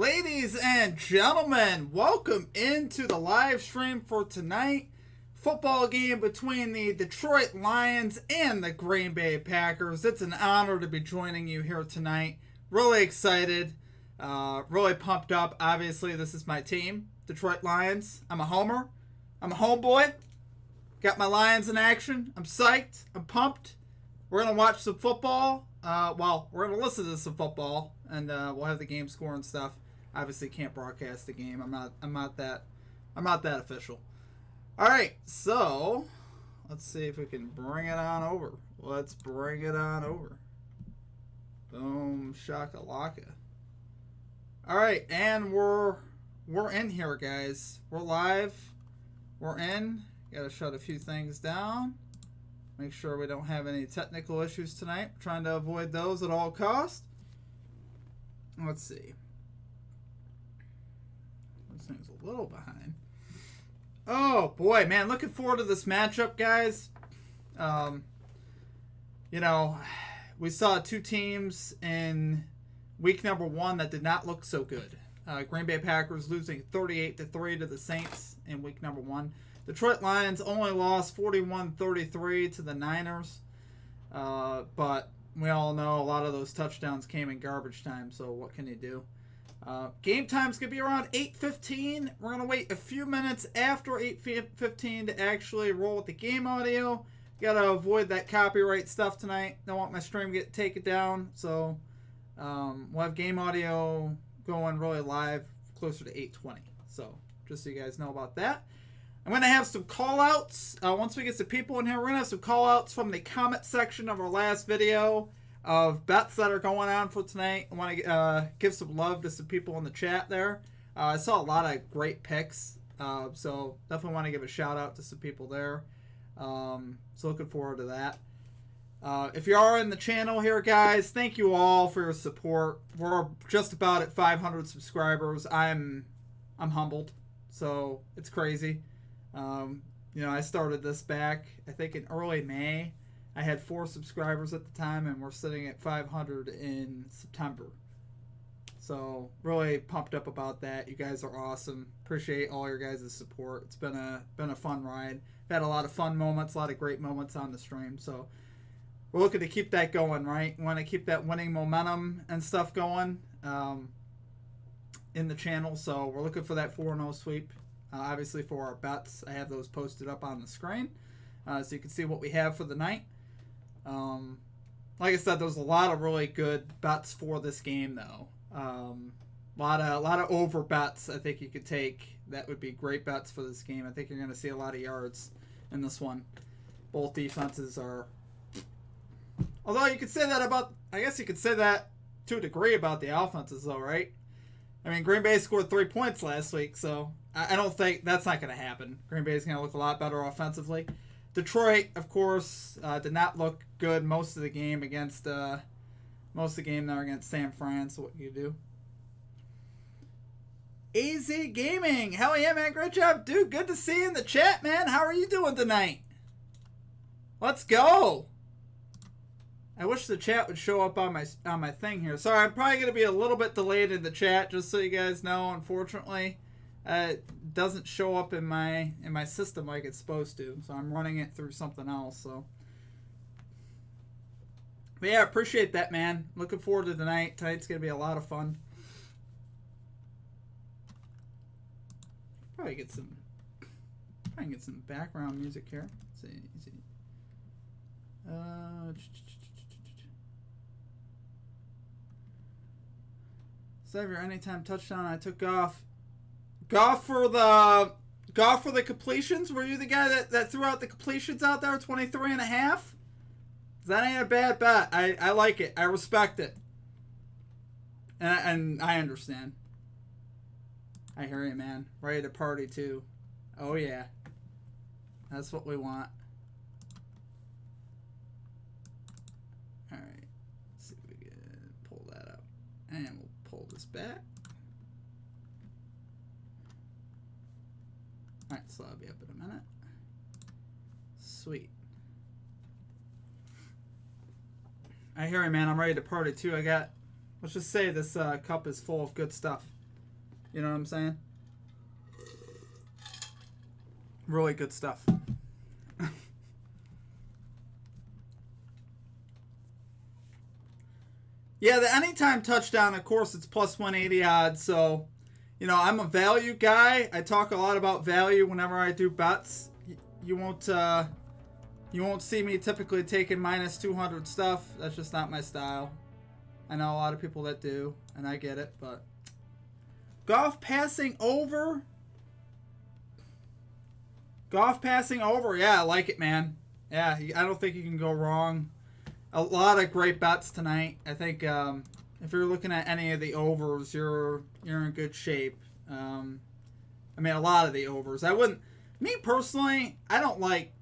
Ladies and gentlemen, welcome into the live stream for tonight. Football game between the Detroit Lions and the Green Bay Packers. It's an honor to be joining you here tonight. Really excited, really pumped up. Obviously, this is my team, Detroit Lions. I'm a homer. I'm a homeboy. Got my Lions in action. I'm psyched. I'm pumped. We're going to watch some football. We're going to listen to some football, and we'll have the game score and stuff. Obviously, can't broadcast the game. I'm not that official. All right, so let's see if we can bring it on over. Let's bring it on over. Boom, shakalaka. All right, and we're in here, guys. We're live. We're in. Got to shut a few things down. Make sure we don't have any technical issues tonight. We're trying to avoid those at all costs. Let's see. This thing's a little behind. Oh, boy, man. Looking forward to this matchup, guys. We saw two teams in week number 1 that did not look so good. Green Bay Packers losing 38-3 to the Saints in week number 1. Detroit Lions only lost 41-33 to the Niners. But we all know a lot of those touchdowns came in garbage time, so what can you do? Game time's going to be around 8:15. We're going to wait a few minutes after 8:15 to actually roll with the game audio. Got to avoid that copyright stuff tonight. Don't want my stream to get taken down. So we'll have game audio going really live closer to 8:20. So just so you guys know about that. I'm going to have some call-outs. Once we get some people in here, we're going to have some call-outs from the comment section of our last video of bets that are going on for tonight. I want to give some love to some people in the chat there. I saw a lot of great picks, so definitely want to give a shout-out to some people there. So looking forward to that. If you are in the channel here, guys, thank you all for your support. We're just about at 500 subscribers. I'm humbled, so it's crazy. I started this back, I think, in early May. I had 4 subscribers at the time, and we're sitting at 500 in September. So really pumped up about that. You guys are awesome. Appreciate all your guys' support. It's been a fun ride. I've had a lot of fun moments, a lot of great moments on the stream. So we're looking to keep that going, right? We want to keep that winning momentum and stuff going in the channel. So we're looking for that 4-0 sweep. Obviously, for our bets, I have those posted up on the screen, so you can see what we have for the night. Like I said, there's a lot of really good bets for this game, though. A lot of over bets I think you could take. That would be great bets for this game. I think you're going to see a lot of yards in this one. Both defenses are. Although you could say that about, I guess you could say that to a degree about the offenses, though, right? I mean, Green Bay scored 3 points last week, so I don't think that's not going to happen. Green Bay is going to look a lot better offensively. Detroit, of course, did not look good most of the game against there against San Fran. So what do you do? AZ Gaming, hell yeah, man, great job, dude. Good to see you in the chat, man. How are you doing tonight? Let's go. I wish the chat would show up on my thing here. Sorry, I'm probably going to be a little bit delayed in the chat, just so you guys know. Unfortunately, it doesn't show up in my system like it's supposed to, so I'm running it through something else. So, but yeah, appreciate that, man. Looking forward to tonight. Tonight's going to be a lot of fun. Probably get some background music here. Let's see. Save your anytime touchdown. I took Goff for the completions. Were you the guy that threw out the completions out there? 23.5. That ain't a bad bet. I like it. I respect it. And I understand. I hear you, man. Ready to party too. Oh yeah. That's what we want. All right. Let's see if we can pull that up, and we'll pull this back. Alright, so I'll be up in a minute. Sweet. I hear you, man. I'm ready to party too. Let's just say this cup is full of good stuff. You know what I'm saying? Really good stuff. Yeah, the anytime touchdown, of course, it's plus 180 odds. So, you know, I'm a value guy. I talk a lot about value whenever I do bets. You won't see me typically taking minus 200 stuff. That's just not my style. I know a lot of people that do, and I get it, but Goff passing over. Goff passing over. Yeah, I like it, man. Yeah, I don't think you can go wrong. A lot of great bets tonight. I think if you're looking at any of the overs, you're in good shape. I mean, a lot of the overs. I wouldn't. Me personally, I don't like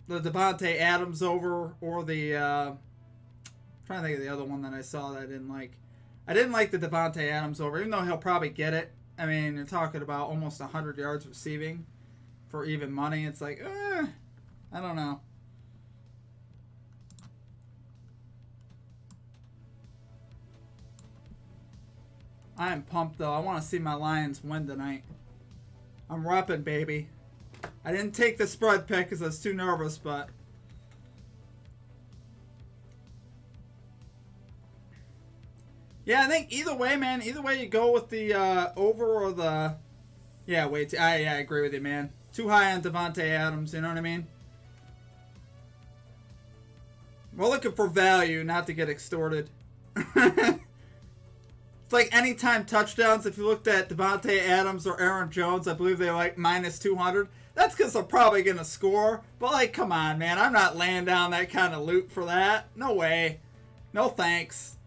the Devontae Adams over or the. I'm trying to think of the other one that I saw that I didn't like. I didn't like the Devontae Adams over, even though he'll probably get it. I mean, you're talking about almost 100 yards receiving for even money. It's like, I don't know. I am pumped, though. I want to see my Lions win tonight. I'm repping, baby. I didn't take the spread pick because I was too nervous, but... yeah, I think either way, man. Either way you go with the over or the... yeah, wait. I agree with you, man. Too high on Devontae Adams, you know what I mean? We're looking for value, not to get extorted. It's like anytime touchdowns. If you looked at Devontae Adams or Aaron Jones, I believe they're like minus 200. That's because they're probably going to score. But, like, come on, man. I'm not laying down that kind of loot for that. No way. No thanks.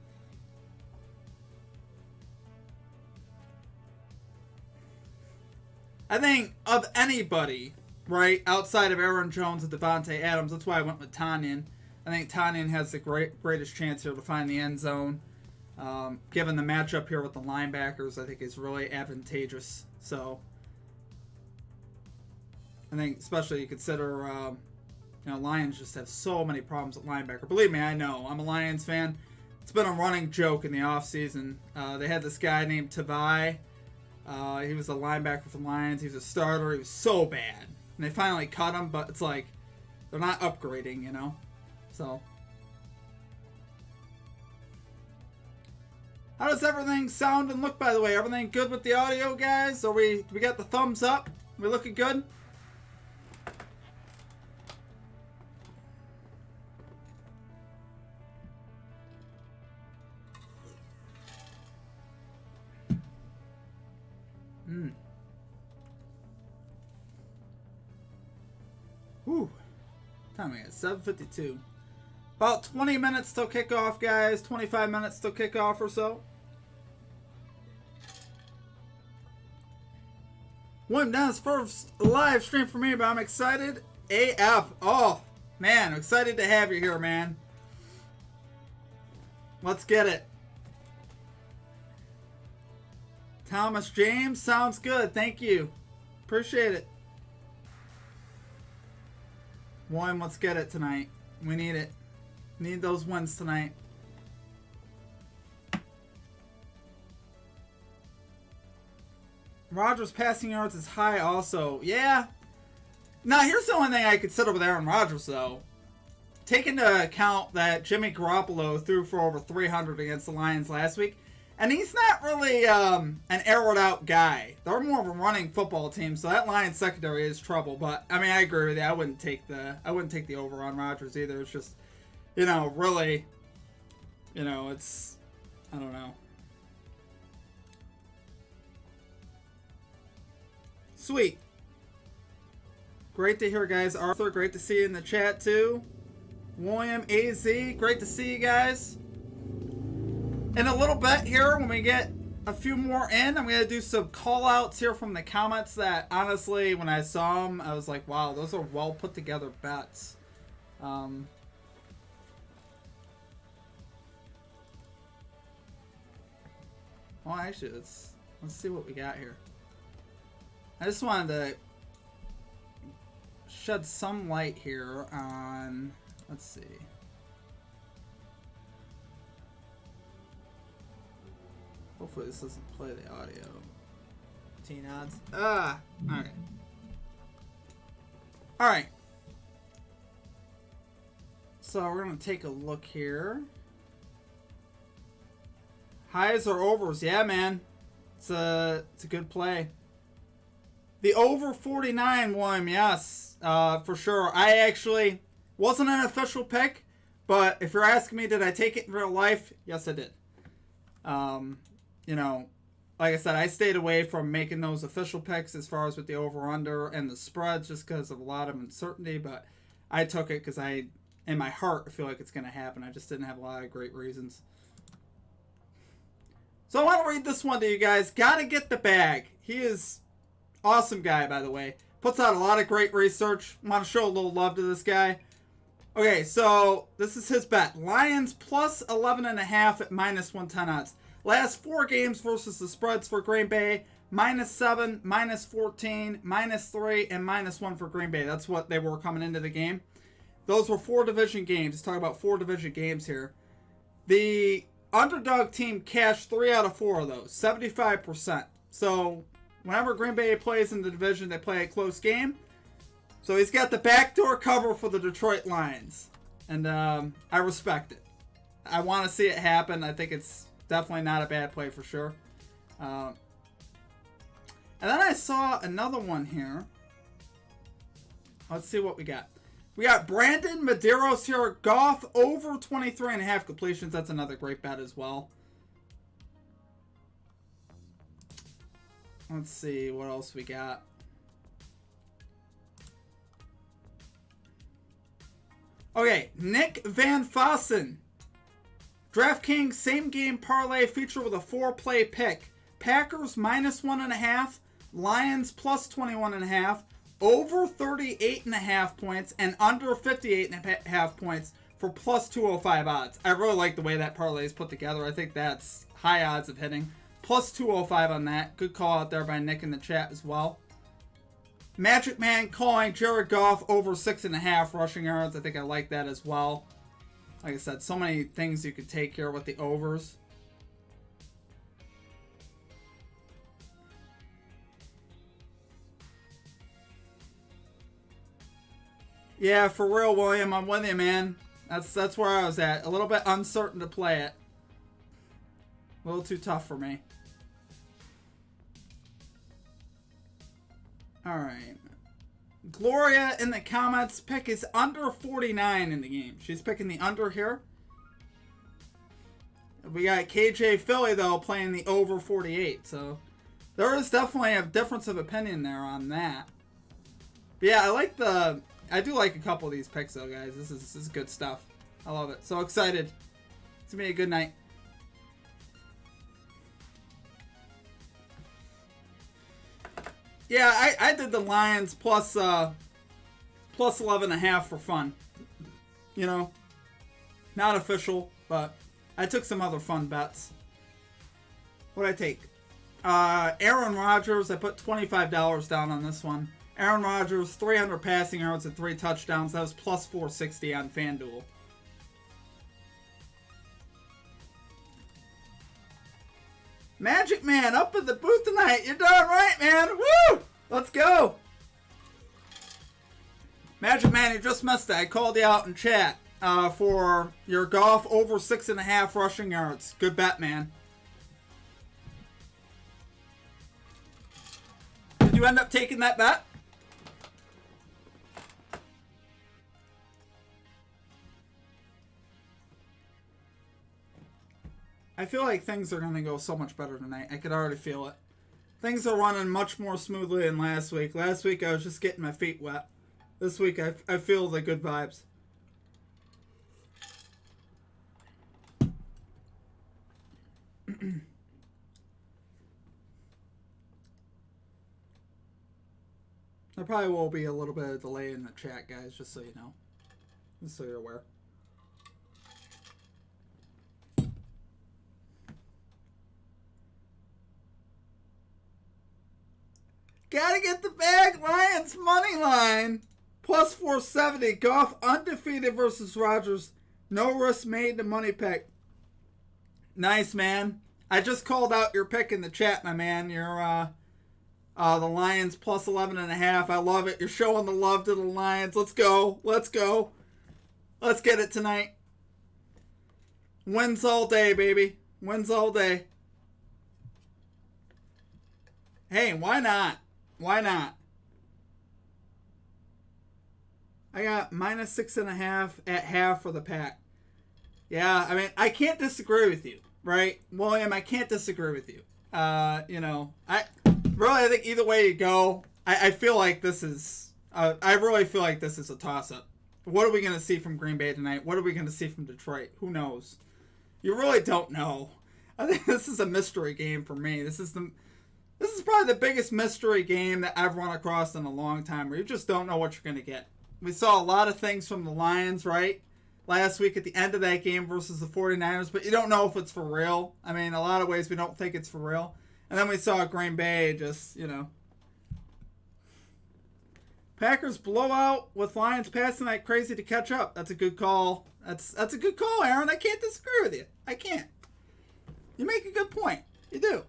I think of anybody, right, outside of Aaron Jones and Devontae Adams, that's why I went with Tanyan. I think Tanyan has the greatest chance here to find the end zone. Given the matchup here with the linebackers, I think is really advantageous. So, I think especially you consider, Lions just have so many problems at linebacker. Believe me, I know. I'm a Lions fan. It's been a running joke in the offseason. They had this guy named Tavai. He was a linebacker for the Lions. He was a starter. He was so bad. And they finally cut him, but it's like they're not upgrading, you know? So... how does everything sound and look, by the way? Everything good with the audio, guys? We got the thumbs up? We looking good? Whew. Time we got 7:52. About 20 minutes till kickoff, guys. 25 minutes till kickoff or so. Went down his first live stream for me, but I'm excited. AF. Oh, man. I'm excited to have you here, man. Let's get it. Thomas James. Sounds good. Thank you. Appreciate it. William, let's get it tonight. We need it. Need those wins tonight. Rodgers' passing yards is high also. Yeah. Now, here's the only thing I consider with Aaron Rodgers, though. Take into account that Jimmy Garoppolo threw for over 300 against the Lions last week. And he's not really an arrowed-out guy. They're more of a running football team, so that Lions secondary is trouble. But, I mean, I agree with you. I wouldn't take the over on Rodgers either. It's just... really, it's, I don't know. Sweet. Great to hear, guys. Arthur, great to see you in the chat, too. William, AZ, great to see you guys. In a little bit here, when we get a few more in, I'm going to do some call-outs here from the comments that, honestly, when I saw them, I was like, wow, those are well put together bets. Well, actually, let's see what we got here. I just wanted to shed some light here on, let's see. Hopefully this doesn't play the audio. 15 odds. Okay. Alright. So we're going to take a look here. Highs or overs? Yeah, man. It's a good play. The over 49 one, yes, for sure. I actually wasn't an official pick, but if you're asking me, did I take it in real life? Yes, I did. You know, like I said, I stayed away from making those official picks as far as with the over-under and the spreads just because of a lot of uncertainty, but I took it because in my heart, I feel like it's going to happen. I just didn't have a lot of great reasons. So I want to read this one to you guys. Gotta get the bag. He is awesome guy, by the way. Puts out a lot of great research. Want to show a little love to this guy. Okay, so this is his bet. Lions plus 11.5 at minus 110 odds. Last 4 games versus the spreads for Green Bay. -7, -14, -3, and -1 for Green Bay. That's what they were coming into the game. Those were 4 division games. Let's talk about 4 division games here. The underdog team cashed 3 out of 4 of those, 75%. So whenever Green Bay plays in the division, they play a close game. So he's got the backdoor cover for the Detroit Lions. And I respect it. I want to see it happen. I think it's definitely not a bad play for sure. And then I saw another one here. Let's see what we got. We got Brandon Medeiros here. Goff over 23.5 completions. That's another great bet as well. Let's see what else we got. Okay, Nick Van Fossen. DraftKings same game parlay feature with a 4-play pick. Packers -1.5. Lions plus 21.5. Over 38.5 points and under 58.5 points for plus 205 odds. I really like the way that parlay is put together. I think that's high odds of hitting. Plus 205 on that. Good call out there by Nick in the chat as well. Magic Man calling Jared Goff over 6.5 rushing yards. I think I like that as well. Like I said, so many things you could take here with the overs. Yeah, for real, William. I'm with you, man. That's where I was at. A little bit uncertain to play it. A little too tough for me. Alright. Gloria in the comments pick is under 49 in the game. She's picking the under here. We got KJ Philly, though, playing the over 48. So there is definitely a difference of opinion there on that. But yeah, I do like a couple of these picks, though, guys. This is good stuff. I love it. So excited. It's going to be a good night. Yeah, I did the Lions plus 11.5 for fun. You know, not official, but I took some other fun bets. What'd I take? Aaron Rodgers, I put $25 down on this one. Aaron Rodgers, 300 passing yards and 3 touchdowns. That was plus 460 on FanDuel. Magic Man up in the booth tonight. You're darn right, man. Woo! Let's go. Magic Man, you just missed it. I called you out in chat for your Goff over 6.5 rushing yards. Good bet, man. Did you end up taking that bet? I feel like things are going to go so much better tonight. I could already feel it. Things are running much more smoothly than last week. Last week I was just getting my feet wet. This week I feel the good vibes. There probably will be a little bit of delay in the chat, guys, just so you know. Just so you're aware. Gotta get the bag. Lions money line. Plus 470. Goff undefeated versus Rodgers. No risk made. The money pick. Nice, man. I just called out your pick in the chat, my man. You're The Lions plus 11.5. I love it. You're showing the love to the Lions. Let's go. Let's go. Let's get it tonight. Wins all day, baby. Wins all day. Hey, why not? Why not? I got minus 6.5 at half for the Pack. Yeah, I mean, I can't disagree with you, right? William, I can't disagree with you. You know, I think either way you go, I feel like this is, I really feel like this is a toss-up. What are we going to see from Green Bay tonight? What are we going to see from Detroit? Who knows? You really don't know. I think this is a mystery game for me. This is probably the biggest mystery game that I've run across in a long time, where you just don't know what you're going to get. We saw a lot of things from the Lions, right? Last week at the end of that game versus the 49ers, but you don't know if it's for real. I mean, a lot of ways we don't think it's for real. And then we saw Green Bay just, you know. Packers blowout with Lions passing like crazy to catch up. That's a good call. That's a good call, Aaron. I can't disagree with you. I can't. You make a good point. You do.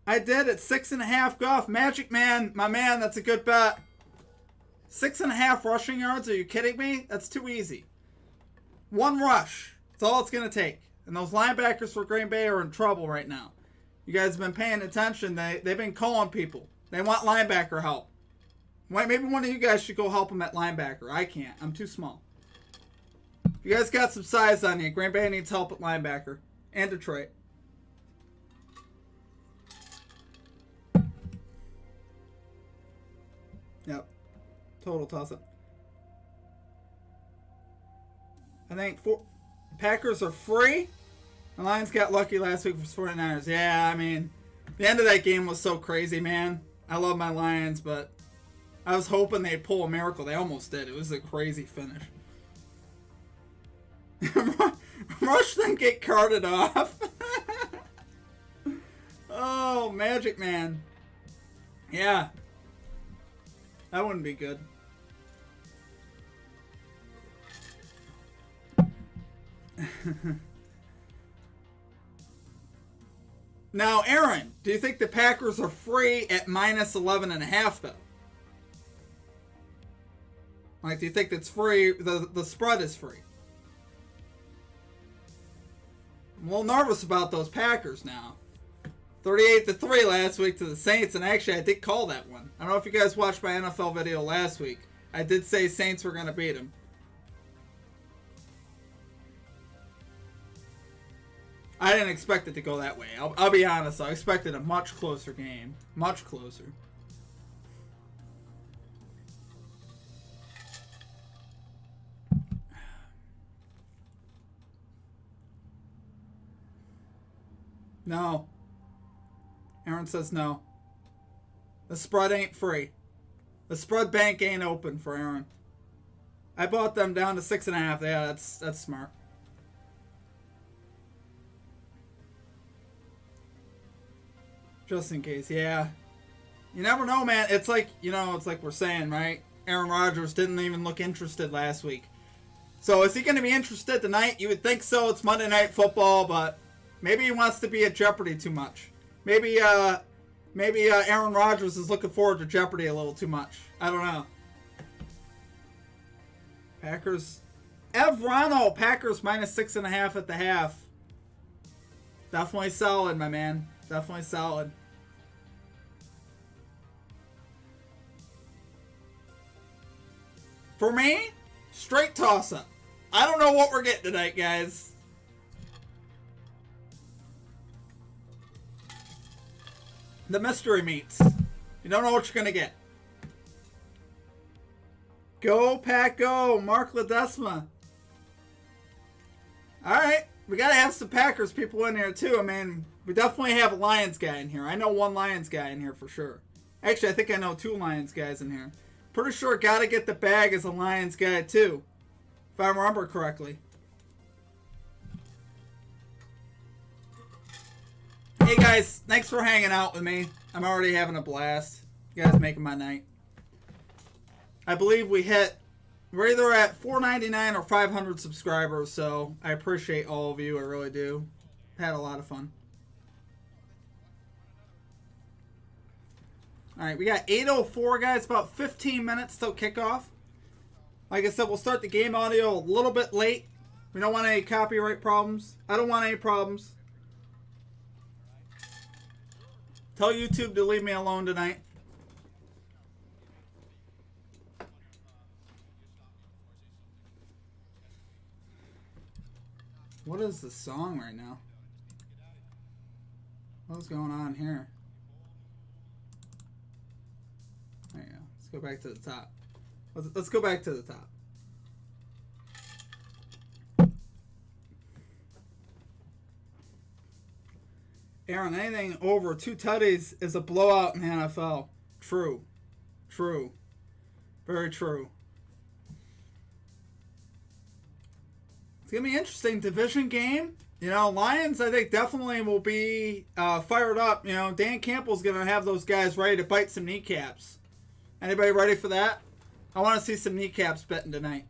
I did at 6.5 Goff. Magic Man, my man, that's a good bet. 6.5 rushing yards? Are you kidding me? That's too easy. One rush. That's all it's going to take. And those linebackers for Green Bay are in trouble right now. You guys have been paying attention. They've been calling people. They want linebacker help. Maybe one of you guys should go help them at linebacker. I can't. I'm too small. You guys got some size on you. Green Bay needs help at linebacker. And Detroit. Yep. Total toss-up. I think Packers are free. The Lions got lucky last week for 49ers. Yeah, I mean, the end of that game was so crazy, man. I love my Lions, but I was hoping they'd pull a miracle. They almost did. It was a crazy finish. Rush then get carted off. Oh, Magic Man. Yeah. That wouldn't be good. Now, Aaron, do you think the Packers are free at minus 11.5 though? Like, do you think that's free? The spread is free. I'm a little nervous about those Packers now. 38-3 last week to the Saints, and actually I did call that one. I don't know if you guys watched my NFL video last week. I did say Saints were going to beat them. I didn't expect it to go that way. I'll be honest. I expected a much closer game. Much closer. No. Aaron says no. The spread ain't free. The spread bank ain't open for Aaron. I bought them down to 6.5. Yeah, that's smart. Just in case, yeah. You never know, man. It's like, you know, it's like we're saying, right? Aaron Rodgers didn't even look interested last week. So is he going to be interested tonight? You would think so. It's Monday Night Football, but maybe he wants to be at Jeopardy too much. Maybe Aaron Rodgers is looking forward to Jeopardy a little too much. I don't know. Packers. Evrano, Packers minus 6.5 at the half. Definitely solid, my man. Definitely solid. For me, straight toss-up. I don't know what we're getting tonight, guys. The mystery meats. You don't know what you're going to get. Go, Pack, go. Mark Ledesma. All right. We got to have some Packers people in here, too. I mean, we definitely have a Lions guy in here. I know one Lions guy in here for sure. Actually, I think I know two Lions guys in here. Pretty sure Gotta Get the Bag is a Lions guy, too. If I remember correctly. Hey, guys. Thanks for hanging out with me. I'm already having a blast. You guys making my night. I believe we're either at 499 or 500 subscribers, so I appreciate all of you. I really do. Had a lot of fun. All right, we got 8:04, guys. About 15 minutes till kickoff. Like I said, we'll start the game audio a little bit late. We don't want any copyright problems. I don't want any problems. Tell YouTube to leave me alone tonight. What is the song right now? What's going on here? There you go. Let's go back to the top. Let's go back to the top. Aaron, anything over 2 tutties is a blowout in the NFL. True. True. Very true. It's going to be an interesting division game. You know, Lions, I think, definitely will be fired up. You know, Dan Campbell's going to have those guys ready to bite some kneecaps. Anybody ready for that? I want to see some kneecaps betting tonight.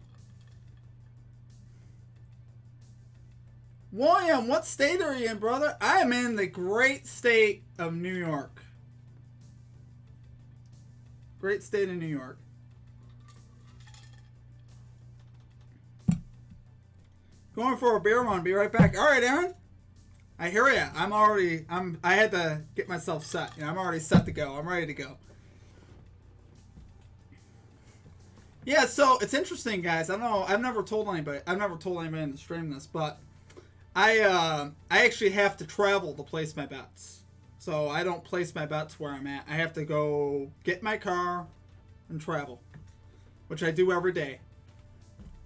William, what state are you in, brother? I am in the great state of New York. Great state of New York. Going for a beer run. Be right back. All right, Aaron. I hear ya. I had to get myself set. You know, I'm already set to go. I'm ready to go. Yeah, so it's interesting, guys. I don't know. I've never told anybody in the stream this, but I actually have to travel to place my bets. So I don't place my bets where I'm at. I have to go get my car and travel, which I do every day.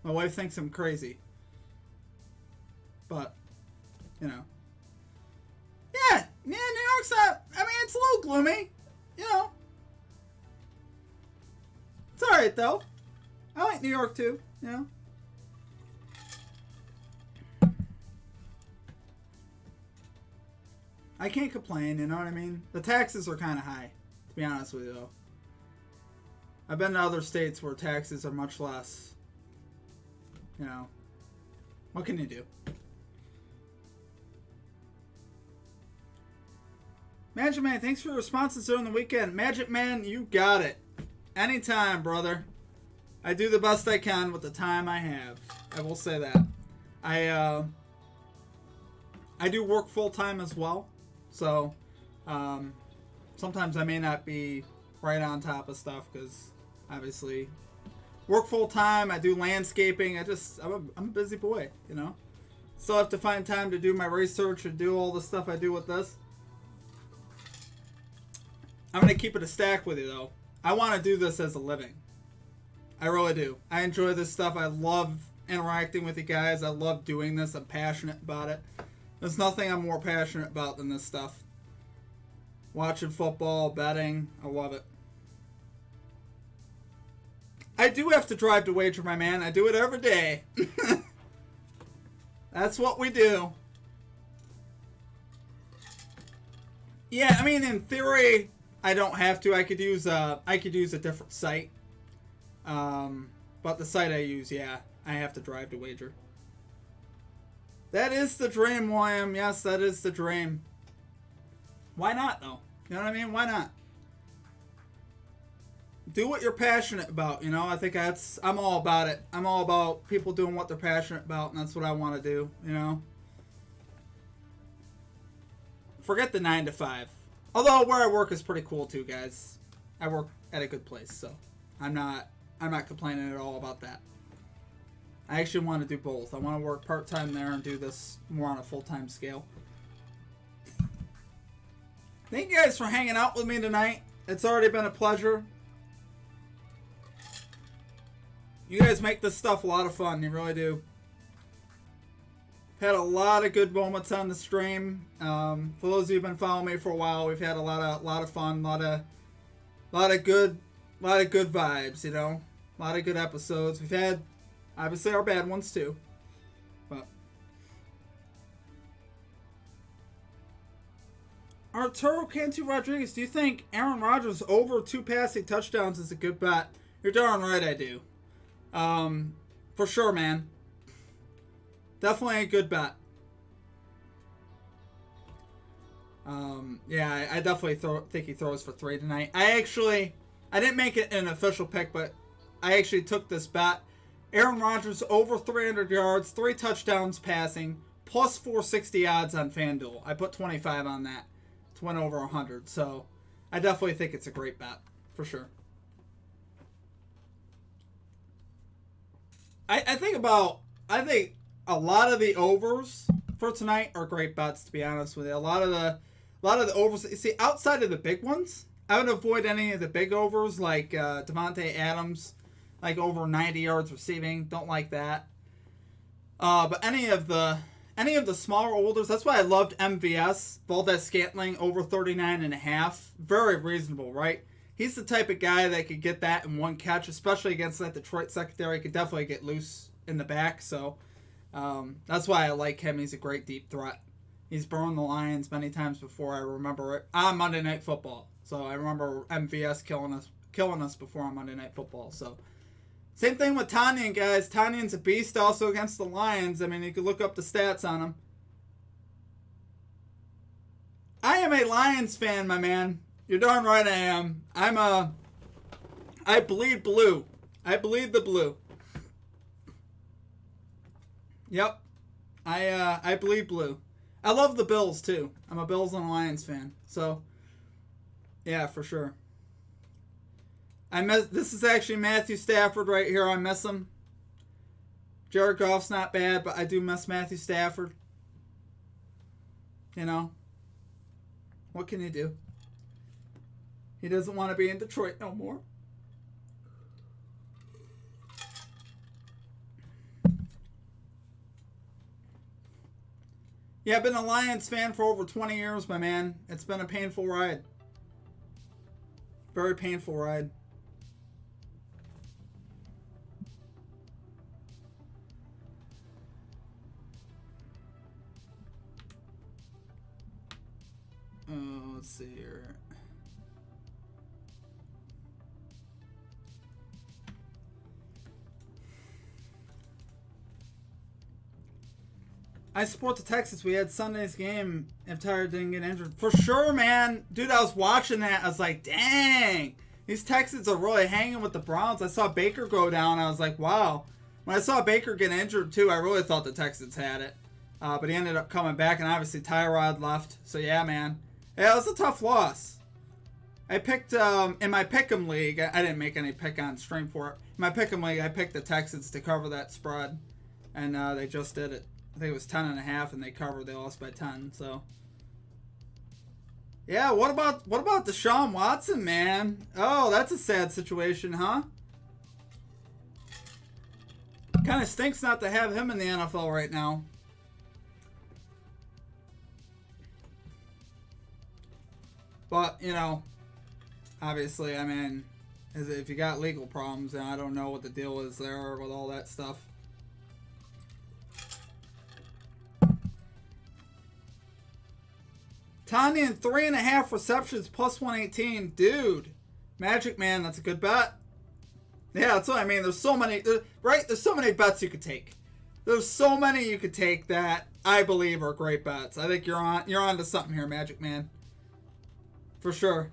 My wife thinks I'm crazy. But, you know. Yeah, New York's not, I mean, it's a little gloomy, you know. It's alright, though. I like New York, too, you know. I can't complain, you know what I mean? The taxes are kind of high, to be honest with you, though. I've been to other states where taxes are much less. You know. What can you do? Magic Man, thanks for your responses during the weekend. Magic Man, you got it. Anytime, brother. I do the best I can with the time I have. I will say that. I do work full-time as well. So, sometimes I may not be right on top of stuff because, obviously, work full-time. I do landscaping. I'm a busy boy, you know. Still have to find time to do my research and do all the stuff I do with this. I'm going to keep it a stack with you, though. I want to do this as a living. I really do. I enjoy this stuff. I love interacting with you guys. I love doing this. I'm passionate about it. There's nothing I'm more passionate about than this stuff. Watching football, betting. I love it. I do have to drive to wager, my man. I do it every day. That's what we do. Yeah, I mean, in theory, I don't have to. I could use a different site. But the site I use, yeah, I have to drive to wager. That is the dream, William. Yes, that is the dream. Why not, though? You know what I mean? Why not? Do what you're passionate about, you know? I think I'm all about it. I'm all about people doing what they're passionate about, and that's what I want to do, you know? Forget the 9 to 5. Although where I work is pretty cool too, guys. I work at a good place, so I'm not complaining at all about that. I actually want to do both. I want to work part-time there and do this more on a full-time scale. Thank you guys for hanging out with me tonight. It's already been a pleasure. You guys make this stuff a lot of fun. You really do. Had a lot of good moments on the stream. For those of you who've been following me for a while, we've had a lot of fun, a lot of good vibes. You know, a lot of good episodes. We've had obviously our bad ones too, but Arturo Cantu Rodriguez, do you think Aaron Rodgers over 2 passing touchdowns is a good bet? You're darn right I do. For sure, man. Definitely a good bet. Yeah, I definitely think he throws for 3 tonight. I didn't make it an official pick, but I actually took this bet. Aaron Rodgers over 300 yards, 3 touchdowns passing, plus 460 odds on FanDuel. I put 25 on that to win over 100. So I definitely think it's a great bet for sure. I think a lot of the overs for tonight are great bets, to be honest with you. A lot of the overs. You see, outside of the big ones, I would avoid any of the big overs like Devontae Adams, like over 90 yards receiving. Don't like that. But any of the smaller overs, that's why I loved MVS. Valdez-Scantling over 39.5. Very reasonable, right? He's the type of guy that could get that in one catch, especially against that Detroit secondary. Could definitely get loose in the back. So that's why I like him. He's a great deep threat. He's burned the Lions many times before. I remember it on Monday Night Football. So I remember MVS killing us before on Monday Night Football. So same thing with Tanyan, guys. Tanyan's a beast also against the Lions. I mean, you could look up the stats on him. I am a Lions fan, my man. You're darn right I am. I bleed blue. I bleed the blue. Yep. I bleed blue. I love the Bills too. I'm a Bills and Lions fan. So yeah, for sure. This is actually Matthew Stafford right here. I miss him. Jared Goff's not bad, but I do miss Matthew Stafford. You know, what can you do? He doesn't want to be in Detroit no more. Yeah, I've been a Lions fan for over 20 years, my man. It's been a painful ride. Very painful ride. Let's see here. I support the Texans. We had Sunday's game if Tyler didn't get injured. For sure, man. Dude, I was watching that. I was like, dang. These Texans are really hanging with the Browns. I saw Baker go down. I was like, wow. When I saw Baker get injured, too, I really thought the Texans had it. But he ended up coming back, and obviously Tyrod left. So, yeah, man. Yeah, it was a tough loss. I picked, in my Pick'em League, I didn't make any pick on stream for it. In my Pick'em League, I picked the Texans to cover that spread. And they just did it. I think it was 10.5, and they covered. They lost by 10. So, yeah. What about Deshaun Watson, man? Oh, that's a sad situation, huh? Kind of stinks not to have him in the NFL right now. But you know, obviously, I mean, if you got legal problems, and I don't know what the deal is there with all that stuff. Tanyan, 3.5 receptions plus 118. Dude, Magic Man, that's a good bet. Yeah, that's what I mean. There's so many, right? There's so many bets you could take. There's so many you could take that I believe are great bets. I think you're on to something here, Magic Man. For sure.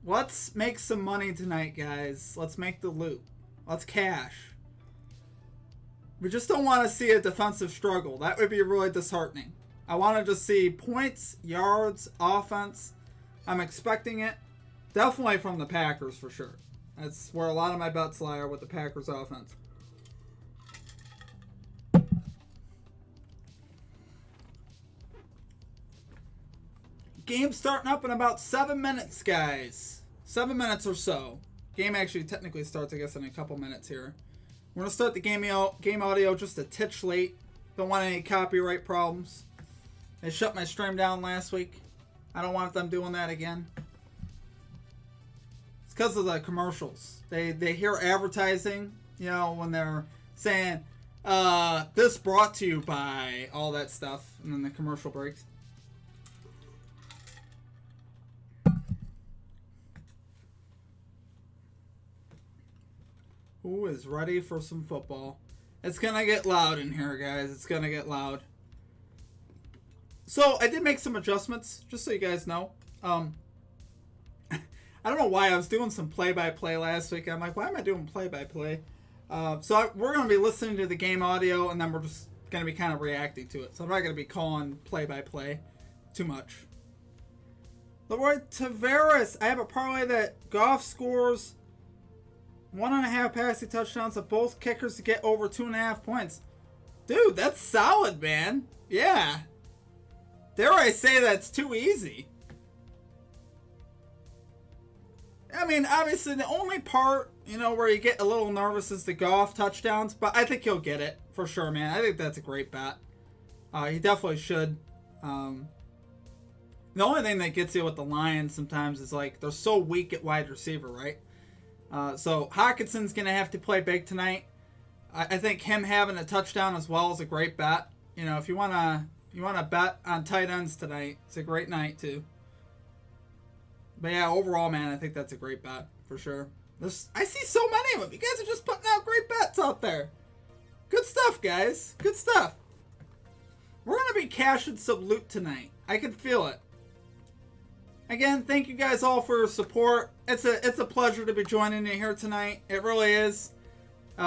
Let's make some money tonight, guys. Let's make the loot. Let's cash. We just don't want to see a defensive struggle. That would be really disheartening. I want to just see points, yards, offense. I'm expecting it. Definitely from the Packers for sure. That's where a lot of my bets lie, are with the Packers offense. Game starting up in about 7 minutes, guys. 7 minutes or so. Game actually technically starts, I guess, in a couple minutes here. We're going to start the game audio just a titch late. Don't want any copyright problems. They shut my stream down last week. I don't want them doing that again. It's because of the commercials. They hear advertising, you know, when they're saying, this brought to you by all that stuff. And then the commercial breaks. Who is ready for some football? It's going to get loud in here, guys. It's going to get loud. So, I did make some adjustments, just so you guys know. I don't know why I was doing some play-by-play last week. I'm like, why am I doing play-by-play? We're going to be listening to the game audio, and then we're just going to be kind of reacting to it. So I'm not going to be calling play-by-play too much. Leroy Tavares. I have a parlay that Goff scores 1.5 passing touchdowns of both kickers to get over 2.5 points. Dude, that's solid, man. Yeah. Dare I say that's too easy. I mean, obviously, the only part, where you get a little nervous is the Goff touchdowns, but I think he'll get it for sure, man. I think that's a great bet. He definitely should. The only thing that gets you with the Lions sometimes is, like, they're so weak at wide receiver, right? So Hawkinson's going to have to play big tonight. I think him having a touchdown as well is a great bet. If you want to bet on tight ends tonight, it's a great night, too. But yeah, overall, man, I think that's a great bet for sure. I see so many of them. You guys are just putting out great bets out there. Good stuff, guys. Good stuff. We're going to be cashing some loot tonight. I can feel it. Again, thank you guys all for your support. It's a pleasure to be joining you here tonight. It really is.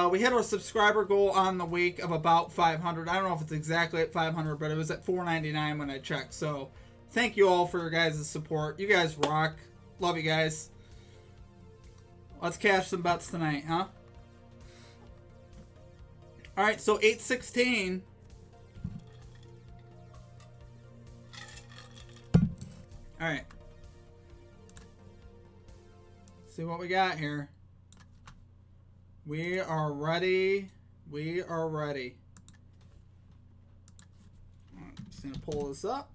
We hit our subscriber goal on the week of about 500. I don't know if it's exactly at 500, but it was at 499 when I checked. So thank you all for your guys' support. You guys rock. Love you guys. Let's cash some bets tonight, huh? All right, so 816. All right. See what we got here. We are ready. We are ready. I'm just going to pull this up.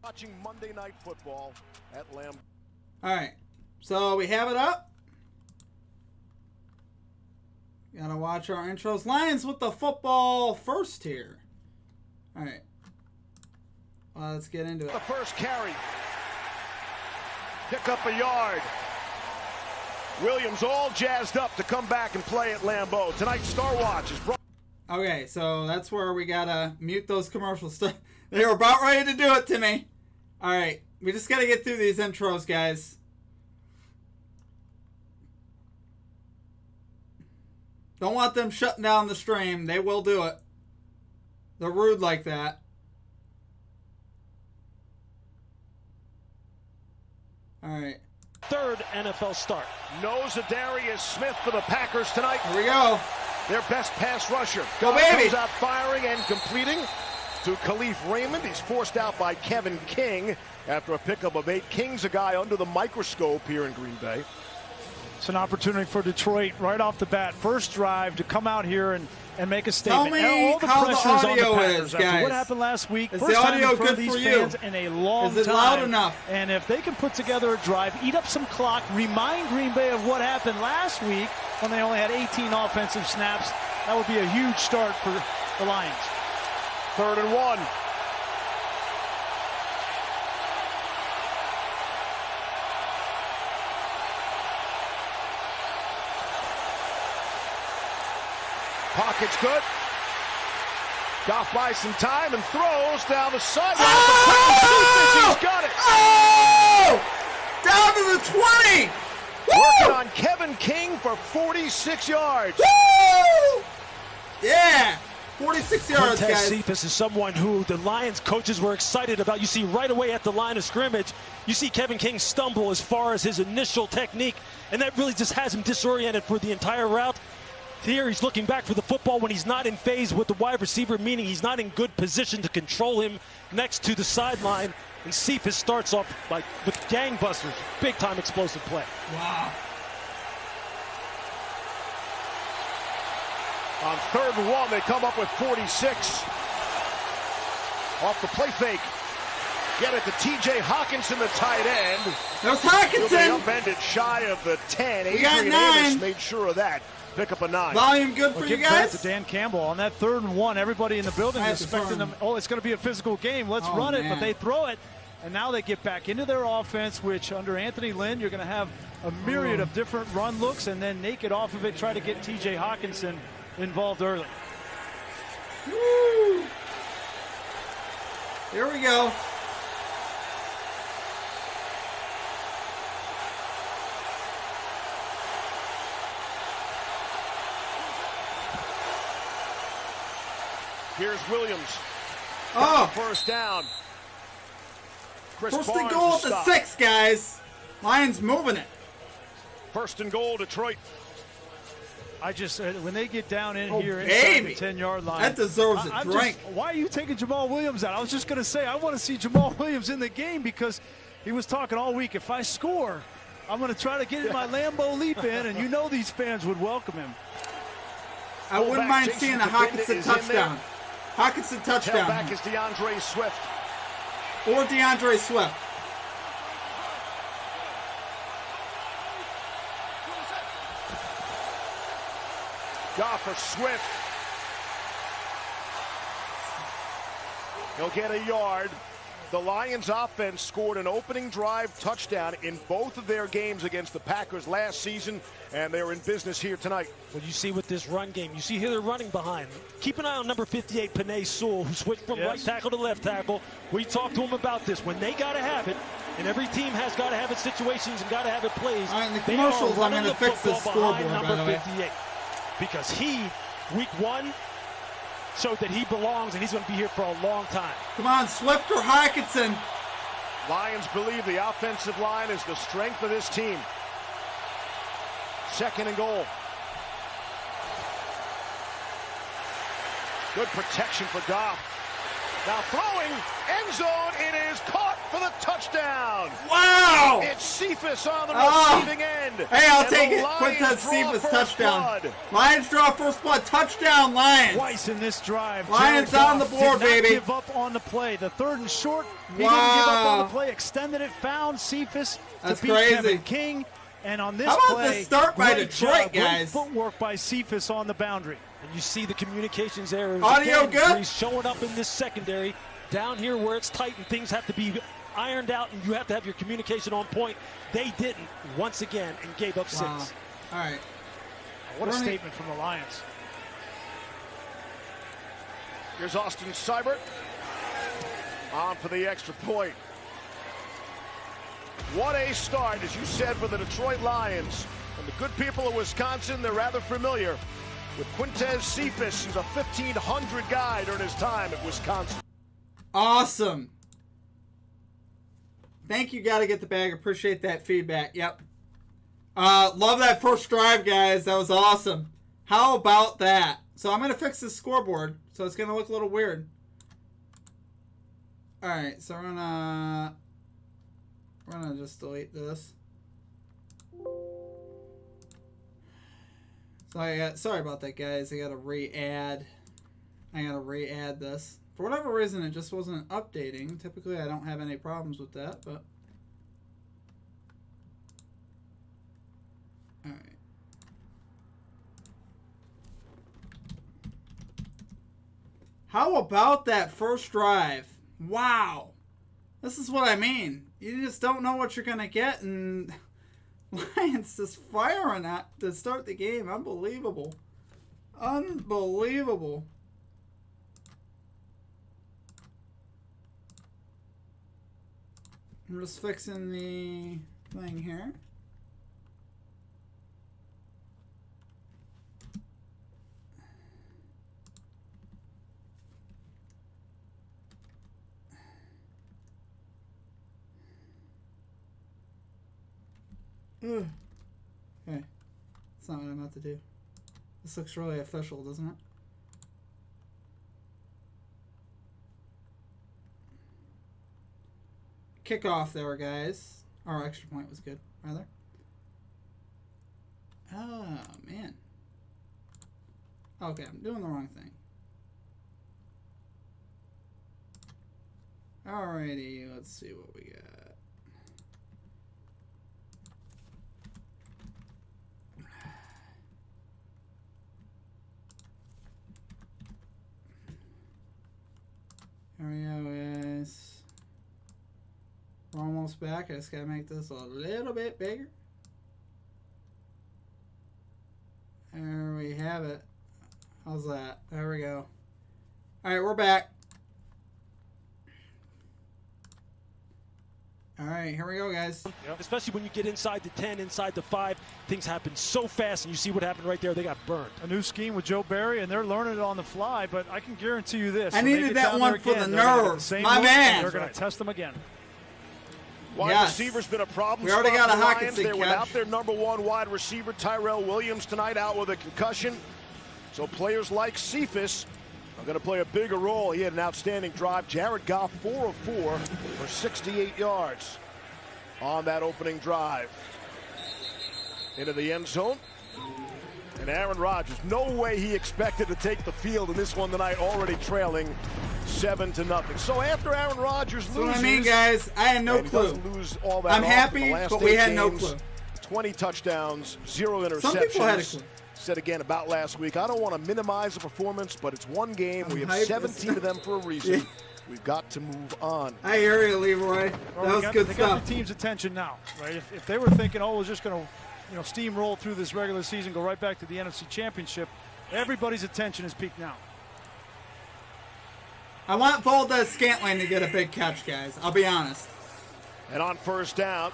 Watching Monday Night Football at Lamb. All right, so we have it up. Gotta watch our intros. Lions with the football first here. All right, let's get into it. The first carry. Pick up a yard. Williams all jazzed up to come back and play at Lambeau. Tonight's Star Watch is brought. Okay, so that's where we gotta mute those commercials. They were about ready to do it to me. All right, we just gotta get through these intros, guys. Don't want them shutting down the stream. They will do it. They're rude like that. All right. Third NFL start. No Zadarius Smith for the Packers tonight. Here we go. Their best pass rusher. Go, baby. Comes out firing and completing to Khalif Raymond. He's forced out by Kevin King after a pickup of 8. King's a guy under the microscope here in Green Bay. It's an opportunity for Detroit right off the bat. First drive to come out here and make a statement. Tell me and all the how pressure the is on the audio Packers is, after guys. what happened last week. Is First the audio time in front good of for these you? fans in a long Is it time. loud enough? And if they can put together a drive, eat up some clock, remind Green Bay of what happened last week when they only had 18 offensive snaps, that would be a huge start for the Lions. 3rd and 1. Pocket's good. Goff buys some time and throws down the sideline. Oh! He's got it. Oh! Down to the 20. Working Woo! on Kevin King for 46 yards. Woo! Yeah. 46 yards, Montez guys. Cephas is someone who the Lions coaches were excited about. You see right away at the line of scrimmage, you see Kevin King stumble as far as his initial technique, and that really just has him disoriented for the entire route. Here he's looking back for the football when he's not in phase with the wide receiver, meaning he's not in good position to control him next to the sideline. And Cephas starts off like with gangbusters, big-time explosive play. Wow. On 3rd and 1, they come up with 46. Off the play fake. Get it to T.J. Hawkinson, the tight end. There's He'll be Hawkinson. upended shy of the 10. We got Adrian 9. Amos made sure of that. Pick up a 9. Volume good for you Give credit guys. to Dan Campbell on that 3rd and 1. Everybody in the building I have is to expecting throw them. him. Oh, it's going to be a physical game. Let's Oh, run it, man. but they throw it, and now they get back into their offense, which under Anthony Lynn, you're going to have a myriad of different run looks, and then naked off of it, try to get T.J. Hawkinson involved early. Woo. Here we go. Here's Williams. Oh, First down. Chris first and Barnes goal at to the stop. 6, guys. Lions moving it. First and goal, Detroit. I just when they get down in Oh, here inside baby. the 10-yard line, That deserves a I'm drink. Why are you taking Jamal Williams out? I was just going to say I want to see Jamal Williams in the game because he was talking all week. If I score, I'm going to try to get my Lambeau leap in, and you know these fans would welcome him. I wouldn't Fullback mind Jason seeing a Cabinda Hawkinson is in touchdown. Hawkinson touchdown. Tailback is DeAndre Swift. Or DeAndre Swift. Goff for Swift. He'll get a yard. The Lions offense scored an opening drive touchdown in both of their games against the Packers last season, and they're in business here tonight. What you see with this run game, you see here they're running behind. Keep an eye on number 58, Penei Sewell, who switched from right tackle to left tackle. We talked to him about this. When they got to have it, and every team has got to have it situations and got to have it plays. All right, in the they commercials, are I'm running going to the fix this football scoreboard, behind by the number way. 58. Because he, week 1, showed that he belongs and he's going to be here for a long time. Come on, Swift or Hawkinson. Lions believe the offensive line is the strength of this team. Second and goal. Good protection for Goff. Now throwing, end zone, it is caught for the touchdown. Wow! It's Cephas on the Oh. receiving end. Hey, I'll And take the it. Lions Quintez draw Cephas first touchdown. blood. Lions draw first blood. Touchdown, Lions. Twice in this drive. Lions Jared on the Goff board, did not baby. give up on the play. The 3rd and short, he Wow. didn't give up on the play. Extended it, found Cephas That's to beat crazy. Kevin King. And on this How about play, this start by great Detroit, job, great guys? footwork by Cephas on the boundary. And you see the communications errors. Audio again, good? where he's showing up in this secondary down here where it's tight and things have to be ironed out and you have to have your communication on point. They didn't once again and gave up 6. Wow. All right. What a Running- statement from the Lions. Here's Austin Seibert on for the extra point. What a start, as you said, for the Detroit Lions. And the good people of Wisconsin, they're rather familiar with Quintez Cephas. He's a 1,500 guy during his time at Wisconsin. Awesome. Thank you, Gotta Get the Bag. Appreciate that feedback. Yep. Love that first drive, guys. That was awesome. How about that? So I'm going to fix this scoreboard, so it's going to look a little weird. All right, so we're gonna just delete this. So sorry about that, guys. I gotta re-add this. For whatever reason, it just wasn't updating. Typically, I don't have any problems with that, but all right. How about that first drive? Wow. This is what I mean. You just don't know what you're going to get, and Lions just firing at to start the game. Unbelievable. Unbelievable. I'm just fixing the thing here. Ugh. Okay. That's not what I'm about to do. This looks really official, doesn't it? Kickoff there, guys. Our extra point was good, rather. Oh, man. Okay, I'm doing the wrong thing. Alrighty, let's see what we got. There we go, guys. We're almost back. I just gotta make this a little bit bigger. There we have it. How's that? There we go. Alright, we're back. Alright, here we go, guys. Yep. Especially when you get inside the 10, inside the 5, things happen so fast, and you see what happened right there. They got burned. A new scheme with Joe Barry, and they're learning it on the fly, but I can guarantee you this. I needed that one for the nerves. My man. They're going to test them again. Wide receiver's been a problem. We already got a Hawkins They're catch. without their #1 wide receiver, Tyrell Williams, tonight, out with a concussion. So players like Cephas are going to play a bigger role. He had an outstanding drive. Jared Goff, 4 of 4 for 68 yards on that opening drive. Into the end zone. And Aaron Rodgers, no way he expected to take the field in this one tonight, already trailing 7-0. So after Aaron Rodgers loses, That's what I mean, guys. I had no clue. Lose all that I'm happy, in the last but we 8 had no games, clue. 20 touchdowns, 0 interceptions. Some people had a clue. Said again about last week, I don't want to minimize the performance, but it's one game. We have 17 of them for a reason. Yeah. We've got to move on. I hear you, Leroy. Well, That was good they stuff. got the team's attention now, right? If they were thinking, oh, we're just going to steamroll through this regular season, go right back to the NFC Championship, everybody's attention is peaked now. I want Valdez Scantling to get a big catch, guys. I'll be honest. And on first down,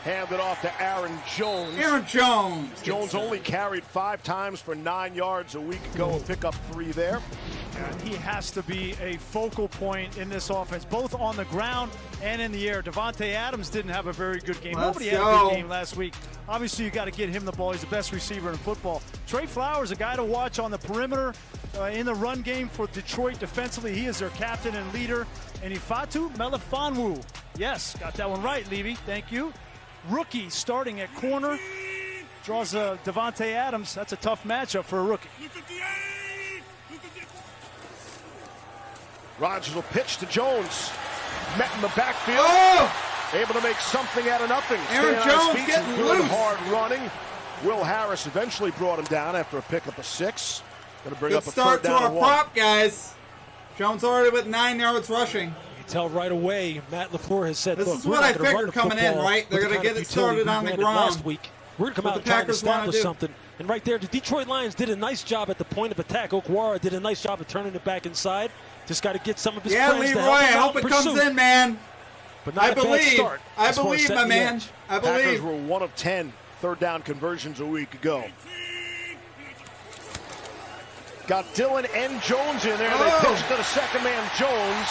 handed off to Aaron Jones. Aaron Jones. Jones only carried 5 times for 9 yards a week ago, and pick up 3 there. And he has to be a focal point in this offense, both on the ground and in the air. Devontae Adams didn't have a very good game. Nobody had a good game last week. Obviously, you got to get him the ball. He's the best receiver in football. Trey Flowers, a guy to watch on the perimeter in the run game for Detroit defensively. He is their captain and leader. And Ifeatu Melifonwu. Yes, got that one right, Levy. Thank you. Rookie starting at corner. Draws Devontae Adams. That's a tough matchup for a rookie. Rodgers will pitch to Jones. Met in the backfield. Oh! Able to make something out of nothing. Aaron Staying on his Jones feet, getting good loose. hard running. Will Harris eventually brought him down after a pickup of 6. Going to bring Good up a start third to down our and 1. prop, guys. Jones already with 9 yards rushing. You can tell right away, Matt LaFleur has said, This look, is we're what not I gonna run figured the coming in, football right? They're with the gonna kind get of it started utility on the we ran ground. last week. We're going to come What out and the try to Packers wanna establish do. something. And right there, the Detroit Lions did a nice job at the point of attack. Okwara did a nice job of turning it back inside. Just got to get some of his friends Leroy, to help him I out hope in it comes pursuit. in, man. But not I a bad believe. start I as far as believe, setting my the man. edge. I Packers believe. were 1 of 10 third down conversions a week ago. Got Dillon and Jones in there. They pitched to the second man, Jones.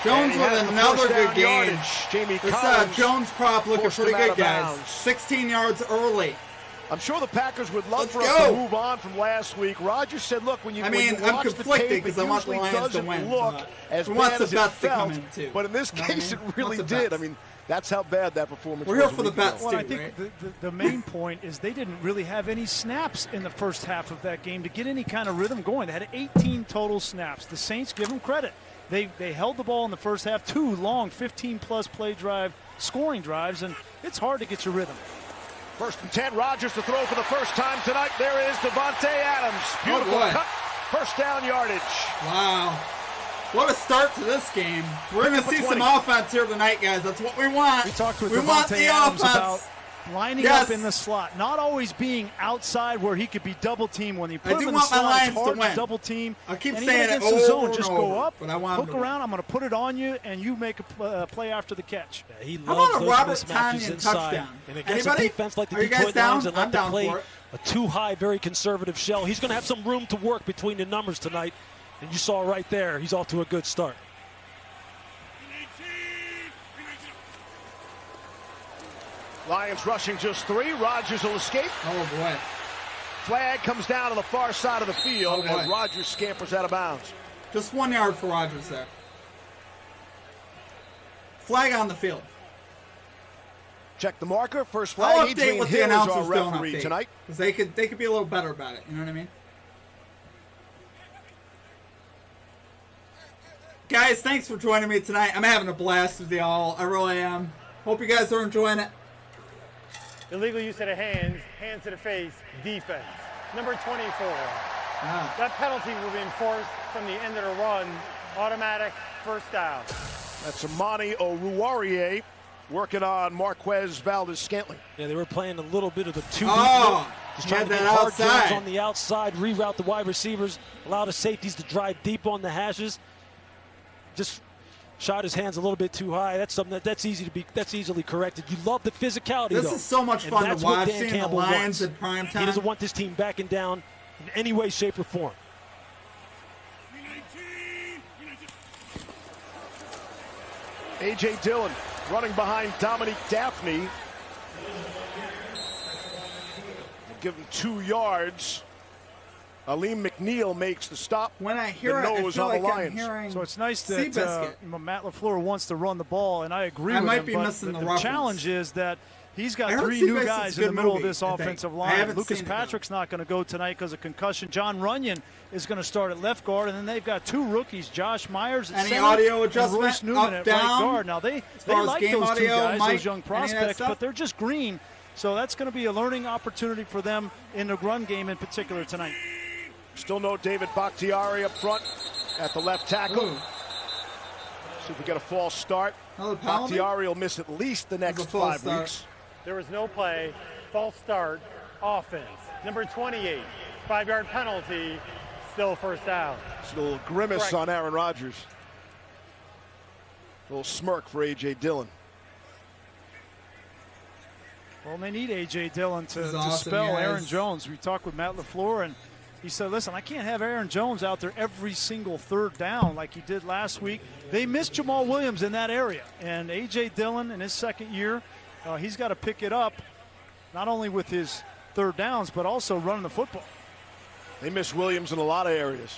Jones And he with has the another first good down game. yardage. Jamie This Collins Jones prop looking pushed pretty him out good, of guys. bounds. 16 yards early. I'm sure the Packers would love Let's for us go. to move on from last week. Rodgers said, look, when you, I when mean, you I'm watch the conflicted tape, because it I want the usually Lions to doesn't win. look as we want bad the as it bets to felt. come in, too. But in this You know what I case, mean? it really What's the did. bets? I mean, that's how bad that performance We're was. here for a the week ago. bets, Well, too, I think right? the main point is they didn't really have any snaps in the first half of that game to get any kind of rhythm going. They had 18 total snaps. The Saints, give them credit. They held the ball in the first half, 2 long 15-plus play drive scoring drives, and it's hard to get your rhythm. 1st and 10, Rodgers to throw for the first time tonight. There is Devontae Adams. Beautiful boy. cut. First down yardage. Wow. What a start to this game. We're going to see some offense here tonight, guys. That's what we want. We talked with we want Devontae the Adams offense. about lining Yes. up in the slot, not always being outside where he could be double teamed. When you put I him do in the want my slot, it's Lions to hard win. double team. I keep and saying even it against the over zone, and just over, go up, but I want him hook to win. around. I'm going to put it on you, and you make a play after the catch. Yeah, he How loves about a those Robert mismatches Tonyan inside. touchdown? And against Anybody? a defense like the Are you guys Detroit down? Lions that I'm like to down play for it. a too high, very conservative shell, he's going to have some room to work between the numbers tonight. And you saw right there, he's off to a good start. Lions rushing just 3. Rodgers will escape. Oh, boy. Flag comes down on the far side of the field, Oh, boy. and Rodgers scampers out of bounds. Just 1 yard for Rodgers there. Flag on the field. Check the marker. First I'll flag. update Adrian what the Hill is our announcers don't referee update. tonight. Because they could be a little better about it. You know what I mean? Guys, thanks for joining me tonight. I'm having a blast with y'all. I really am. Hope you guys are enjoying it. Illegal use of the hands to the face, defense. Number 24. That penalty will be enforced from the end of the run. Automatic first down. That's Amani Oruwariye working on Marquez Valdez-Scantling. Yeah, they were playing a little bit of the two. Just trying to that get hard outside. jams on the outside, reroute the wide receivers, allow the safeties to drive deep on the hashes. Just shot his hands a little bit too high. That's something that's easily corrected. You love the physicality. This though. is so much And fun that's to what watch. Dan Seeing the Campbell Lions wants. at prime time. He doesn't want this team backing down in any way, shape, or form. A.J. Dillon running behind Dominique Daphne. Give him 2 yards. Aleem McNeil makes the stop. When I hear it, I nose feel on like the I'm Lions. hearing So it's nice that Seabiscuit. Matt LaFleur wants to run the ball, and I agree with him. I might be but missing the the reference. challenge is that he's got I heard 3 new Seabiscuit's guys a in the good middle movie, of this I think. offensive I line. haven't Lucas seen it, Patrick's not going to go tonight because of concussion. John Runyon is going to start at left guard, and then they've got 2 rookies, Josh Myers at Any center audio and adjustment, Royce Newman up, at down, right guard. Now, they far as like game those 2 audio, guys, Mike, those young any of that prospects, stuff? but they're just green. So that's going to be a learning opportunity for them in the run game in particular tonight. Still no David Bakhtiari up front at the left tackle. Ooh. See if we get a false start. Another penalty? Bakhtiari will miss at least the next a false 5 start. weeks. There was no play, false start, offense. Number 28, 5-yard penalty, still first down. It's a little grimace Correct. on Aaron Rodgers. A little smirk for A.J. Dillon. Well, they need A.J. Dillon This is to awesome, spell guys. Aaron Jones. We talked with Matt LaFleur, and he said, listen, I can't have Aaron Jones out there every single third down like he did last week. They missed Jamal Williams in that area. And A.J. Dillon, in his second year, he's got to pick it up, not only with his third downs, but also running the football. They miss Williams in a lot of areas.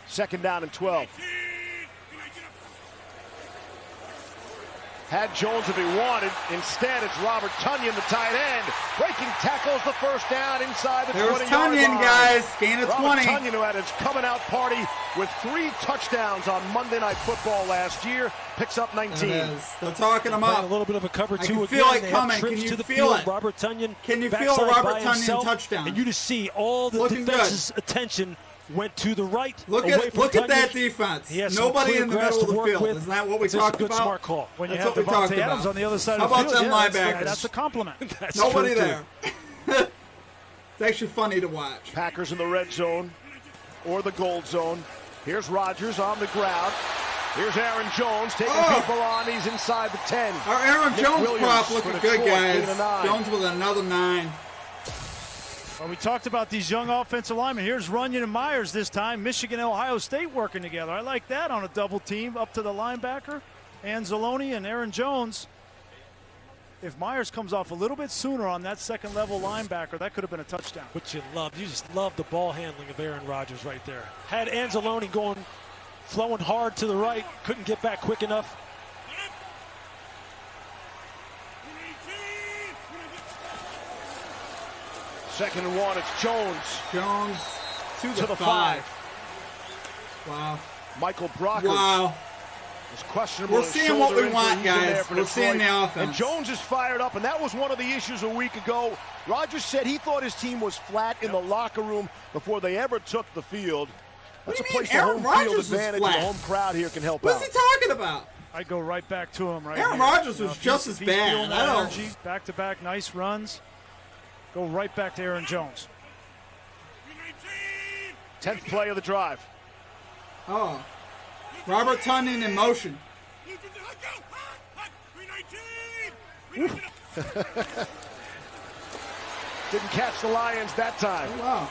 2nd down and 12. Had Jones if he wanted. Instead, it's Robert Tonyan, the tight end. Breaking tackles the first down inside the 20-yard line. Tonyan, guys. Gain of Robert 20. Tonyan, who had his coming-out party with 3 touchdowns on Monday Night Football last year, picks up 19. It is. They're talking him Playing up. a little bit of a cover I two can again. feel it They have coming. trips Can you to the feel field. it? Robert Tonyan. Can you feel backside Robert by Tonyan himself, touchdown? And you just see all the Looking defense's attention went to the right. Look away at from look at Tonyan. that defense. He has some Nobody clear in the grass middle of to the work field. with. Isn't that what we It's just talked a good about? smart call. When you That's have what we talked Devontae Adams about. on the other side How of the about field, them linebackers? that's a compliment. That's Nobody true, there. It's actually funny to watch. Packers in the red zone or the gold zone. Here's Rodgers on the ground. Here's Aaron Jones taking people on. He's inside the 10. Our Aaron Nick Jones Williams prop for looking Detroit, good, guys. gain of 9. Jones with another 9. Well, we talked about these young offensive linemen. Here's Runyon and Myers this time. Michigan and Ohio State working together. I like that on a double team up to the linebacker. Anzalone and Aaron Jones. If Myers comes off a little bit sooner on that second level linebacker, that could have been a touchdown. What you love, you just love the ball handling of Aaron Rodgers right there. Had Anzalone flowing hard to the right, couldn't get back quick enough. Second and 1, it's Jones. Jones to the 5. Wow. Michael Brockers Wow. is questionable. We're with seeing what shoulder we want, injury. He's in there guys. for We're seeing Detroit. the offense. And Jones is fired up, and that was one of the issues a week ago. Rodgers said he thought his team was flat in the locker room before they ever took the field. What That's do a you mean place the Aaron home Rodgers field was advantage and flat? the home crowd here can help What's out. he talking about? I go right back to him right Aaron here. Rodgers was If just he's- as if he's bad. feeling that I don't- energy, back-to-back nice runs. Go right back to Aaron Jones. 10th play of the drive. Oh. Robert Tonyan in motion. Didn't catch the Lions that time. Oh, wow.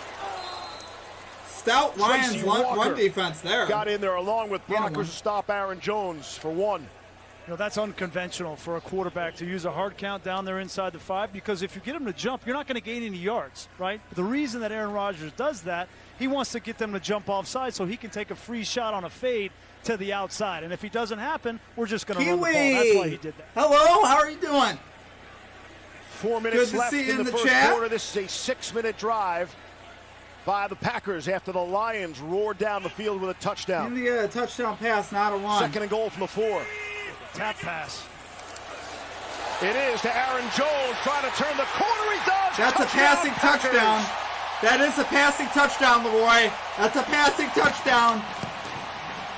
Stout Lions Tracy run Walker defense there. Got in there along with Yeah, Brockers one. to stop Aaron Jones for 1. You know, that's unconventional for a quarterback to use a hard count down there inside the 5, because if you get him to jump, you're not going to gain any yards, right? The reason that Aaron Rodgers does that, he wants to get them to jump offside so he can take a free shot on a fade to the outside. And if he doesn't happen, we're just going to run the ball. That's why he did that. Hello, how are you doing? 4 minutes Good to left see you in in the the first chat. quarter. This is a 6-minute drive. by the Packers after the Lions roared down the field with a touchdown. In the touchdown pass, not a run. 2nd and goal from the 4. Tap pass. It is to Aaron Jones trying to turn the corner. He does. That's a passing touchdown. That is a passing touchdown, Leroy. That's a passing touchdown.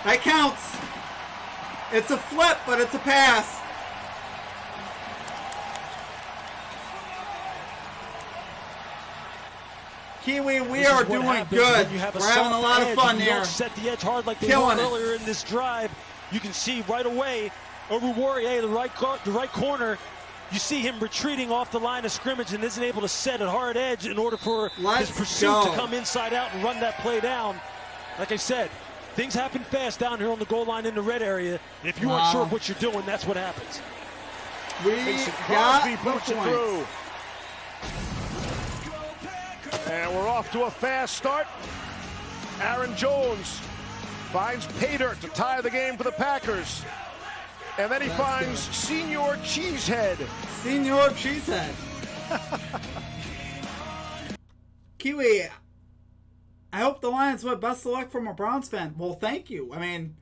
That counts. It's a flip, but it's a pass. Kiwi, we are doing good. We're having a lot of fun here. You don't set the edge hard like they did earlier in this drive. You can see right away over Warrior, the right corner. You see him retreating off the line of scrimmage and isn't able to set a hard edge in order for his pursuit to come inside out and run that play down. Like I said, things happen fast down here on the goal line in the red area. And if you aren't sure of what you're doing, that's what happens. We got Crosby puts it through. And we're off to a fast start. Aaron Jones finds Pater to tie the game for the Packers. And then he finds Senior Cheesehead. Senior Cheesehead. Kiwi, I hope the Lions win. Best of luck from a Browns fan. Well, thank you. I mean,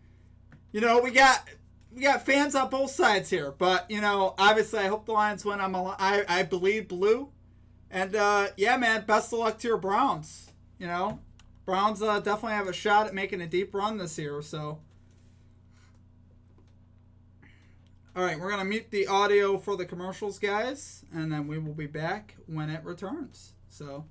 you know, we got fans on both sides here. But, you know, obviously I hope the Lions win. I believe blue. And, yeah, man, best of luck to your Browns. You know, Browns definitely have a shot at making a deep run this year, so. All right, we're going to mute the audio for the commercials, guys, and then we will be back when it returns. So,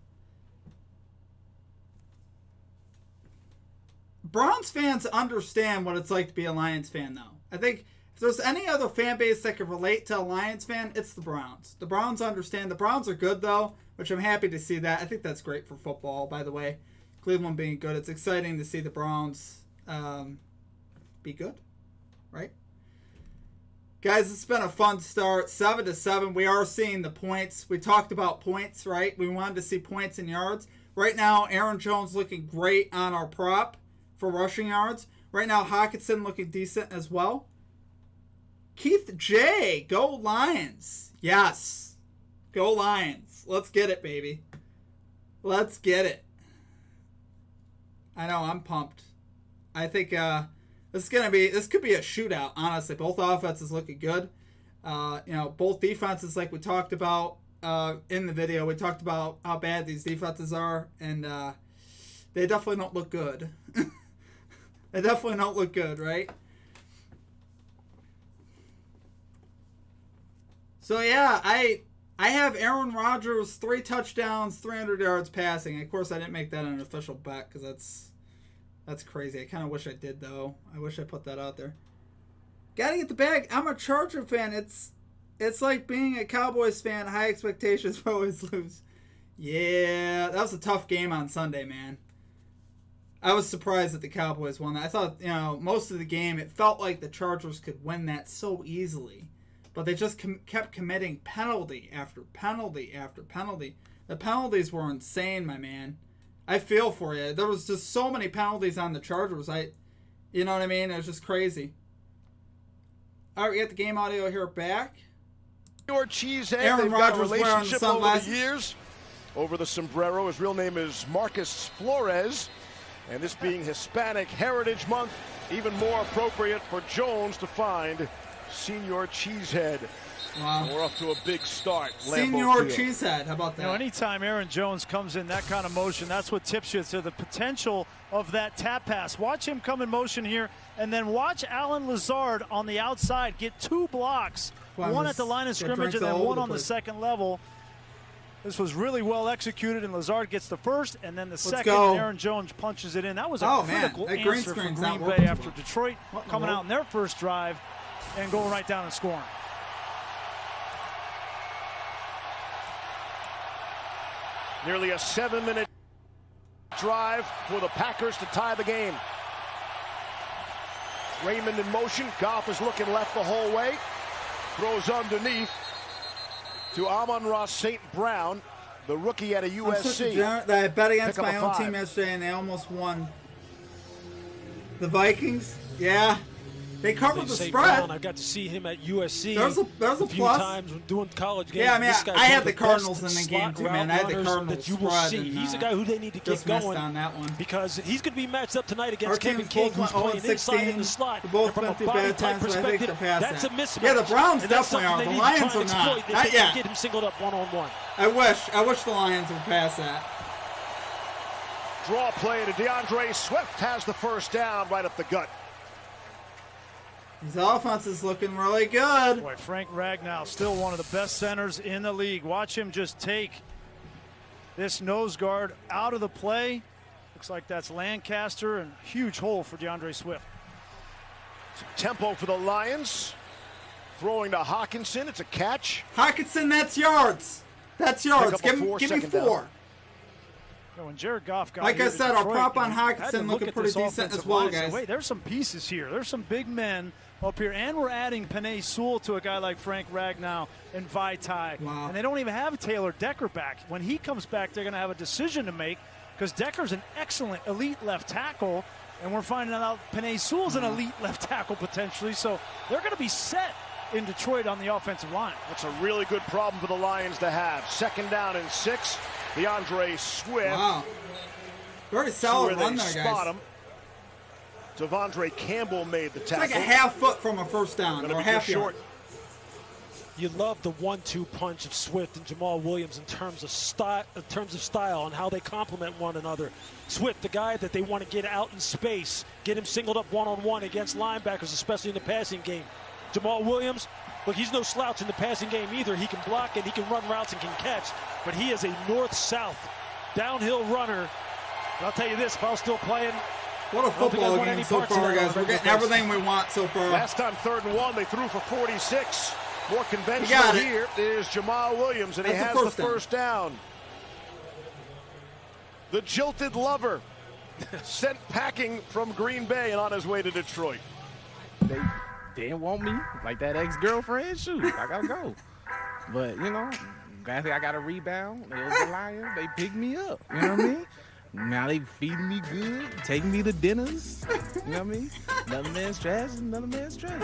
Browns fans understand what it's like to be a Lions fan, though. I think if there's any other fan base that can relate to a Lions fan, it's the Browns. The Browns understand. The Browns are good, though, which I'm happy to see that. I think that's great for football, by the way. Cleveland being good. It's exciting to see the Browns be good, right? Guys, it's been a fun start. 7-7. We are seeing the points. We talked about points, right? We wanted to see points and yards. Right now, Aaron Jones looking great on our prop for rushing yards. Right now, Hockenson looking decent as well. Keith J, go Lions. Yes. Go Lions. Let's get it, baby. Let's get it. I know, I'm pumped. I think this could be a shootout, honestly. Both offenses looking good. You know, both defenses, like we talked about in the video, we talked about how bad these defenses are, and they definitely don't look good. They definitely don't look good, right? So, yeah, I have Aaron Rodgers, 3 touchdowns, 300 yards passing. Of course, I didn't make that an official bet because that's crazy. I kind of wish I did, though. I wish I put that out there. Gotta get the bag. I'm a Charger fan. It's like being a Cowboys fan. High expectations but always lose. Yeah, that was a tough game on Sunday, man. I was surprised that the Cowboys won that. I thought, you know, most of the game, it felt like the Chargers could win that so easily. But they just kept committing penalty after penalty after penalty. The penalties were insane, my man. I feel for you. There was just so many penalties on the Chargers. You know what I mean? It was just crazy. All right, we got the game audio here back. Your Cheesehead. Aaron Rodgers wearing the relationship over sunglasses. the years. Over the sombrero. His real name is Marcus Flores. And this being Hispanic Heritage Month, even more appropriate for Jones to find Senior Cheesehead. Wow. We're off to a big start. Senior Cheesehead. How about that? You know, anytime Aaron Jones comes in that kind of motion, that's what tips you to the potential of that tap pass. Watch him come in motion here, and then watch Alan Lazard on the outside get 2 blocks. One at the line of scrimmage and then one on the second level. This was really well executed, and Lazard gets the first, and then the second, and Aaron Jones punches it in. That was a critical answer for Green Bay after Detroit coming out in their first drive and going right down and scoring. Nearly a 7-minute drive for the Packers to tie the game. Raymond in motion. Goff is looking left the whole way. Throws underneath to Amon-Ra St. Brown, the rookie out of USC. I bet against my own team yesterday, and they almost won. The Vikings? Yeah. They covered the St. spread. Brown, I got to see him at USC There's a few plus. times when doing college games. Yeah, I mean, This guy's I one had of the Cardinals best in the game slot too, route man. I had the runners Cardinals that you will spread, see. and, He's a guy who they need to just get missed going on that one. because he's going to be matched up tonight against Our Kevin teams King, both who's went playing inside in 0-16. the slot. They both And from went a through body bad type times, but I think perspective, they're past that's a that. mismatch. Yeah, the Browns And that's definitely something are. they The need to Lions try are and not. exploit. They Not think yet. they get him singled up one-on-one. I wish the Lions would pass that. Draw play to DeAndre Swift has the first down right up the gut. His offense is looking really good. Boy, Frank Ragnow, still one of the best centers in the league. Watch him just take this nose guard out of the play. Looks like that's Lancaster, and huge hole for DeAndre Swift. Tempo for the Lions. Throwing to Hawkinson. It's a catch. Hawkinson, that's yards. That's yards. Pick up a Give me second 4. down. When Jared Goff got Like here I to said, our Detroit, prop on you had to Hawkinson look looking at pretty this decent offensive as well, line and say, guys. wait, there's some pieces here. There's some big men up here, and we're adding Penei Sewell to a guy like Frank Ragnow and Vaitai. Wow. And they don't even have Taylor Decker back. When he comes back, they're going to have a decision to make because Decker's an excellent elite left tackle, and we're finding out Penei Sewell's an elite left tackle potentially. So they're going to be set in Detroit on the offensive line. That's a really good problem for the Lions to have. Second down and 6. DeAndre Swift. Wow. Very solid where run they there, spot guys. him. Devondre Campbell made the It's tackle. like a half foot from a first down Gonna or be half just yard. short. You love the 1-2 punch of Swift and Jamal Williams in terms of style and how they complement one another. Swift, the guy that they want to get out in space, get him singled up one-on-one against linebackers, especially in the passing game. Jamal Williams, look, he's no slouch in the passing game either. He can block and he can run routes and can catch, but he is a north-south downhill runner. And I'll tell you this, if I was still playing, What a football game so far, guys. We're getting everything we want so far. Last time 3rd and 1, they threw for 46. More You conventional got it. here is Jamal Williams, and he That's has the the first down. first down. The jilted lover sent packing from Green Bay and on his way to Detroit. They didn't want me, like that ex-girlfriend. Shoot, I gotta go. But you know, I got a rebound. It was the Lions. They picked me up. You know what I mean? Now they feeding me good, taking me to dinners. You know what I mean? Another man's trash, another man's trash.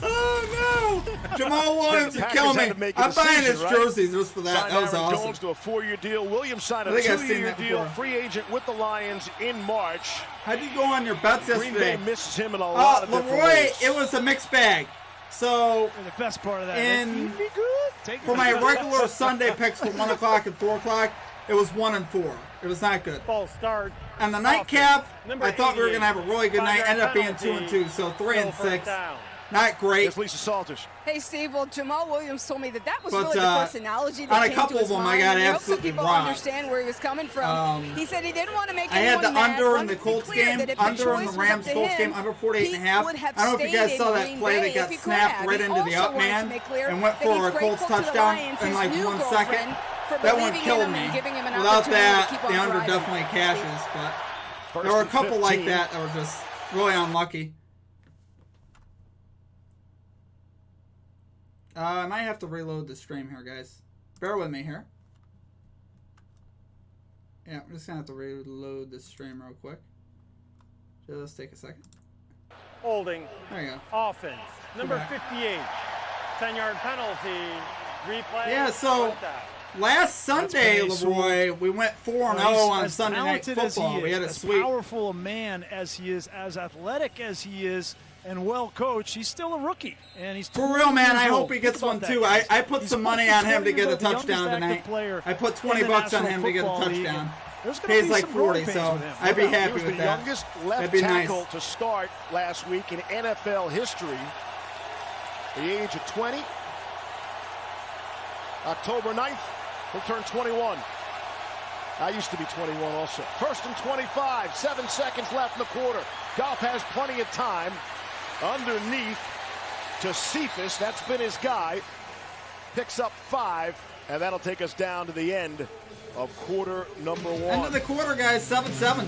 Oh no! Jamal Williams is Packers killing had me. to make a I'm buying decision, his right? jersey just for that. Signed That was Aaron awesome. Jones to a 4-year deal. Williams signed a I think I've seen 2-year that deal, before. free agent with the Lions in March. How'd you go on your bets Green Bay yesterday? misses him in a lot of different Leroy, ways. it was a mixed bag. So And the best part of that, In- they feed me good. Take for my regular Sunday picks for 1 o'clock and 4 o'clock, it was 1 and 4. It was not good. False start. And the nightcap, Number I thought we were 88. going to have a really good night. 5-yard Ended up being 2 penalty. and 2, so 3 and Still first 6. down. Not great. Here's Lisa Salters. Hey, Steve. Well, Jamal Williams told me that was But, really the first analogy that on a came couple to his of them, I mind. got And I hope some absolutely people robbed. understand where he was coming from. He said he didn't want to make I had anyone the mad. under in Wanted the to be Colts clear game, that if the under in choice the was up Rams to Colts him, game, under 48 and a half. he would have I don't know if you guys stayed saw in that Green play Bay that if got he could snapped have. right He into the also up wanted to man make clear and went that for he's a Colts grateful to the touchdown Lions, in his like new 1 second. girlfriend, for That one believing in killed him me. and giving him an Without opportunity to that, keep the on under driving. definitely cashes, but First there were a and couple like 15. that that were just really unlucky. I might have to reload the stream here, guys. Bear with me here. Yeah, I'm just going to have to reload the stream real quick. Just take a second. Holding. There you go. Offense. Number back. 58. 10-yard penalty. Replay. Yeah, so Fourth down. last Sunday, Penei Sewell. Leroy, we went 4-0 on As Sunday Night talented as he Football. We is, had a as sweep. powerful a man as he is, as athletic as he is, and well coached, he's still a rookie. And he's For real, man, 20 I years hope old. he gets Think one about too. that, guys. I put He's some money only on him to 20 get a years old, the youngest touchdown active tonight. player I put in 20 the bucks on National him to get a Football League. touchdown. There's gonna Pays be like some growing 40, pains so with him. I'd be He happy was with the that. youngest That'd left be tackle nice. to start last week in NFL history. The age of 20. October 9th, he'll turn 21. I used to be 21 also. First and 25, 7 seconds left in the quarter. Goff has plenty of time. Underneath to Cephas, that's been his guy. Picks up 5, and that'll take us down to the end of quarter number 1. End of the quarter, guys. 7-7.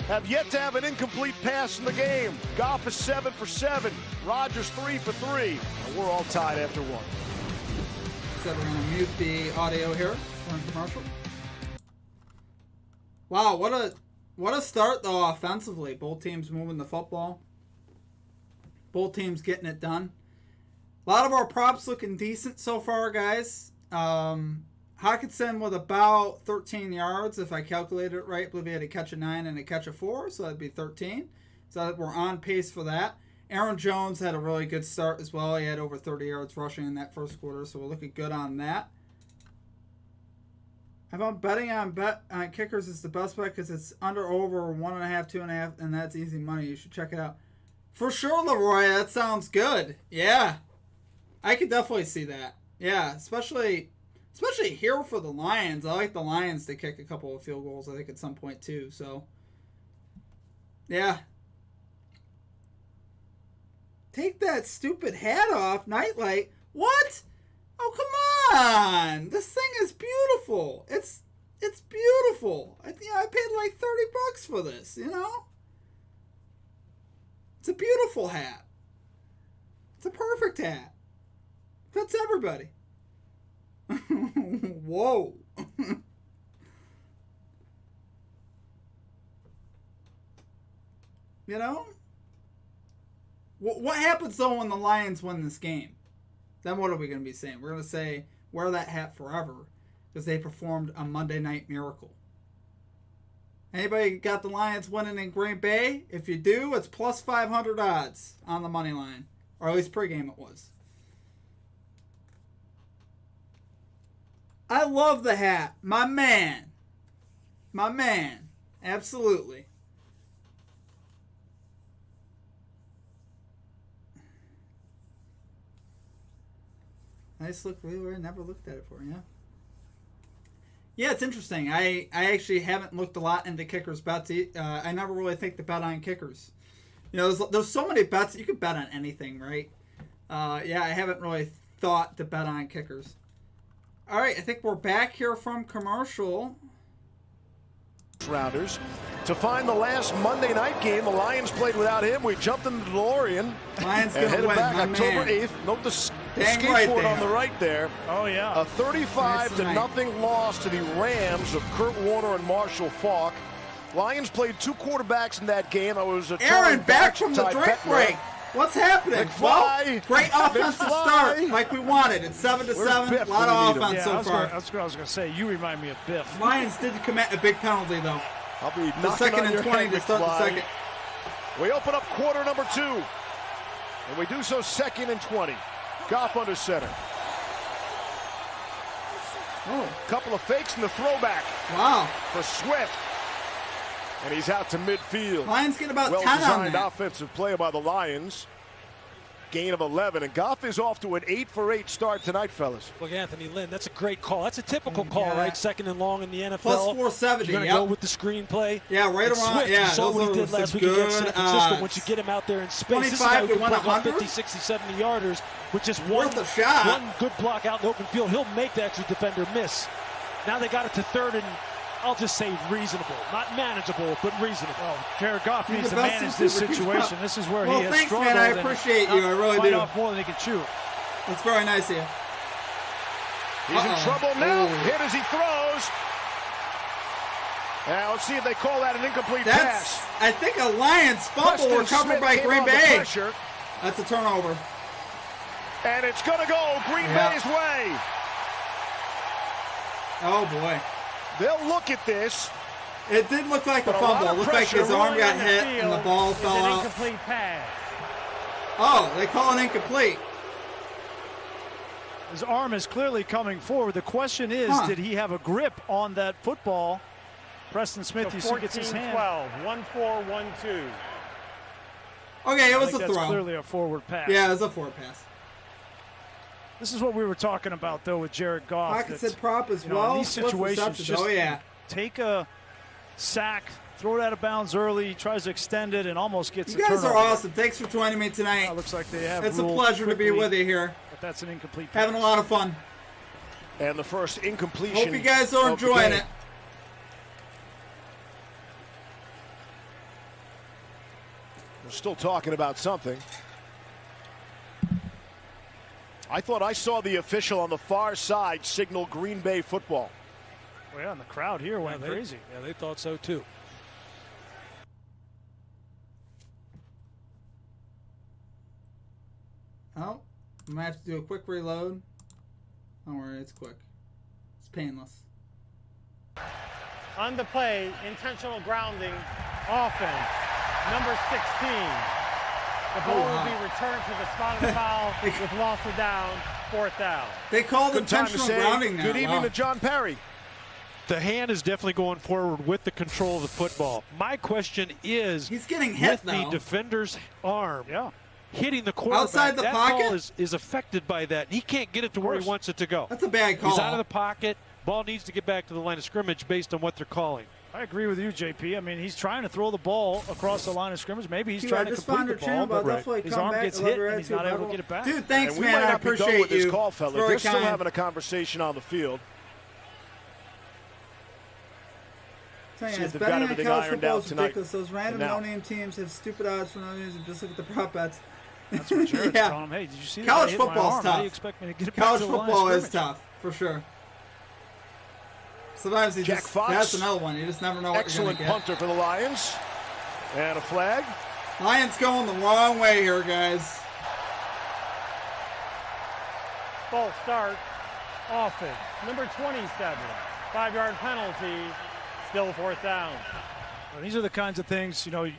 Have yet to have an incomplete pass in the game. Goff is 7 for 7. Rodgers 3 for 3. And we're all tied after 1. So we're gonna mute the audio here for a commercial. Wow, what a start though offensively. Both teams moving the football. Both teams getting it done. A lot of our props looking decent so far, guys. Hawkinson with about 13 yards, if I calculated it right. I believe he had a catch of 9 and a catch of 4, so that'd be 13. So we're on pace for that. Aaron Jones had a really good start as well. He had over 30 yards rushing in that first quarter, so we're looking good on that. I found betting on kickers is the best bet because it's under over 1.5, 2.5, and that's easy money. You should check it out. For sure, Leroy. That sounds good. Yeah. I could definitely see that. Yeah, especially here for the Lions. I like the Lions to kick a couple of field goals, I think, at some point, too. So, yeah. Take that stupid hat off, Nightlight. What? Oh, come on. This thing is beautiful. It's beautiful. I paid like $30 for this, you know? It's a beautiful hat. It's a perfect hat. Fits everybody. Whoa. You know? What happens, though, when the Lions win this game? Then what are we going to be saying? We're going to say, wear that hat forever, because they performed a Monday Night Miracle. Anybody got the Lions winning in Green Bay? If you do, it's plus 500 odds on the money line. Or at least pregame it was. I love the hat. My man. My man. Absolutely. Nice look. Really, I never looked at it before, yeah. Yeah, it's interesting. I actually haven't looked a lot into kickers bets. I never really think to bet on kickers. You know, there's so many bets. You can bet on anything, right? Yeah, I haven't really thought to bet on kickers. All right, I think we're back here from commercial. Rounders. To find the last Monday night game, the Lions played without him. We jumped in the DeLorean Lions and headed win, back man. October 8th. Note the skateboard right on the right there. Oh, yeah. A 35-0 loss to the Rams of Kurt Warner and Marshall Faulk. Lions played 2 quarterbacks in that game. I was Aaron back from the drink break. What's happening? McFly. Well, great offensive start, like we wanted. It's 7-7. A lot of offense so far. That's what I was going to say. You remind me of Biff. Lions did commit a big penalty, though. I'll be the second and 20 to start the second. We open up quarter number 2. And we do so 2nd and 20. Goff under center. Oh. Couple of fakes in the throwback. Wow. For Swift. And he's out to midfield. Lions get about 10 on well-designed that. offensive play by the Lions. Gain of 11. And Goff is off to an 8-for-8 start tonight, fellas. Look, Anthony Lynn, that's a great call. That's a typical call, right? 2nd and long in the NFL. Plus 470. You're going to go with the screenplay. Yeah, right and around. Swift, Yeah, you saw what he did last week against San Francisco. Once you get him out there in space, this is how he can put up 50, 60, 70 yarders with just one good block out in the open field. He'll make the extra defender miss. Now they got it to 3rd and, I'll just say, reasonable. Not manageable, but reasonable. Oh, Jared Goff needs to manage this situation. This is where he has thanks, struggled. Man, I appreciate you. I really do. Off more than he can chew. That's very nice of you. He's in trouble now. Hit as he throws. Now let's see if they call that an incomplete pass. I think a Lions fumble recovered by Green Bay. That's a turnover. And it's going to go Green Bay's way. Oh, boy. They'll look at this. It did look like a fumble. It looked like his arm got hit and the ball fell out. Incomplete pass. Oh, they call it incomplete. His arm is clearly coming forward. The question is, did he have a grip on that football? Preston Smith, you see, gets his hand. 14-12, 1-4-1-2. Okay, it was a throw. That's clearly a forward pass. Yeah, it was a forward pass. This is what we were talking about, though, with Jared Goff. Pocket said prop as well. In these situations, just take a sack, throw it out of bounds early, tries to extend it, and almost gets a turnover. You guys are awesome. Thanks for joining me tonight. Looks like they have. It's a pleasure to be with you here. But that's an incomplete pass. Having a lot of fun. And the first incompletion. Hope you guys are enjoying it. We're still talking about something. I thought I saw the official on the far side signal Green Bay football. Well, yeah, and the crowd here went crazy. Yeah, they thought so too. I might have to do a quick reload. Don't worry, it's quick. It's painless. On the play, intentional grounding, offense, number 16. The ball will be returned to the spot of the foul with loss of down, 4th down. They called Good time to intentional say grounding now. good evening to John Perry. The hand is definitely going forward with the control of the football. My question is, he's getting hit with the defender's arm hitting the quarterback, outside the that pocket ball is affected by that. He can't get it to where he wants it to go. That's a bad call. He's out of the pocket. Ball needs to get back to the line of scrimmage based on what they're calling. I agree with you, JP. I mean, he's trying to throw the ball across the line of scrimmage. Maybe he's trying to complete the ball, but his arm gets hit and he's not able to get it back. Dude, thanks, and man. I appreciate you. We might not be done with this call, fellas. They're still having a conversation on the field. See if they've betting got on everything college ironed football out is tonight. ridiculous. Those random no-name teams have stupid odds for no reason. Just look at the prop bets. That's what Jared's telling him. Hey, did you see that? College football is tough. How do you expect me to get it back College to the line of football is scrimmage? tough, for sure. Sometimes he Jack just, Fox, that's another one. You just never know what excellent you're going to get. punter for the Lions. And a flag. Lions going the wrong way here, guys. False start, offense, number 27. 5-yard penalty, still 4th down. Well, these are the kinds of things, you know,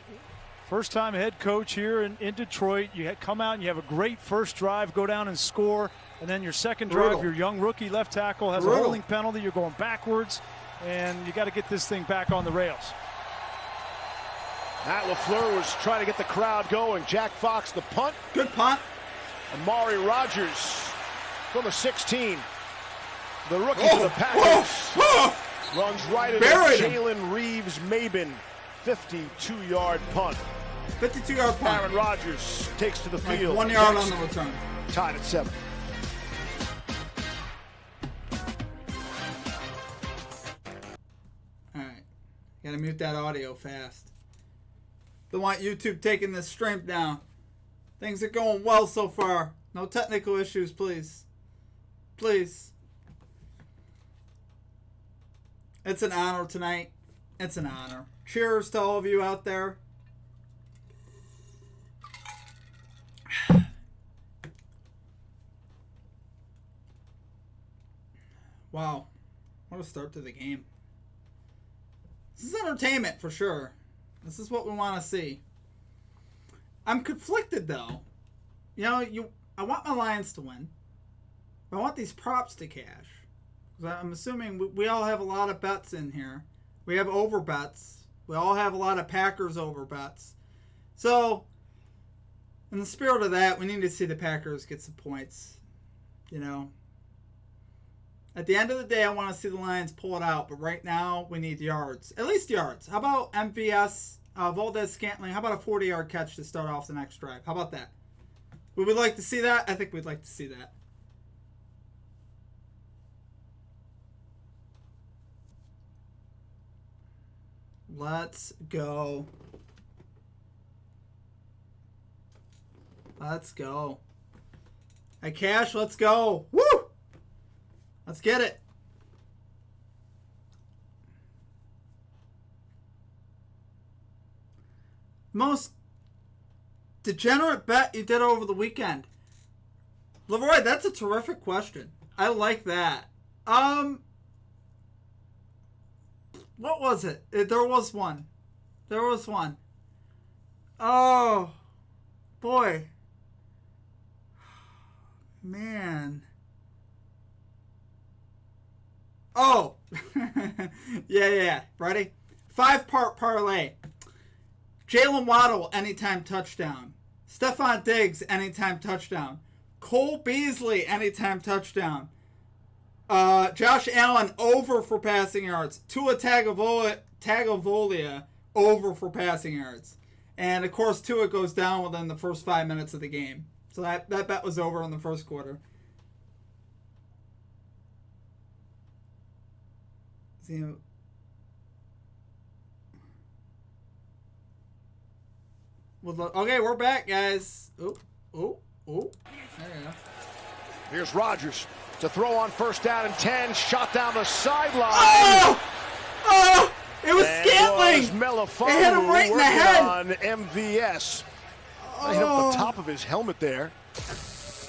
first-time head coach here in Detroit. You come out and you have a great first drive, go down and score, and then your second drive, your young rookie left tackle has a holding penalty. You're going backwards, and you got to get this thing back on the rails. Matt LaFleur was trying to get the crowd going. Jack Fox, the punt. Good punt. Amari Rogers from the 16. The rookie for the Packers. Runs right into Jalen Reeves-Maben. 52-yard punt. 52-yard punt. Aaron Rodgers takes to the field. 1 yard on the return. Tied at 7. All right. Got to mute that audio fast. Don't want YouTube taking this stream down. Things are going well so far. No technical issues, please. Please. It's an honor tonight. It's an honor. Cheers to all of you out there. Wow. What a start to the game. This is entertainment for sure. This is what we want to see. I'm conflicted though. You know, I want my Lions to win. But I want these props to cash. Because I'm assuming we all have a lot of bets in here. We have over bets. We all have a lot of Packers over bets. So, in the spirit of that, we need to see the Packers get some points. You know. At the end of the day, I want to see the Lions pull it out. But right now, we need yards. At least yards. How about MVS, Valdez-Scantling? How about a 40-yard catch to start off the next drive? How about that? Would we like to see that? I think we'd like to see that. Let's go. Let's go. Hey, Cash, let's go. Woo! Let's get it. Most degenerate bet you did over the weekend? Leroy, that's a terrific question. I like that. What was it? There was one. There was one. Oh, boy. Man. Oh. yeah. Ready? 5-part parlay. Jalen Waddle, anytime touchdown. Stephon Diggs, anytime touchdown. Cole Beasley, anytime touchdown. Josh Allen, over for passing yards. Tua Tagovailoa, over for passing yards. And, of course, Tua goes down within the first 5 minutes of the game. So that bet was over in the first quarter. See, okay, we're back, guys. Oh. There you go. Here's Rodgers to throw on first down and 10. Shot down the sideline. Oh! It was Scantling. It hit him right in the head. On MVS. Hit up the top of his helmet there.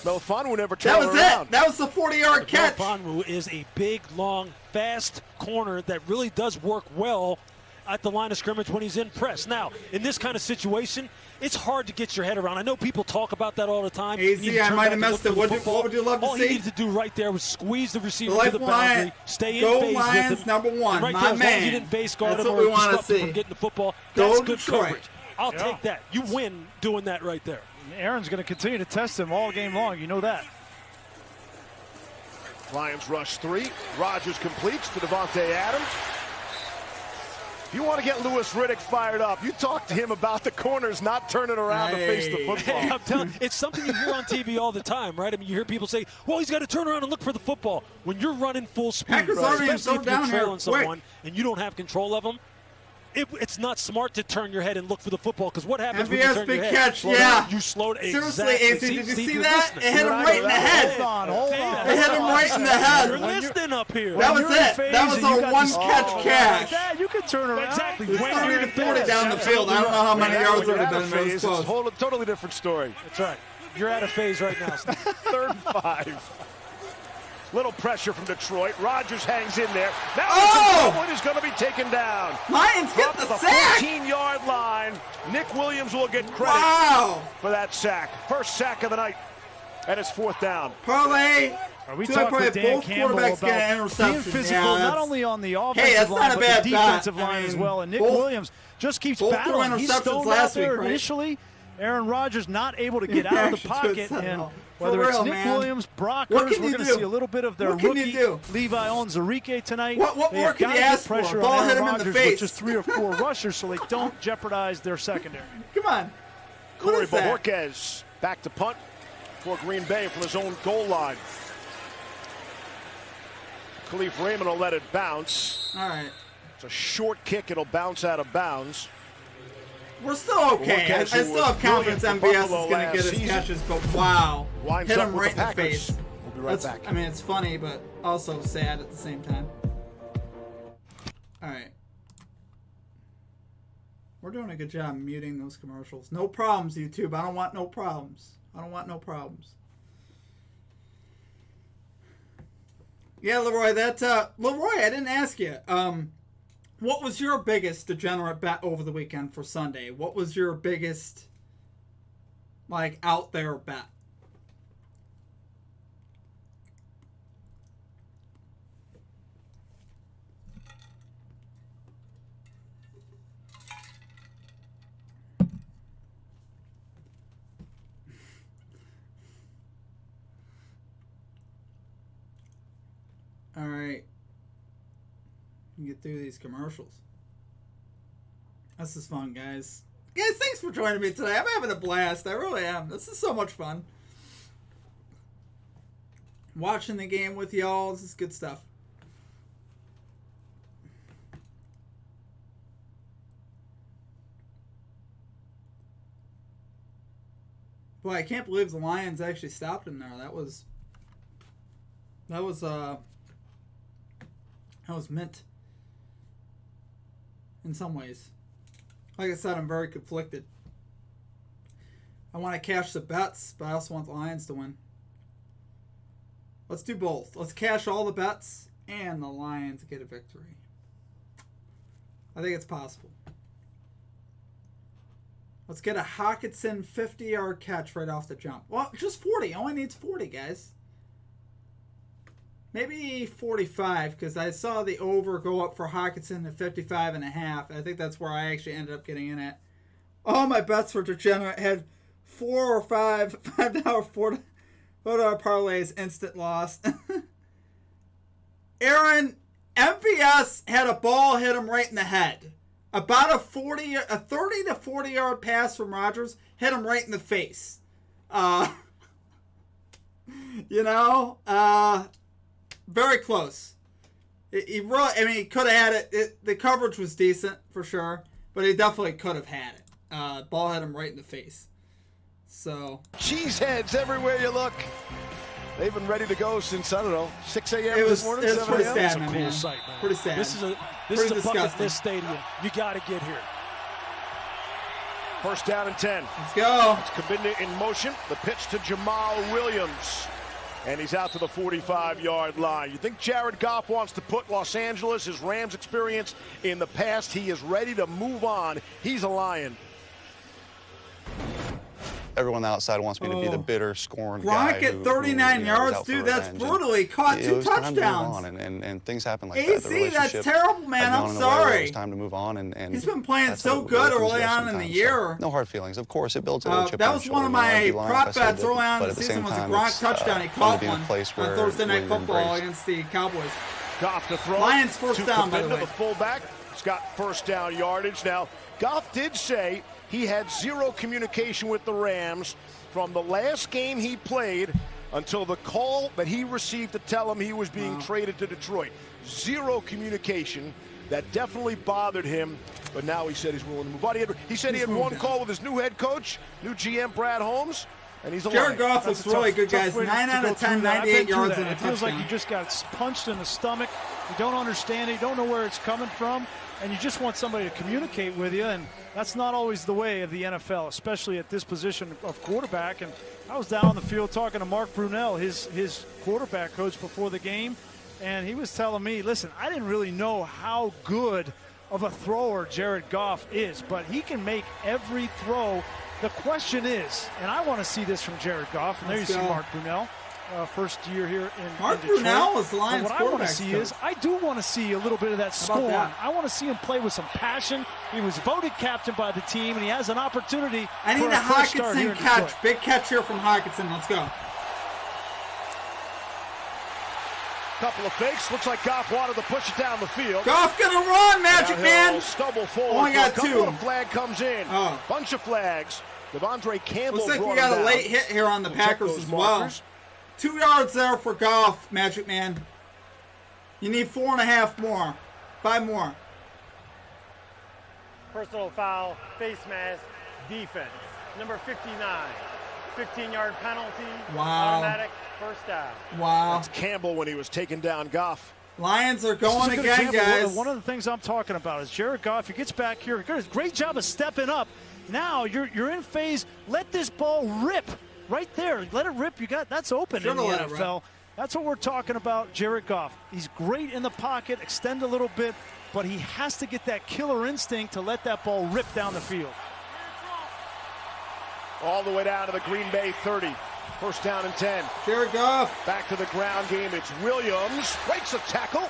Melifonwu never That turned was around. it. That was the 40-yard catch. Melifonwu is a big, long, fast corner that really does work well at the line of scrimmage when he's in press. Now, in this kind of situation, it's hard to get your head around. I know people talk about that all the time. Easy, I might have missed it. What would you love to all see? All he needed to do right there was squeeze the receiver The to the boundary, stay in phase Lions, with him. number one, And right my there, as long as man. you didn't base guard That's him what we or want to disrupt him see. from getting the football, Go that's good Detroit. coverage. I'll take that. You win doing that right there. Aaron's going to continue to test him all game long. You know that. Lions rush 3. Rodgers completes to Davante Adams. You want to get Louis Riddick fired up. You talk to him about the corners not turning around to face the football. Hey, I'm telling you, it's something you hear on TV all the time, right? I mean, you hear people say, well, he's got to turn around and look for the football. When you're running full speed, Packers already especially if down you're here trailing quick. someone and you don't have control of them, it's not smart to turn your head and look for the football, because what happens when you MVS turn big your head? catch, Slow yeah. down. You slowed Seriously, exactly. AC, did you see you're that? listening. It hit him right in the head. Hold on. It hit him right in the head. You're listening up here. That was When you're in it. phase That was and you a got one-catch this- catch. That, you can turn around. Exactly. It's When 30 you're to in 40 phase. down the field. I don't know how many yards it would have been, but it was close. It's a totally different story. That's right. You're out of phase right now, Steve. 3rd and 5. Little pressure from Detroit. Rodgers hangs in there. Now he's going to be taken down. Lions get the sack. 14-yard line. Nick Williams will get credit for that sack. First sack of the night. And it's 4th down. Parlay. Are we So I talking probably with Dan both Campbell quarterbacks about get an being interception. physical, Yeah, not that's- only on the Hey, offensive that's line, not a but bad the bet. defensive I line as mean, well. And Nick both- Williams just keeps both threw battling. He's interceptions stoned last out there week, right? initially. Aaron Rodgers not able to get out of the pocket. And whether For it's real, Nick man. Williams, Brockers, What we're can you going to do? see a little bit of their What can you rookie do? Levi Onwuzurike tonight. What They've more can gotta you get ask for? pressure Ball on hit Aaron him in the Rodgers face. with just 3 or 4 rushers so they don't jeopardize their secondary. Come on. What Corey is that? Bojorquez back to punt for Green Bay from his own goal line. Khalif Raymond will let it bounce. All right. It's a short kick. It'll bounce out of bounds. We're still okay. I still have confidence MVS is going to get his catches, but wow. Winds Hit up him with right in the Packers. face. We'll be right back. I mean, it's funny, but also sad at the same time. All right. We're doing a good job muting those commercials. No problems, YouTube. I don't want no problems. I don't want no problems. Yeah, Leroy, Leroy, I didn't ask you. What was your biggest degenerate bet over the weekend for Sunday? What was your biggest, like, out there bet? All right. Get through these commercials. This is fun, guys. Guys, thanks for joining me today. I'm having a blast. I really am. This is so much fun. Watching the game with y'all. This is good stuff. Boy, I can't believe the Lions actually stopped him there. That was mint. In some ways. Like I said, I'm very conflicted. I want to cash the bets, but I also want the Lions to win. Let's do both. Let's cash all the bets and the Lions get a victory. I think it's possible. Let's get a Hockenson 50-yard catch right off the jump. Well, just 40. Only needs 40, guys. Maybe 45, because I saw the over go up for Hockenson to 55.5. I think that's where I actually ended up getting in at. All my bets for degenerate had $4 or $5 $4 parlays, instant loss. Aaron, MVS had a ball hit him right in the head. About a 30 to 40 yard pass from Rodgers hit him right in the face. Very close. He could have had it. The coverage was decent for sure, but he definitely could have had it. Ball hit him right in the face. So Cheeseheads everywhere you look. They've been ready to go since, I don't know, 6 a.m. it was this morning, pretty 7 a.m. sad, man. sight, man. Pretty sad. This is a Pretty bucket disgusting. list stadium. You got to get here. First down and 10. Let's go. It's Kabinda in motion. The pitch to Jamal Williams. And he's out to the 45-yard line. You think Jared Goff wants to put Los Angeles, his Rams experience, in the past? He is ready to move on. He's a Lion. Everyone outside wants me to be the bitter, scorned Gronk guy at 39 yards, dude. That's brutal. He caught 2 touchdowns. And things happen like AC, that. The that's terrible, man. I'm sorry. It was time to move on, and he's been playing so good early on in the year. No hard feelings. Of course, it builds a little chip that on was the one of shoulder. my prop bets early on in the season was a Gronk touchdown. He caught one on Thursday Night Football against the Cowboys. Goff to throw. Lions first down, by the way. The fullback. He's got first down yardage. Now, Goff did say he had zero communication with the Rams from the last game he played until the call that he received to tell him he was being traded to Detroit. Zero communication. That definitely bothered him, but now he said he's willing to move on. He said he had one call with his new head coach, new GM Brad Holmes, and he's a Jared Goff was really good, guys. 9 out of 10, 98 yards and a touchdown. It feels like you just got punched in the stomach. You don't understand it. You don't know where it's coming from, and you just want somebody to communicate with you, and that's not always the way of the NFL, especially at this position of quarterback. And I was down on the field talking to Mark Brunell, his quarterback coach, before the game, and he was telling me, listen, I didn't really know how good of a thrower Jared Goff is, but he can make every throw. The question is, and I want to see this from Jared Goff, and there you see Mark Brunell. First year here in Mark Detroit. Brunell is the Lions quarterback. What I want to see is, I do want to see a little bit of that scorn. I want to see him play with some passion. He was voted captain by the team, and he has an opportunity. I need a Hockenson catch. Big catch here from Hockenson. Let's go. Couple of fakes. Looks like Goff wanted to push it down the field. Goff gonna run, Magic Man. Stumble forward. Only got 2. A flag comes in. Bunch of flags. Devondre Campbell. Looks like we got a late hit here on the Packers as well. 2 yards there for Goff, Magic Man. You need 4.5 more. 5 more. Personal foul, face mask, defense. Number 59. 15-yard penalty. Wow. Automatic first down. Wow. That's Campbell when he was taking down Goff. Lions are going again, guys. One of the things I'm talking about is Jared Goff. He gets back here. He does a great job of stepping up. Now you're in phase. Let this ball rip. Right there, let it rip. That's open in the NFL. That's what we're talking about, Jared Goff. He's great in the pocket, extend a little bit, but he has to get that killer instinct to let that ball rip down the field. All the way down to the Green Bay 30. First down and 10. Jared Goff. Back to the ground game. It's Williams. Breaks a tackle.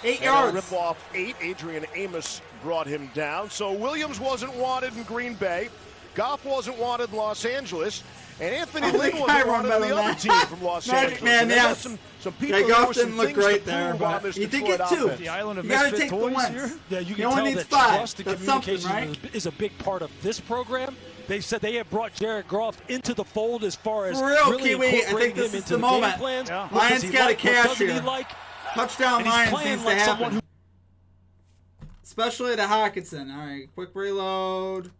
8 yards. Rip off 8. Adrian Amos brought him down. So Williams wasn't wanted in Green Bay. Goff wasn't wanted in Los Angeles. And Anthony Lynn wasn't wanted on the other team from Los Angeles. Man, yes. Some people Goff didn't look great there, but he did get 2. The island of you got to take the wins wins. Yeah, you he can only tell needs that 5. trust and That's communication right? is a big part of this program. They said they have brought Jared Goff into the fold as far as For real, really Kiwi, I think this is the moment. Lions got a cash here. Touchdown Lions needs to happen. Especially to Hockenson. All right, quick reload.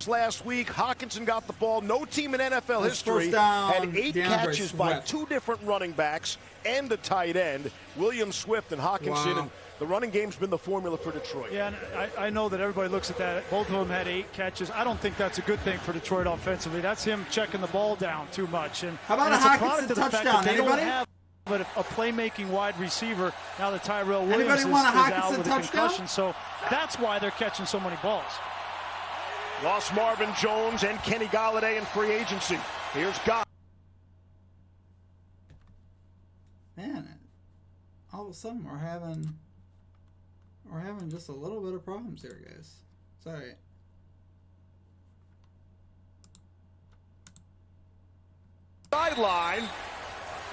Last week, Hockenson got the ball. No team in NFL history had 8 catches by 2 different running backs and a tight end. Williams, Swift, and Hockenson. Wow. And the running game's been the formula for Detroit. Yeah, and I know that everybody looks at that. Both of them had 8 catches. I don't think that's a good thing for Detroit offensively. That's him checking the ball down too much. And how about a Hockenson touchdown? Anybody? But a playmaking wide receiver now that Tyrell Williams Anybody want a out Hockenson with a touchdown? concussion. So that's why they're catching so many balls. Lost Marvin Jones and Kenny Golladay in free agency. Here's Goff. Man, all of a sudden we're having just a little bit of problems here, guys. Sorry. Sideline.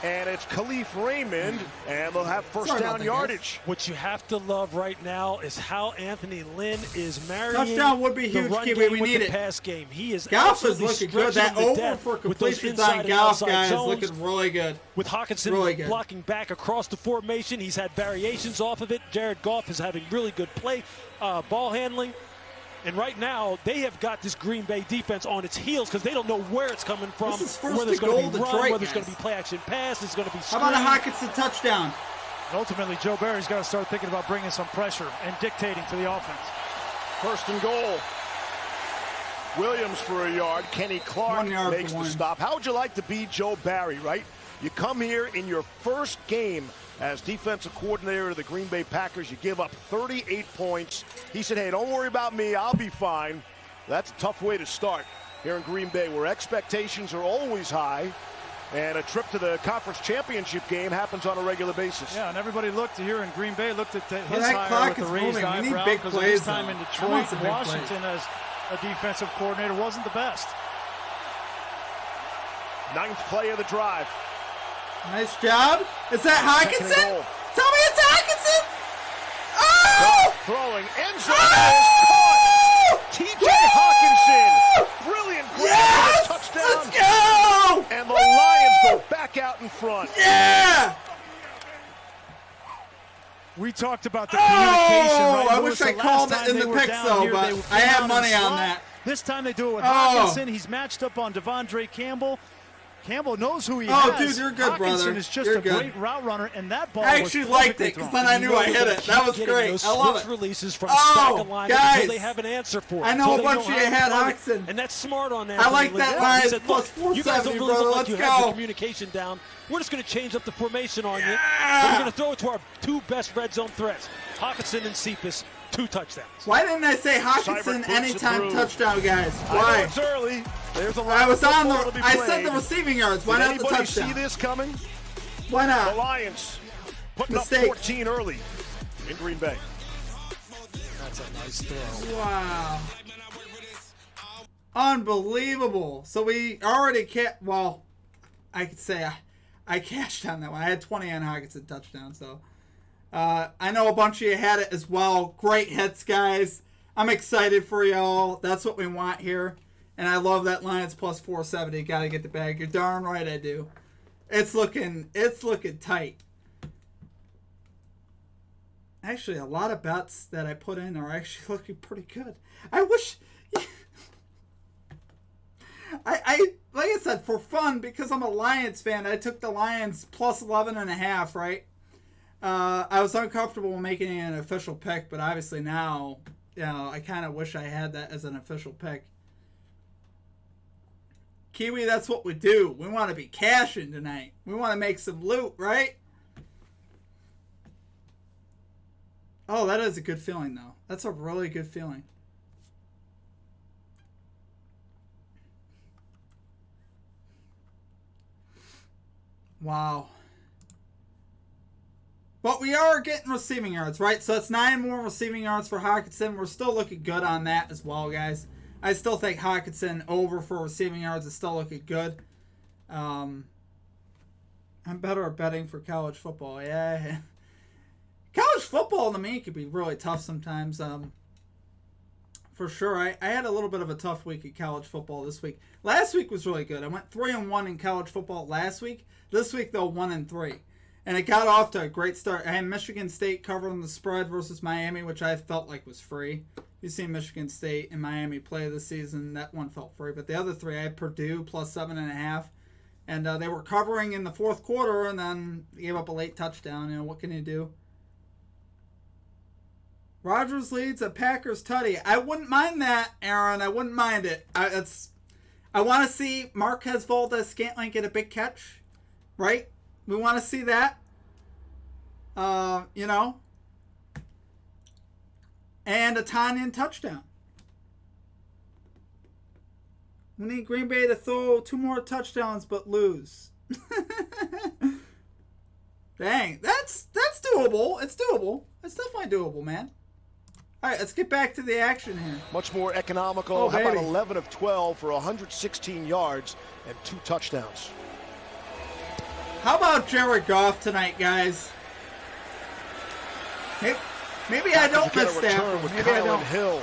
And it's Khalif Raymond, and they'll have first down yardage. What you have to love right now is how Anthony Lynn is marrying touchdown would be huge, the run Kiwi. game We with need the it. pass game. He is Goff is looking good. That over for completions on Goff, guys, looking really good. With Hockenson blocking back across the formation, he's had variations off of it. Jared Goff is having really good play, ball handling. And right now, they have got this Green Bay defense on its heels because they don't know where it's coming from, this is first whether it's going to be Detroit, run, whether guys. it's going to be play-action pass, it's going to be screen. How about a Hockenson touchdown? And ultimately, Joe Barry's got to start thinking about bringing some pressure and dictating to the offense. First and goal. Williams for a yard. Kenny Clark 1 yard makes for the one. stop. How would you like to be Joe Barry, right? You come here in your first game as defensive coordinator of the Green Bay Packers. You give up 38 points. He said, hey, don't worry about me. I'll be fine. That's a tough way to start here in Green Bay, where expectations are always high. And a trip to the conference championship game happens on a regular basis. Yeah, and everybody looked here in Green Bay, looked at his that hire clock with the is raised moving. We need eyebrow big because of plays, his time though. in I Detroit want some and big Washington as a defensive coordinator wasn't the best. 9th play of the drive. Nice job. Is that Hawkinson? Second and goal. Tell me it's Hawkinson. Oh! Throwing end zone Oh! is caught. T.J. Hawkinson. Brilliant grab Yes! for the touchdown. Let's go! And the Lions go back out in front. Yeah! We talked about the communication, right? I Lewis, wish I the last called it time in they the were picks, down though, here, but they were I had down money in on slot. that. This time they do it with Oh. Hawkinson. He's matched up on Devondre Campbell. Campbell knows who he Oh, has. dude, you're good, Hawkinson brother. is just You're a good. great route runner, and that ball I was actually liked perfectly it because thrown. then I knew I hit it. That was Keep great. those I love switch it. releases from Oh, stack of lines guys. until they have an answer for it. I know until a they bunch of you how to had run it. Hawkinson. And that's smart on that. I like that line. He said, Plus look, you guys don't 470, really look brother. like you Let's have the go. communication down. We're just going to change up the formation on you. Yeah. And we're going to throw it to our two best red zone threats, Hawkinson and Cephas, 2 touchdowns. Why didn't I say Hawkinson Seibert boots it anytime through. touchdown, guys? I know Why? it's early. There's a lot I was of on football to the. be I played. said the receiving yards. Why Did not the anybody touchdown? see this coming? Why The not? Lions putting Mistake. up 14 early in Green Bay. That's a nice throw. Wow. Unbelievable. So we already well, I could say I cashed on that one. I had 20 on Hawkinson touchdown, so I know a bunch of you had it as well. Great hits, guys. I'm excited for y'all. That's what we want here. And I love that Lions plus 470. Got to get the bag. You're darn right I do. It's looking tight. Actually, a lot of bets that I put in are actually looking pretty good. I wish I like I said, for fun, because I'm a Lions fan, I took the Lions plus 11.5, right? I was uncomfortable making it an official pick, but obviously now, you know, I kind of wish I had that as an official pick. Kiwi, that's what we do. We want to be cashing tonight. We want to make some loot, right? Oh, that is a good feeling, though. That's a really good feeling. Wow. But we are getting receiving yards, right? So it's 9 more receiving yards for Hawkinson. We're still looking good on that as well, guys. I still think Hawkinson over for receiving yards is still looking good. I'm better at betting for college football. Yeah. College football to me could be really tough sometimes. For sure. I had a little bit of a tough week at college football this week. Last week was really good. I went 3-1 in college football last week. This week, though, 1-3. And it got off to a great start. I had Michigan State covering the spread versus Miami, which I felt like was free. You've seen Michigan State and Miami play this season. That one felt free. But the other 3, I had Purdue plus 7.5. And they were covering in the fourth quarter and then gave up a late touchdown. You know, what can you do? Rodgers leads a Packers tutty. I wouldn't mind that, Aaron. I wouldn't mind it. I want to see Marquez Valdes-Scantling get a big catch, right? We want to see that. You know. And a Tanyan touchdown. We need Green Bay to throw 2 more touchdowns but lose. Dang, that's doable. It's doable. It's definitely doable, man. All right, let's get back to the action here. Much more economical. Oh, How about baby. 11 of 12 for 116 yards and 2 touchdowns? How about Jared Goff tonight, guys? Maybe I don't Get miss a return Stafford. with Maybe I Kylan don't. Hill,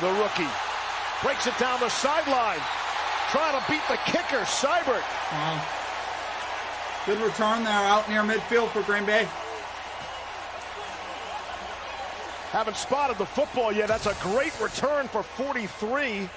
the rookie. Breaks it down the sideline. Trying to beat the kicker, Seibert. Wow. Good return there out near midfield for Green Bay. Haven't spotted the football yet. That's a great return for 43.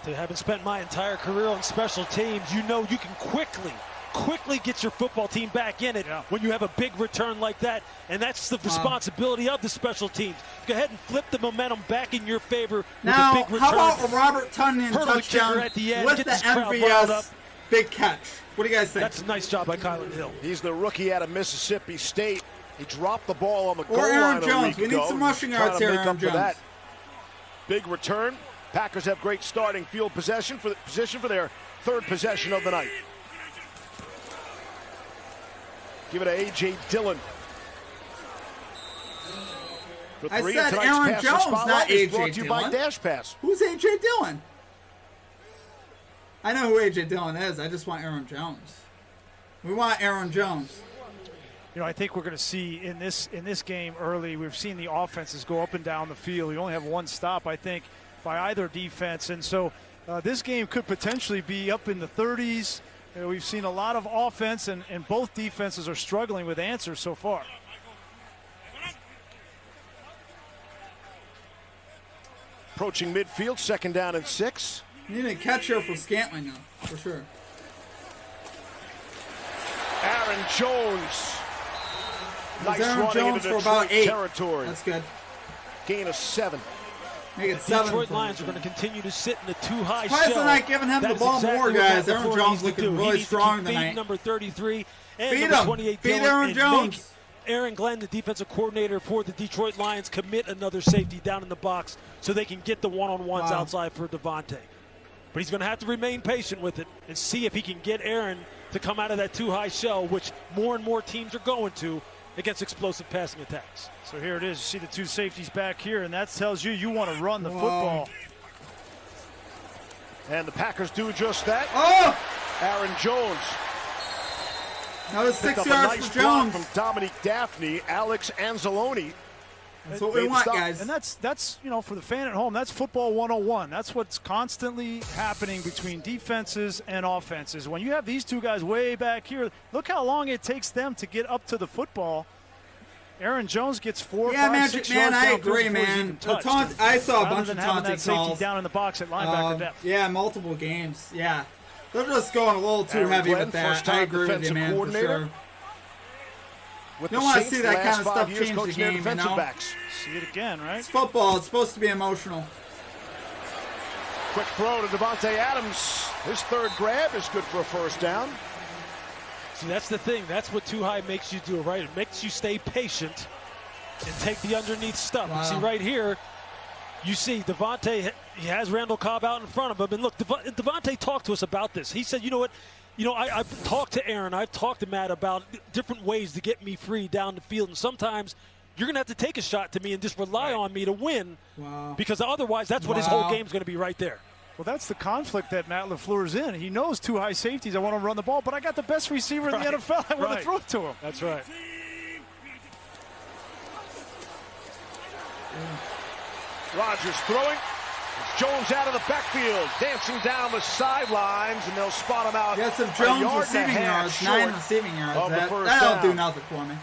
To having spent my entire career on special teams, you know you can quickly quickly get your football team back in it when you have a big return like that, and that's the responsibility of the special teams. Go ahead and flip the momentum back in your favor now, with a big return. How about a Robert Tunyon touchdown at the end, with the MVS big catch? What do you guys think? That's a nice job by Kylan Hill. He's the rookie out of Mississippi State. He dropped the ball on the goal Aaron line Jones. a week ago. We need some rushing yards here, Aaron Jones. That. Big return. Packers have great starting field position for their third possession of the night. Give it to A.J. Dillon. I said Aaron Jones, not A.J. Dillon. By Dash Pass. Who's A.J. Dillon? I know who A.J. Dillon is. I just want Aaron Jones. We want Aaron Jones. You know, I think we're going to see in this game early, we've seen the offenses go up and down the field. We only have one stop, I think, by either defense. And so this game could potentially be up in the 30s. We've seen a lot of offense, and both defenses are struggling with answers so far. Approaching midfield, 2nd down and 6. You need a catch here for Scantling now, for sure. Aaron Jones. Nice Aaron running Jones into for about Detroit 8. territory. That's good. Gain of 7. Make it the 7. Detroit Lions are going to continue to sit in the too high shell. Why is not giving him the ball more, guys? Aaron Jones looking really strong tonight. Feed number 33 and feed number 28. Feed Aaron Jones. Aaron Glenn, the defensive coordinator for the Detroit Lions, commit another safety down in the box so they can get the one-on-ones outside for Devontae. But he's going to have to remain patient with it and see if he can get Aaron to come out of that too high shell, which more and more teams are going to against explosive passing attacks. So here it is. You see the two safeties back here, and that tells you want to run the football. And the Packers do just that. Oh! Aaron Jones. Now it's 6 yards for Jones. From Dominique Daphne, Alex Anzalone. That's what we want, guys. And that's you know, for the fan at home, that's football 101. That's what's constantly happening between defenses and offenses. When you have these two guys way back here, look how long it takes them to get up to the football. Aaron Jones gets 4, 5, 6 yards. I agree, man. I saw a bunch of taunting calls down in the box at linebacker depth. Yeah, multiple games. Yeah, they're just going a little too heavy with that. I agree with you, man, for sure. You don't want to see that kind of stuff change the game, you know? See it again, right? It's football. It's supposed to be emotional. Quick throw to Davante Adams. His 3rd grab is good for a 1st down. See, that's the thing. That's what too high makes you do, right? It makes you stay patient and take the underneath stuff. Wow. You see right here, you see Devontae, he has Randall Cobb out in front of him. And look, Devontae talked to us about this. He said, you know what? You know, I've talked to Aaron, I've talked to Matt about different ways to get me free down the field. And sometimes you're going to have to take a shot to me and just rely on me to win. Wow. Because otherwise, that's what his whole game's going to be right there. Well, that's the conflict that Matt LaFleur's in. He knows two high safeties. I want to run the ball, but I got the best receiver in the NFL. I want to throw it to him. That's right. Rodgers throwing. Jones out of the backfield, dancing down the sidelines, and they'll spot him out. Got some Jones receiving yards, 9 receiving yards. That'll do nothing for me.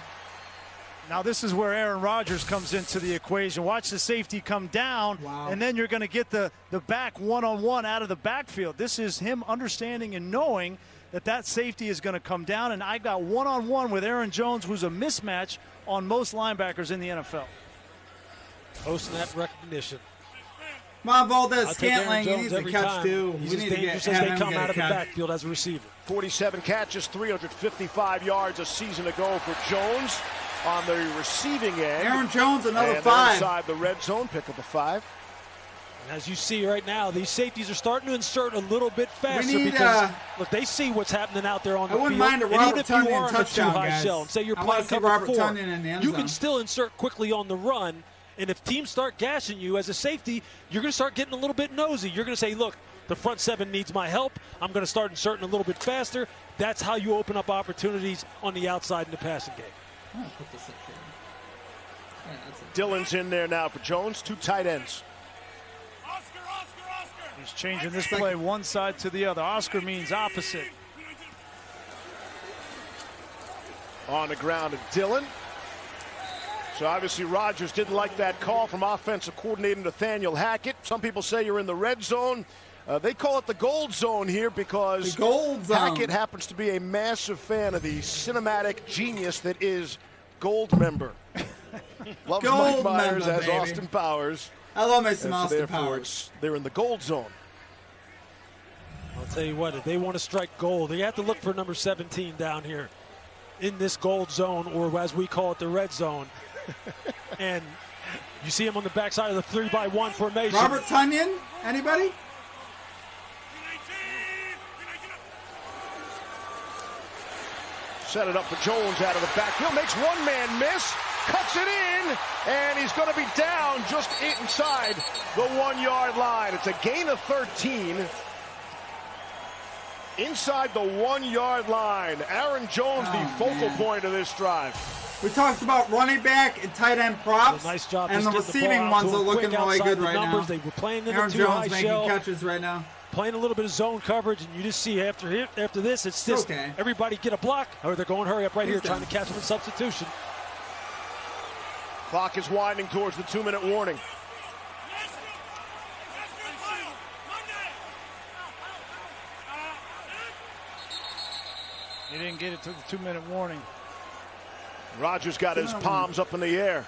Now this is where Aaron Rodgers comes into the equation. Watch the safety come down, and then you're going to get the back one-on-one out of the backfield. This is him understanding and knowing that safety is going to come down, and I got one-on-one with Aaron Jones, who's a mismatch on most linebackers in the NFL. Post-snap recognition. Come on, Valdez-Scantling, he needs a catch too. He's as dangerous as they come out of the backfield as a receiver. 47 catches, 355 yards a season ago for Jones on the receiving end. Aaron Jones, another and 5. Inside the red zone, pick up a 5. And as you see right now, these safeties are starting to insert a little bit faster because look, they see what's happening out there on the field. I wouldn't mind a Robert Tunyon touchdown, guys. Shell and say you're I playing cover 4, you can zone. still insert quickly on the run. And if teams start gashing you as a safety, you're going to start getting a little bit nosy. You're going to say, look, the front 7 needs my help. I'm going to start inserting a little bit faster. That's how you open up opportunities on the outside in the passing game. I'm going to put this up here. Yeah, Dillon's in there now for Jones, 2 tight ends. He's changing this play one side to the other. Oscar means opposite. On the ground of Dillon. So obviously Rodgers didn't like that call from offensive coordinator Nathaniel Hackett. Some people say you're in the red zone. They call it the gold zone here because the gold zone. Hackett happens to be a massive fan of the cinematic genius that is Goldmember. Loves Mike Myers as baby. Austin Powers. I love me some Austin Powers. They're in the gold zone. I'll tell you what, if they want to strike gold, they have to look for number 17 down here in this gold zone, or as we call it, the red zone. And you see him on the backside of the 3-by-1 formation. Robert Tonyan, anybody? Set it up for Jones out of the backfield. Makes one man miss. Cuts it in. And he's going to be down just inside the 1-yard line. It's a gain of 13. Inside the 1-yard line. Aaron Jones, the focal point of this drive. We talked about running back and tight end props. Nice job. And the receiving ones are looking really good right now. They were playing in Aaron the too-high Jones making shell, catches right now. playing a little bit of zone coverage, and you just see after this, it's just everybody get a block, or they're going hurry up right here trying to catch him in substitution. Clock is winding towards the 2-minute warning. He didn't get it to the 2-minute warning. Rodgers got his palms up in the air.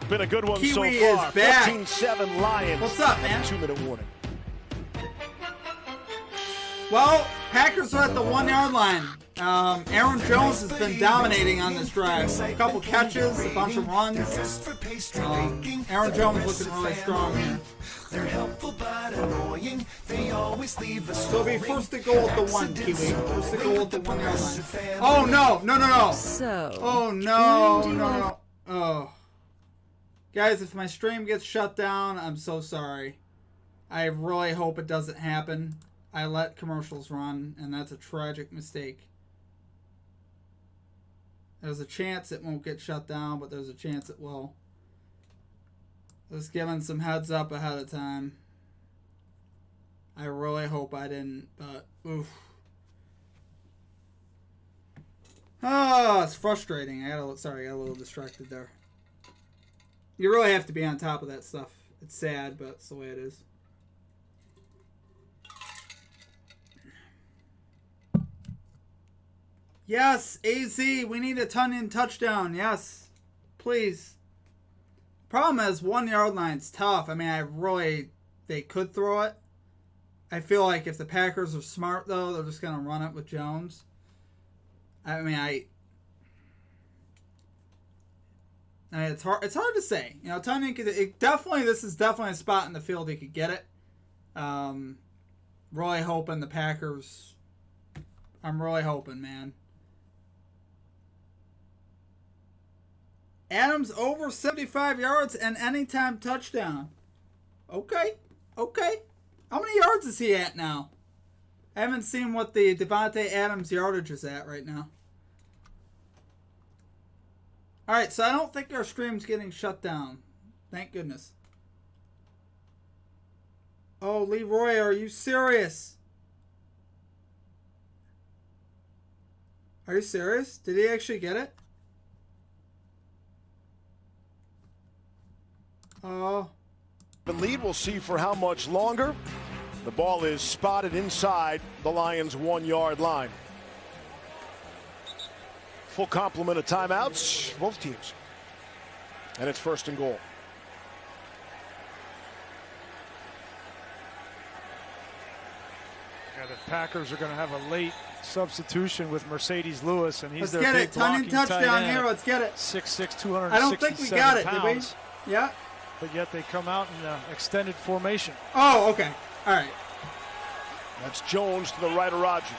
Been a good one so far. 14-7 Lions. What's up, man? 2-minute warning. Well, Packers are at the 1-yard line. Aaron Jones has been dominating on this drive. A couple catches, a bunch of runs. Aaron Jones looking really strong here. They're helpful but annoying. They always leave us. So it'll be first to goal at the 1, Kiwi. First to goal at the 1-yard line. Oh no. So. Oh no. Oh. Guys, if my stream gets shut down, I'm so sorry. I really hope it doesn't happen. I let commercials run, and that's a tragic mistake. There's a chance it won't get shut down, but there's a chance it will. Just giving some heads up ahead of time. I really hope I didn't, but oof. Oh, it's frustrating. I got a little distracted there. You really have to be on top of that stuff. It's sad, but it's the way it is. Yes, AZ, we need a Tonyan touchdown. Yes, please. Problem is, 1-yard line's tough. I mean, they could throw it. I feel like if the Packers are smart, though, they're just going to run it with Jones. It's hard to say. You know, Tonyan this is definitely a spot in the field he could get it. Really hoping the Packers. I'm really hoping, man. Adams over 75 yards and anytime touchdown. Okay. How many yards is he at now? I haven't seen what the Davante Adams yardage is at right now. Alright, so I don't think our stream's getting shut down. Thank goodness. Oh, Leroy, are you serious? Are you serious? Did he actually get it? Oh. The lead, we'll see for how much longer. The ball is spotted inside the Lions' 1-yard line. Full complement of timeouts, both teams. And it's first and goal. Yeah, the Packers are going to have a late substitution with Mercedes Lewis, and he's Let's their get big it. Tonyan touchdown here. Let's get it. 6'6", 267 I don't think we got it, pounds, did we? Yeah. But yet they come out in extended formation. Oh, okay. All right. That's Jones to the right of Rodgers.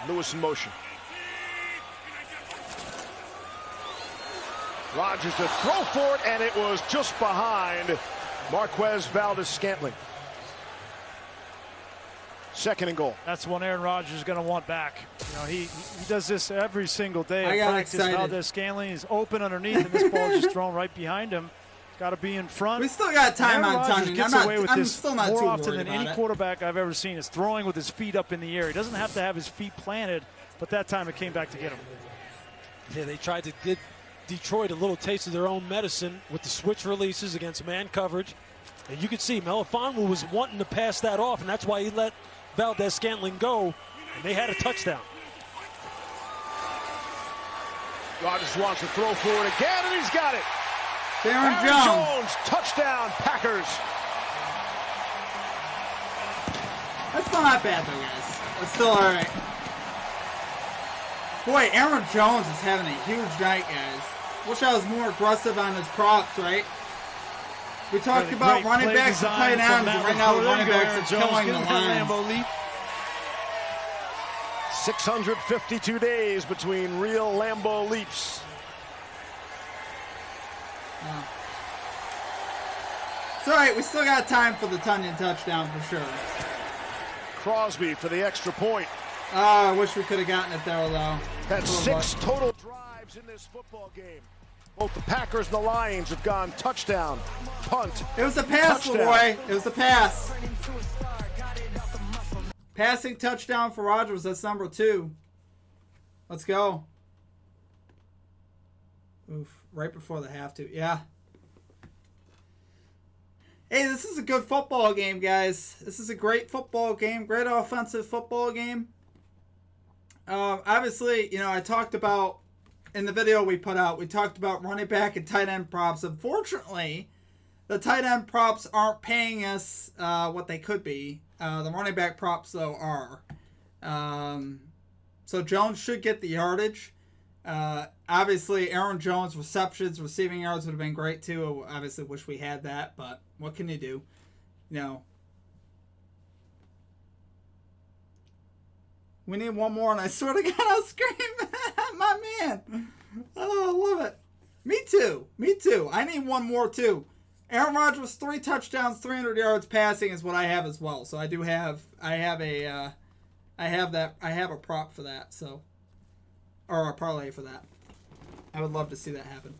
Lewis in motion. Rodgers to throw for it, and it was just behind Marquez Valdes-Scantling. Second and goal. That's one Aaron Rodgers is going to want back. You know, he does this every single day. I got practice. excited. Valdes-Scantling is open underneath, and this ball is just thrown right behind him. Got to be in front. We still got time on Tonyan. I'm still not more too often worried than about any it. quarterback I've ever seen is throwing with his feet up in the air. He doesn't have to have his feet planted, but that time it came back to get him. Yeah, they tried to get Detroit a little taste of their own medicine with the switch releases against man coverage. And you could see Melifonwu was wanting to pass that off, and that's why he let Valdez-Scantling go, and they had a touchdown. Rodgers wants to throw for it again, and he's got it. Aaron Jones, touchdown, Packers. That's still not bad, though, guys. That's still all right. Boy, Aaron Jones is having a huge night, guys. Wish I was more aggressive on his props, right? We talked about running backs and tight ends, and right now the running backs are killing the Lions. 652 days between real Lambeau leaps. It's all right. We still got time for the Tunyon touchdown for sure. Crosby for the extra point. I wish we could have gotten it there, though. Had 6 total drives in this football game. Both the Packers and the Lions have gone touchdown, punt. It was a pass, Leroy. It was a pass. Passing touchdown for Rodgers. That's number 2. Let's go. Oof. Right before the half to. Yeah. Hey, this is a good football game, guys. This is a great football game. Great offensive football game. Obviously, you know, I talked about, in the video we put out, we talked about running back and tight end props. Unfortunately, the tight end props aren't paying us what they could be. The running back props, though, are. So Jones should get the yardage. Obviously, Aaron Jones' receptions, receiving yards would have been great, too. I obviously wish we had that, but what can you do? You know. We need one more, and I swear to God, I'll scream. My man. Oh, I love it. Me too. Me too. I need one more, too. Aaron Rodgers, 3 touchdowns, 300 yards passing is what I have as well. So I do have, I have a prop for that, so, or a parlay for that. I would love to see that happen.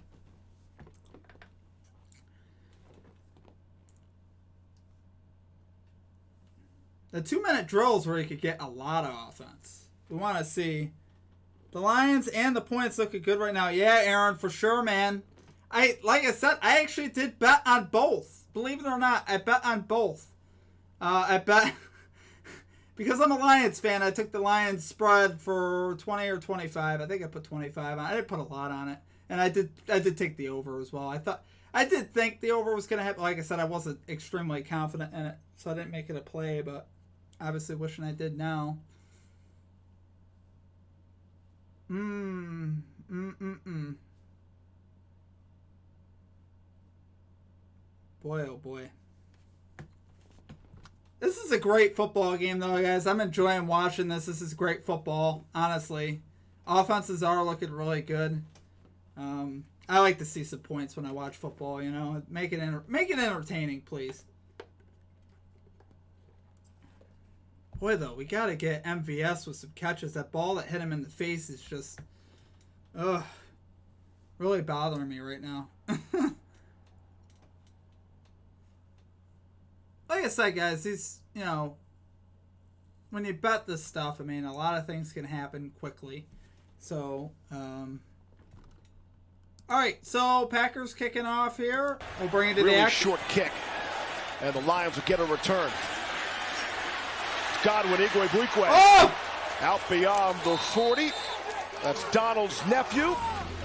The 2-minute drills where you could get a lot of offense. We want to see the Lions and the points looking good right now. Yeah, Aaron, for sure, man. Like I said, I actually did bet on both. Believe it or not, I bet on both. I bet because I'm a Lions fan. I took the Lions spread for 20 or 25. I think I put 25 on. I didn't put a lot on it, and I did take the over as well. I did think the over was going to happen. Like I said, I wasn't extremely confident in it, so I didn't make it a play. But obviously, wishing I did now. Boy, oh boy. This is a great football game, though, guys. I'm enjoying watching this. This is great football, honestly. Offenses are looking really good. I like to see some points when I watch football, you know. Make it entertaining, please. Boy, though, we got to get MVS with some catches. That ball that hit him in the face is just, really bothering me right now. Like I said, guys, these, you know, when you bet this stuff, I mean, a lot of things can happen quickly. So, all right, so Packers kicking off here. We'll bring it to the action. Short kick, and the Lions will get a return. Godwin Igwe-Buikwe. Oh! Out beyond the 40. That's Donald's nephew.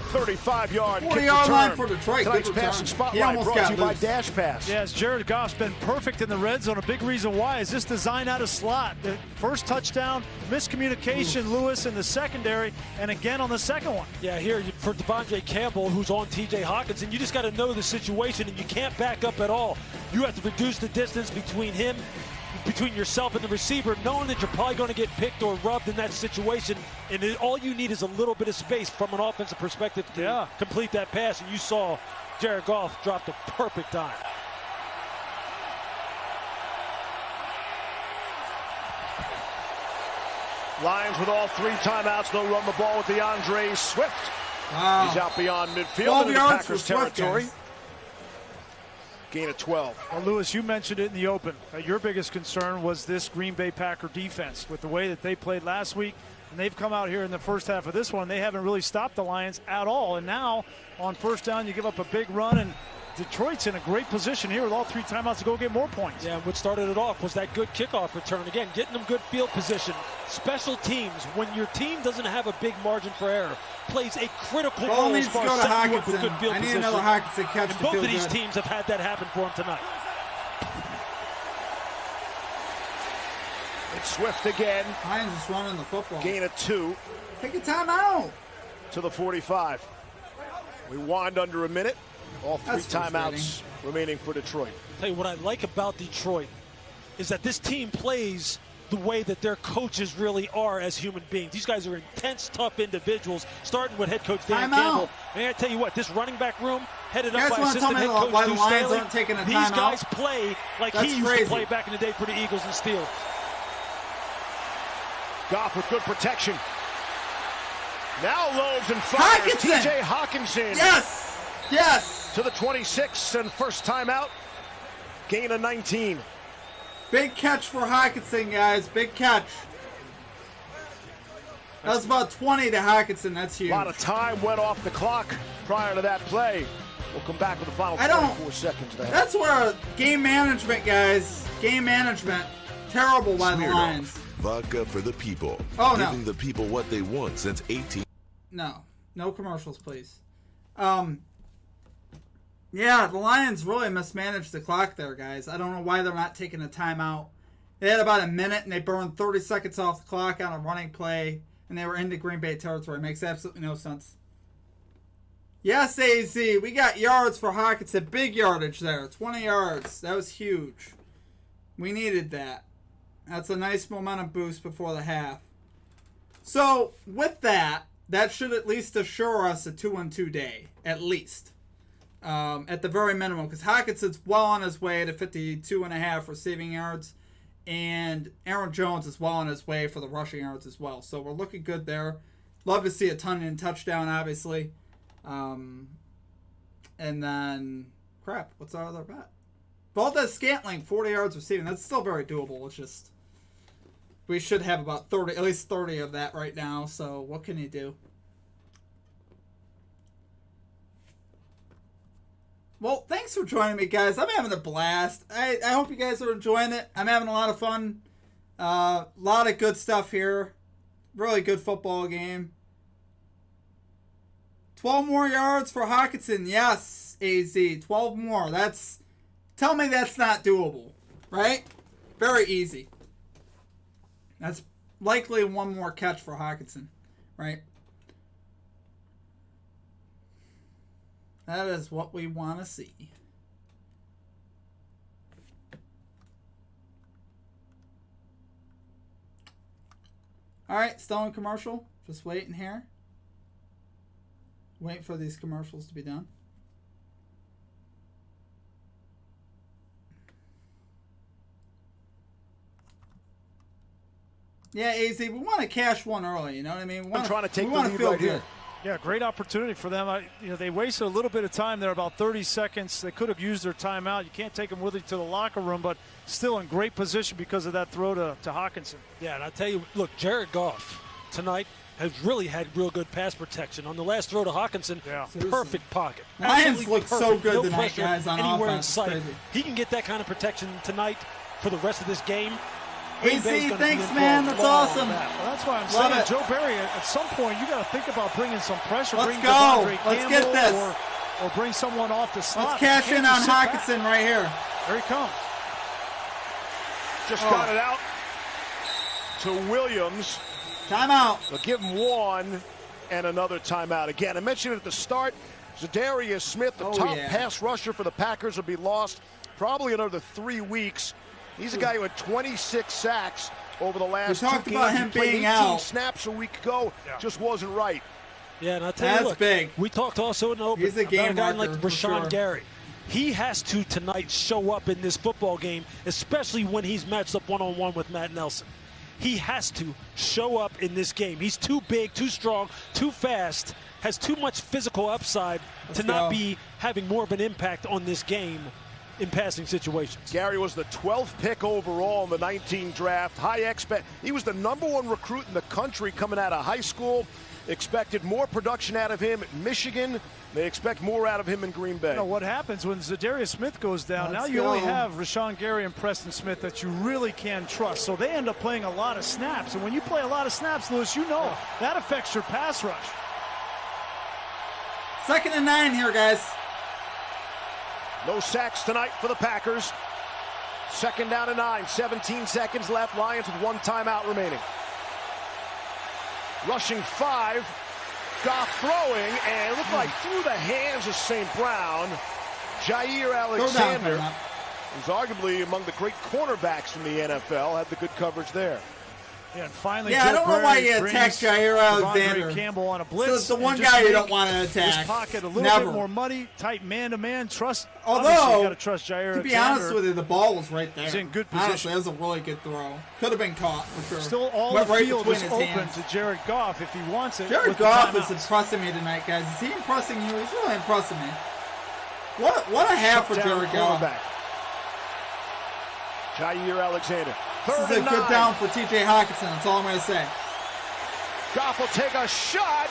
35-yard kick 40-yard line for return. Detroit. Tonight's passing spotlight brought to you by Dash Pass. Yes, Jared Goff's been perfect in the red zone. A big reason why is this design out of slot. The first touchdown, miscommunication, Lewis in the secondary, and again on the second one. Yeah, here for Devondre Campbell, who's on T.J. Hawkins, and you just got to know the situation, and you can't back up at all. You have to reduce the distance between him, between yourself and the receiver, knowing that you're probably going to get picked or rubbed in that situation, and all you need is a little bit of space from an offensive perspective to complete that pass, and you saw Jared Goff drop the perfect time. Lions with all 3 timeouts. They'll run the ball with DeAndre Swift. Wow. He's out beyond midfield 12 into yards Packers for Swift, territory. guys. gain of 12. Well, Lewis, you mentioned it in the open. Your biggest concern was this Green Bay Packer defense with the way that they played last week. And they've come out here in the first half of this one. They haven't really stopped the Lions at all. And now on first down, you give up a big run, and Detroit's in a great position here with all 3 timeouts to go get more points. Yeah, what started it off was that good kickoff return. Again, getting them good field position. Special teams, when your team doesn't have a big margin for error, plays a critical role as far as setting you up with good field position. I need another Hockenson catch. And both of these teams have had that happen for them tonight. It's Swift again. Lions just running the football. Gain of 2. Take a timeout. To the 45. We wind under a minute. All 3 That's timeouts remaining for Detroit. Tell you what I like about Detroit is that this team plays the way that their coaches really are as human beings. These guys are intense, tough individuals, starting with head coach Dan Campbell. And I tell you what, this running back room, headed up by assistant head coach Stu Staley, these guys play like he used to play back in the day for the Eagles and Steelers. Goff with good protection. Now loads and fires. TJ Hockenson. Yes! Yes! To the 26 and first timeout. Gain of 19. Big catch for Hockenson, guys. Big catch. That was about 20 to Hockenson. That's huge. A lot of time went off the clock prior to that play. We'll come back with the final 24 seconds there. That's where game management, guys. Game management. Terrible by the Lions. Vodka for the people. Oh, no. Giving the people what they want since 18. No commercials, please. Yeah, the Lions really mismanaged the clock there, guys. I don't know why they're not taking a timeout. They had about a minute, and they burned 30 seconds off the clock on a running play, and they were into Green Bay territory. It makes absolutely no sense. Yes, AZ, we got yards for Hockenson. Big yardage there, 20 yards. That was huge. We needed that. That's a nice momentum boost before the half. So, with that, that should at least assure us a 2-2 day, at least. At the very minimum, because Hawkinson's well on his way to 52.5 receiving yards, and Aaron Jones is well on his way for the rushing yards as well. So we're looking good there. Love to see a ton in touchdown, obviously. And then, what's our other bet? Valdez-Scantling, 40 yards receiving. That's still very doable. It's just, we should have about 30, at least 30 of that right now. So what can you do? Well, thanks for joining me, guys. I'm having a blast. I hope you guys are enjoying it. I'm having a lot of fun. A lot of good stuff here. Really good football game. 12 more yards for Hockenson. Yes, AZ. 12 more. Tell me that's not doable, right? Very easy. That's likely one more catch for Hockenson, right? That is what we want to see. All right, still in commercial. Just waiting here. Wait for these commercials to be done. Yeah, AZ, we want to cash one early. You know what I mean? I'm trying to take the lead right here. Yeah, great opportunity for them. They wasted a little bit of time there, about 30 seconds. They could have used their timeout. You can't take them with you to the locker room, but still in great position because of that throw to Hockenson. Yeah, and I'll tell you, look, Jared Goff tonight has really had real good pass protection. On the last throw to Hockenson, perfect pocket. Lions look so good tonight, guys, on anywhere offense. in sight. He can get that kind of protection tonight for the rest of this game. AZ, thanks, man. That's awesome. Well, that's why I'm saying, Joe Barry, at some point, you got to think about bringing some pressure. Let's go. Let's get this. Or bring someone off the slot. Let's cash in on Hockenson right here. Here he comes. Just got it out to Williams. Timeout. They'll give him one and another timeout. Again, I mentioned it at the start. Zadarius Smith, the top pass rusher for the Packers, will be lost probably another 3 weeks. He's a guy who had 26 sacks over the last 2 games. We talked about him being 18 out. snaps a week ago. Just wasn't right. Yeah, and I'll tell you, look, big. We talked also in the open about a guy like Rashawn Gary. He has to tonight show up in this football game, especially when he's matched up one-on-one with Matt Nelson. He has to show up in this game. He's too big, too strong, too fast, has too much physical upside to not be having more of an impact on this game in passing situations. Gary was the 12th pick overall in the 19 draft. He was the #1 recruit in the country coming out of high school. Expected more production out of him at Michigan. They expect more out of him in Green Bay. You know what happens when Zadarius Smith goes down? Now you only have Rashawn Gary and Preston Smith that you really can trust. So they end up playing a lot of snaps. And when you play a lot of snaps, Lewis, you know that affects your pass rush. 2nd and 9 here, guys. No sacks tonight for the Packers. 2nd down and 9. 17 seconds left. Lions with 1 timeout remaining. Rushing 5. Goff throwing, and it looked like through the hands of St. Brown. Jair Alexander, who's arguably among the great cornerbacks in the NFL, had the good coverage there. Yeah, and finally, I don't know why you attack Jair Alexander. Campbell on a blitz. So it's the one guy you don't want to attack. His pocket a little bit more muddy, tight man-to-man. Trust. Although, you got to trust Jair to be honest with you, the ball was right there. He's in good position. Honestly, that was a really good throw. Could have been caught for sure. Still, all the field is open to Jared Goff if he wants it. Jared Goff is impressing me tonight, guys. Is he impressing you? He's really impressing me. What a half for Jared Goff. Jair Alexander. This is a good down for T.J. Hawkinson. That's all I'm going to say. Goff will take a shot,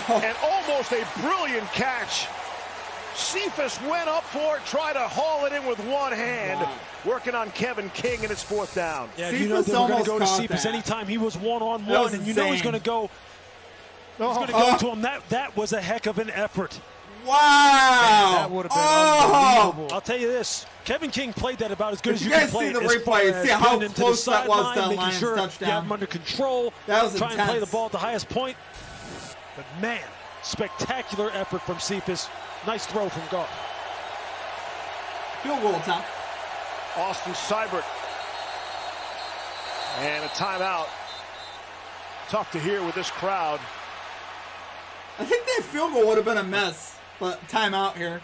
and almost a brilliant catch. Cephas went up for it, tried to haul it in with one hand, working on Kevin King, and it's 4th down. Yeah, you know they were going to go to Cephas anytime he was one-on-one, and you know he's going to go. He's going to go to him. That was a heck of an effort. Wow! Man, that would have been unbelievable. I'll tell you this. Kevin King played that about as good as you can play. If you guys see the replay, see how close that was to the Lions touchdown. You have him under control. That was trying to play the ball at the highest point. But man, spectacular effort from Cephas. Nice throw from Goff. Field goal, Tom. Austin Seibert. And a timeout. Tough to hear with this crowd. I think that field goal would have been a mess, but timeout here.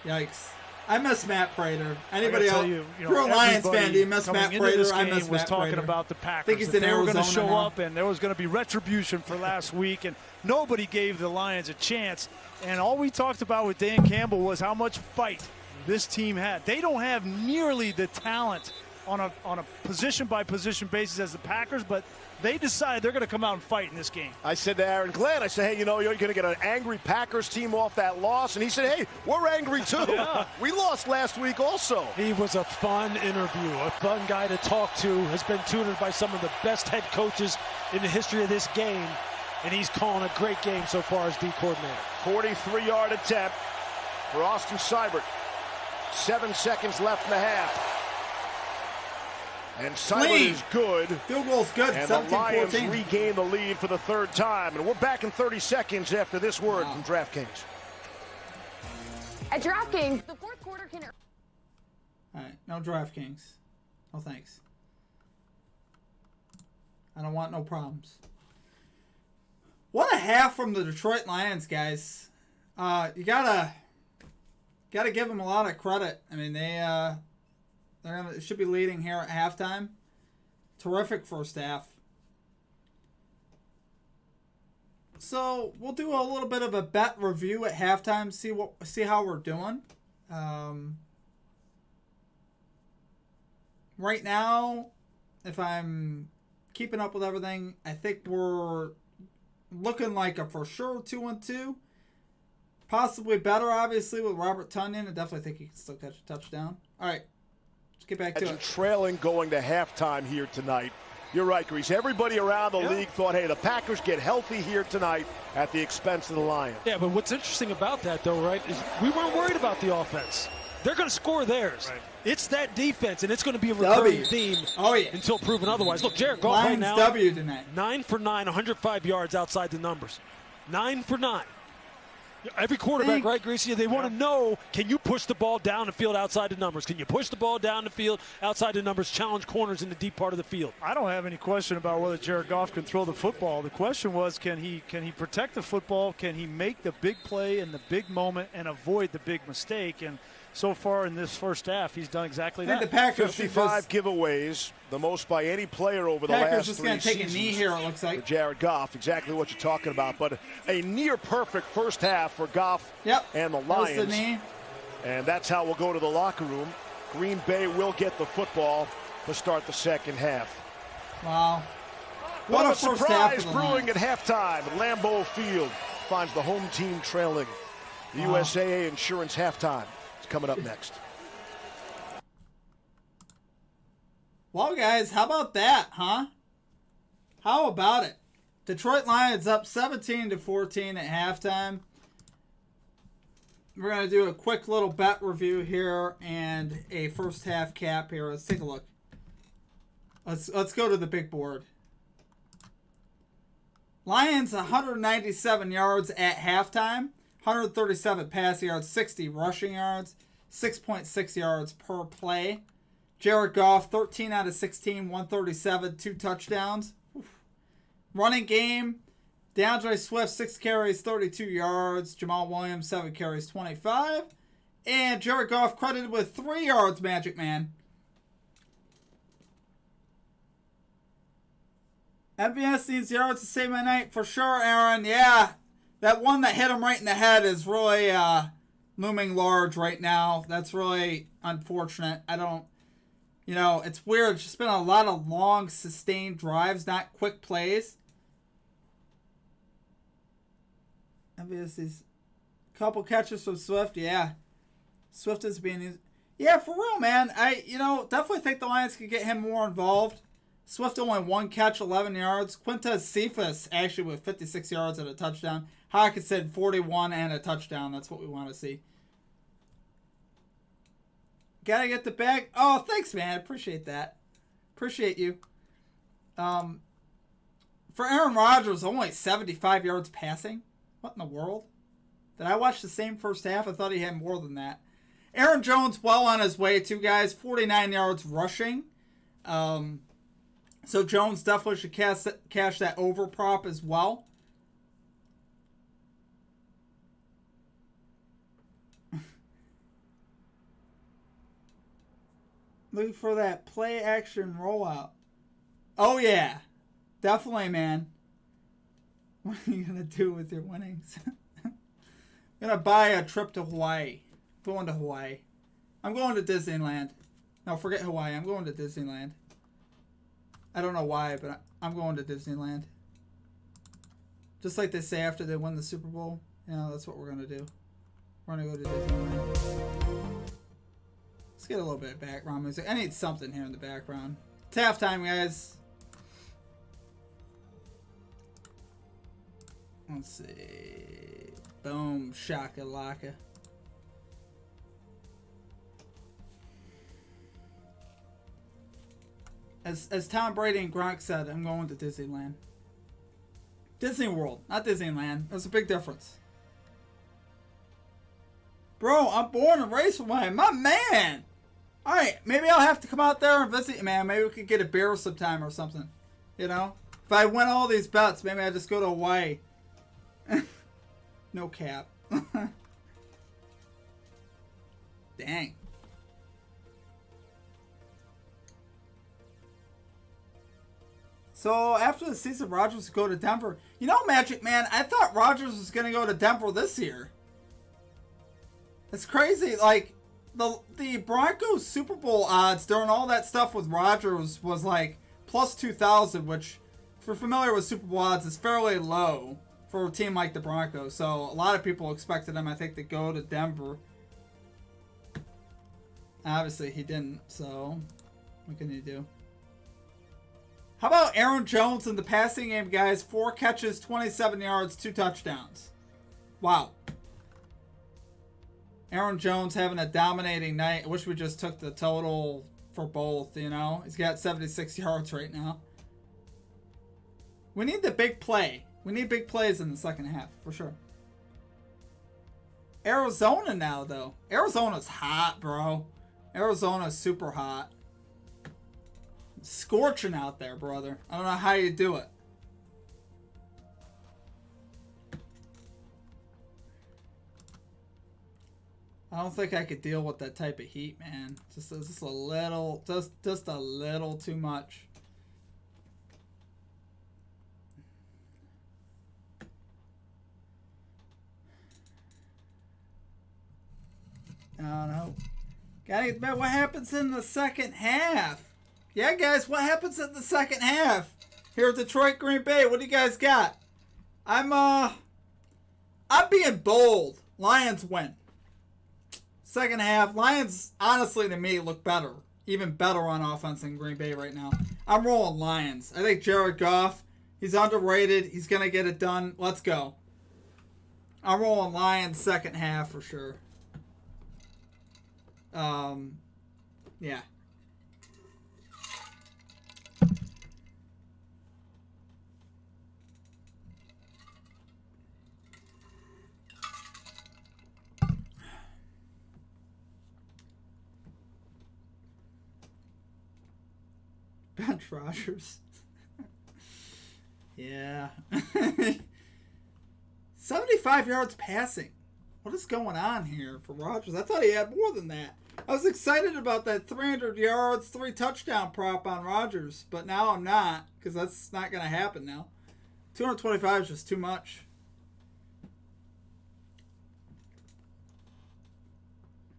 Yikes. I miss Matt Prater. Anybody else? If you're a Lions fan, do you miss Matt Prater? I miss Matt talking Prater. about the Packers. I think he's in they were Arizona going to show now. up, and there was going to be retribution for last week, and nobody gave the Lions a chance. And all we talked about with Dan Campbell was how much fight this team had. They don't have nearly the talent on a position-by-position basis as the Packers, but they decided they're going to come out and fight in this game. I said to Aaron Glenn, I said, hey, you know, you're going to get an angry Packers team off that loss. And he said, hey, we're angry too. Yeah. We lost last week also. He was a fun interview, a fun guy to talk to, has been tutored by some of the best head coaches in the history of this game, and he's calling a great game so far as D coordinator. 43-yard attempt for Austin Seibert. 7 seconds left in the half. And Seibert is good. Field goal's good. And the Lions regain the lead for the 3rd time. And we're back in 30 seconds after this word from DraftKings. At DraftKings, the 4th quarter can... All right, no DraftKings. No thanks. I don't want no problems. What a half from the Detroit Lions, guys. You gotta give them a lot of credit. I mean, they should be leading here at halftime. Terrific first half. So we'll do a little bit of a bet review at halftime. See how we're doing. Right now, if I'm keeping up with everything, I think we're looking like a for sure 2-2. Possibly better, obviously, with Robert Tonyan. I definitely think he can still catch a touchdown. All right. Let's get back to it. Trailing going to halftime here tonight. You're right, Grease. Everybody around the league thought, hey, the Packers get healthy here tonight at the expense of the Lions. Yeah, but what's interesting about that, though, right, is we weren't worried about the offense. They're going to score theirs. Right. It's that defense, and it's going to be a recurring theme until proven otherwise. Look, Jared Goff right now, W tonight. 9 for 9, 105 yards outside the numbers. 9 for 9. Every quarterback, right, Greasy, they want to know, can you push the ball down the field outside the numbers? Can you push the ball down the field outside the numbers, challenge corners in the deep part of the field? I don't have any question about whether Jared Goff can throw the football. The question was, can he protect the football? Can he make the big play in the big moment and avoid the big mistake? And so far in this first half, he's done exactly that. The Packers 55 giveables, the most by any player over the last 3 seasons. Packers just going to take a knee here, it looks like. For Jared Goff, exactly what you're talking about. But a near-perfect first half for Goff and the Lions. The knee. And that's how we'll go to the locker room. Green Bay will get the football to start the second half. Wow. What a first surprise half brewing at halftime at Lambeau Field. Finds the home team trailing. The USAA Insurance halftime is coming up next. Well, guys, how about that, huh? How about it? Detroit Lions up 17-14 at halftime. We're going to do a quick little bet review here and a first half cap here. Let's take a look. Let's go to the big board. Lions 197 yards at halftime, 137 passing yards, 60 rushing yards, 6.6 yards per play. Jared Goff 13 out of 16, 137, 2 touchdowns. Oof. Running game, DeAndre Swift 6 carries, 32 yards. Jamal Williams 7 carries, 25. And Jared Goff credited with 3 yards, Magic Man. MVS needs yards to save my night for sure, Aaron. Yeah, that one that hit him right in the head is really looming large right now. That's really unfortunate. It's weird. It's just been a lot of long, sustained drives, not quick plays. MVS needs a couple catches from Swift. Yeah, Swift is being used. Yeah, for real, man. I definitely think the Lions could get him more involved. Swift only 1 catch, 11 yards. Quintez Cephas actually with 56 yards and a touchdown. Hawkinson 41 and a touchdown. That's what we want to see. Gotta get the bag. Oh, thanks, man. Appreciate that. Appreciate you. For Aaron Rodgers, only 75 yards passing. What in the world? Did I watch the same first half? I thought he had more than that. Aaron Jones well on his way too, guys. 49 yards rushing. So Jones definitely should cash that over prop as well. Looking for that play action rollout. Oh yeah, definitely, man. What are you gonna do with your winnings? Gonna buy a trip to Hawaii. Going to Hawaii. I'm going to Disneyland. No, forget Hawaii. I'm going to Disneyland. I don't know why, but I'm going to Disneyland. Just like they say after they win the Super Bowl. That's what we're going to do. We're going to go to Disneyland. Let's get a little bit of background music. I need something here in the background. It's halftime, guys. Let's see. Boom. Shakalaka. As Tom Brady and Gronk said, I'm going to Disneyland. Disney World, not Disneyland. There's a big difference. Bro, I'm born and raised from Hawaii. My man! Alright, maybe I'll have to come out there and visit you, man. Maybe we could get a beer sometime or something. If I win all these bets, maybe I just go to Hawaii. No cap. Dang. So after the season, Rodgers would go to Denver. Magic Man, I thought Rodgers was going to go to Denver this year. It's crazy. Like, the Broncos Super Bowl odds during all that stuff with Rodgers was like plus 2,000, which, if you're familiar with Super Bowl odds, is fairly low for a team like the Broncos. So a lot of people expected him, I think, to go to Denver. Obviously, he didn't. So what can you do? How about Aaron Jones in the passing game, guys? 4 catches, 27 yards, 2 touchdowns. Wow. Aaron Jones having a dominating night. I wish we just took the total for both, He's got 76 yards right now. We need the big play. We need big plays in the second half, for sure. Arizona now, though. Arizona's hot, bro. Arizona's super hot. Scorching out there, brother. I don't know how you do it. I don't think I could deal with that type of heat, man. Just a little, just a little too much. I don't know. Gotta get back. What happens in the second half? Yeah, guys, what happens in the second half? Here at Detroit, Green Bay, what do you guys got? I'm being bold. Lions win. Second half, Lions, honestly, to me, look better. Even better on offense than Green Bay right now. I'm rolling Lions. I think Jared Goff, he's underrated. He's going to get it done. Let's go. I'm rolling Lions second half for sure. Yeah. Bench Rodgers. Yeah. 75 yards passing. What is going on here for Rodgers? I thought he had more than that. I was excited about that 300 yards, 3 touchdown prop on Rodgers, but now I'm not, because that's not going to happen now. 225 is just too much.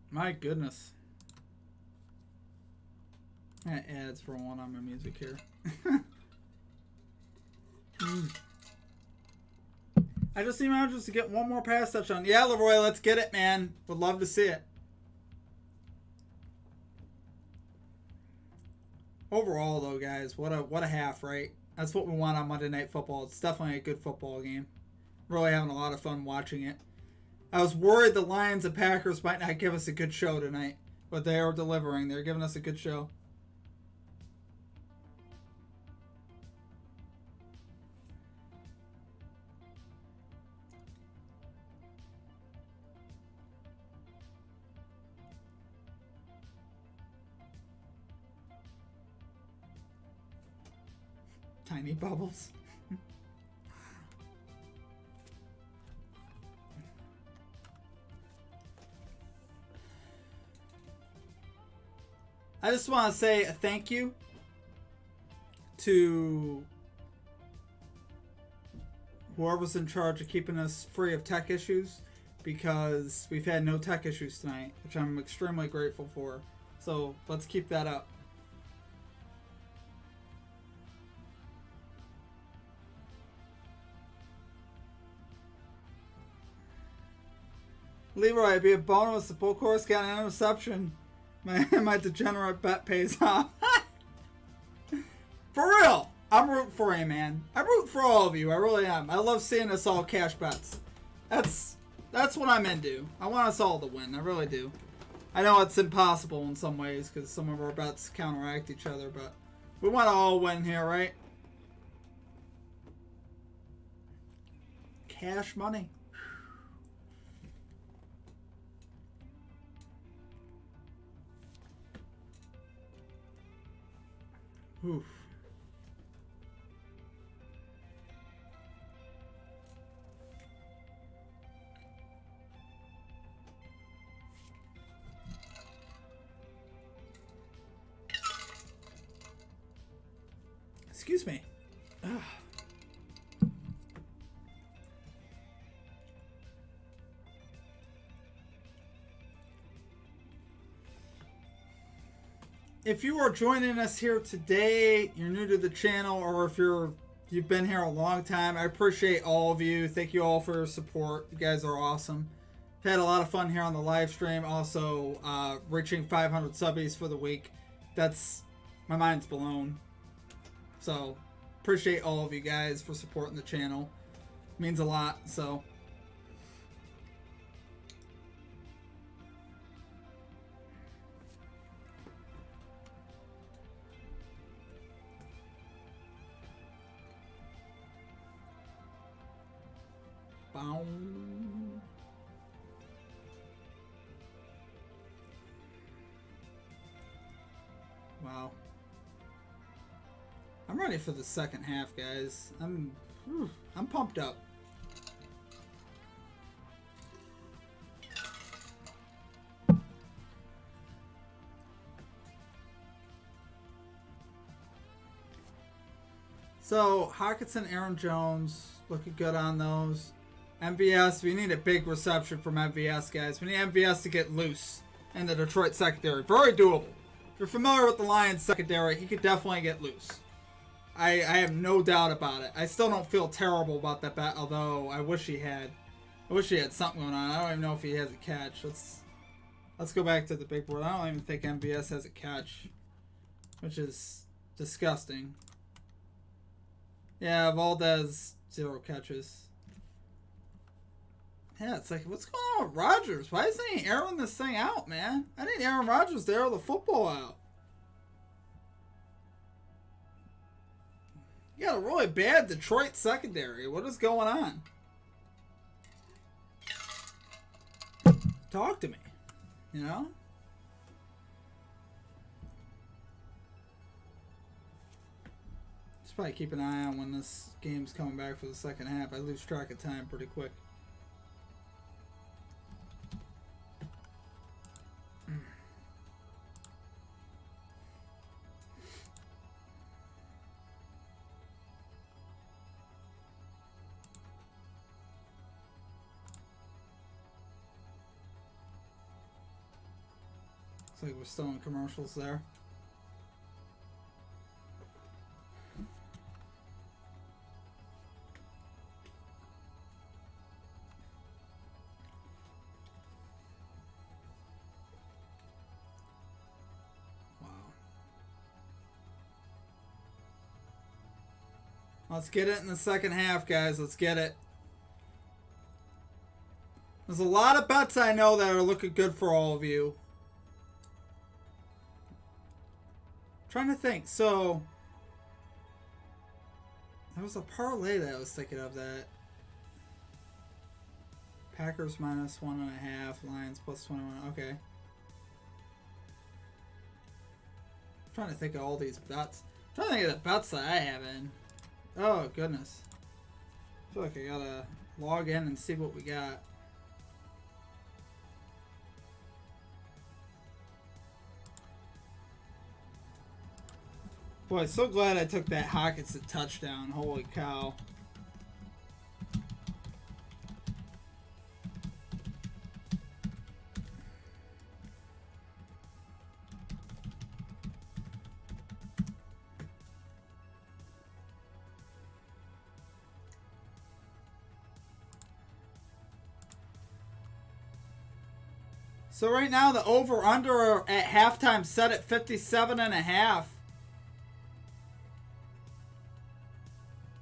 My goodness. Ads rolling on my music here. I just need Rodgers to get one more pass touchdown. Yeah, Leroy, let's get it, man. Would love to see it. Overall, though, guys, what a half, right? That's what we want on Monday Night Football. It's definitely a good football game. Really having a lot of fun watching it. I was worried the Lions and Packers might not give us a good show tonight, but they are delivering. They're giving us a good show. Tiny bubbles. I just want to say a thank you to whoever's in charge of keeping us free of tech issues, because we've had no tech issues tonight, which I'm extremely grateful for. So let's keep that up. Leroy, it'd be a bonus if Bull Course got an interception. My degenerate bet pays off. For real, I'm rooting for you, man. I'm rooting for all of you. I really am. I love seeing us all cash bets. That's what I'm into. I want us all to win. I really do. I know it's impossible in some ways because some of our bets counteract each other, but we want to all win here, right? Cash money. Oof. Excuse me. Ugh. If you are joining us here today, you're new to the channel, or if you've been here a long time, I appreciate all of you. Thank you all for your support. You guys are awesome. Had a lot of fun here on the live stream. Also, reaching 500 subbies for the week. My mind's blown. So, appreciate all of you guys for supporting the channel. Means a lot, so. Wow. I'm ready for the second half, guys. I'm pumped up. So, Hawkinson, Aaron Jones, looking good on those. MVS, we need a big reception from MVS, guys. We need MVS to get loose. in the Detroit secondary. Very doable. If you're familiar with the Lions secondary, he could definitely get loose. I have no doubt about it. I still don't feel terrible about that bet, although I wish he had something going on. I don't even know if he has a catch. Let's go back to the big board. I don't even think MVS has a catch, which is disgusting. Yeah, Valdez, 0 catches. Yeah, it's like, what's going on with Rodgers? Why isn't he airing this thing out, man? I need Aaron Rodgers to air the football out. You got a really bad Detroit secondary. What is going on? Talk to me. You know? Just probably keep an eye on when this game's coming back for the second half. I lose track of time pretty quick. Like we're still in commercials there. Wow. Let's get it in the second half, guys. Let's get it. There's a lot of bets I know that are looking good for all of you. Trying to think. So there was a parlay that I was thinking of that Packers minus 1.5, Lions plus 21. Okay. I'm trying to think of all these bets. I'm trying to think of the bets that I have in. Oh goodness. I feel like I gotta log in and see what we got. Boy, so glad I took that Hawkins touchdown. Holy cow. So right now the over-under at halftime set at 57.5.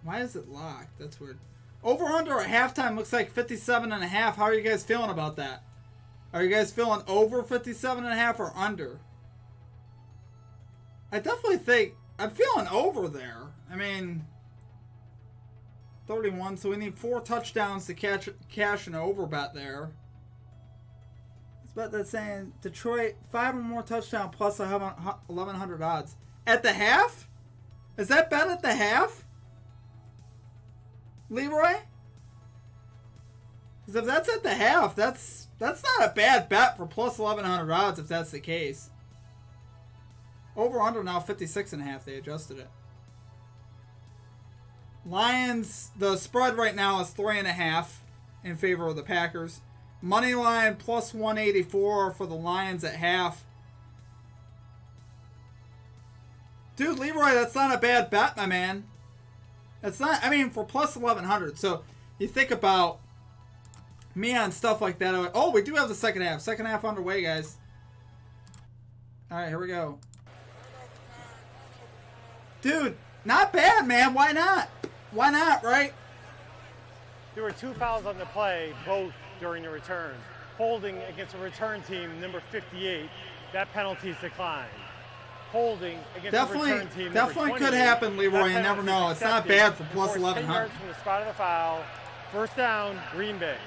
Why is it locked? That's weird. Over-under at halftime looks like 57.5. How are you guys feeling about that? Are you guys feeling over 57.5 or under? I definitely think I'm feeling over there. I mean, 31, so we need 4 touchdowns to cash an over bet there. It's about that saying Detroit 5 or more touchdown plus 1,100 odds at the half. Is that bet at the half, Leroy? Because if that's at the half, that's not a bad bet for plus 1,100 odds if that's the case. Over under now 56.5. They adjusted it. Lions, the spread right now is 3.5 in favor of the Packers. Money line plus 184 for the Lions at half. Dude, Leroy, that's not a bad bet, my man. That's not, I mean, for plus 1,100. So you think about me on stuff like that. Oh, we do have the second half. Second half underway, guys. All right, here we go. Dude, not bad, man. Why not? Why not, right? There were 2 fouls on the play, both during the return. Holding against a return team, number 58, that penalty is declined. Holding against a return team, definitely could happen, Leroy. You never know. It's not bad for plus 1,100. 10 yards from the spot of the foul. First down, Green Bay.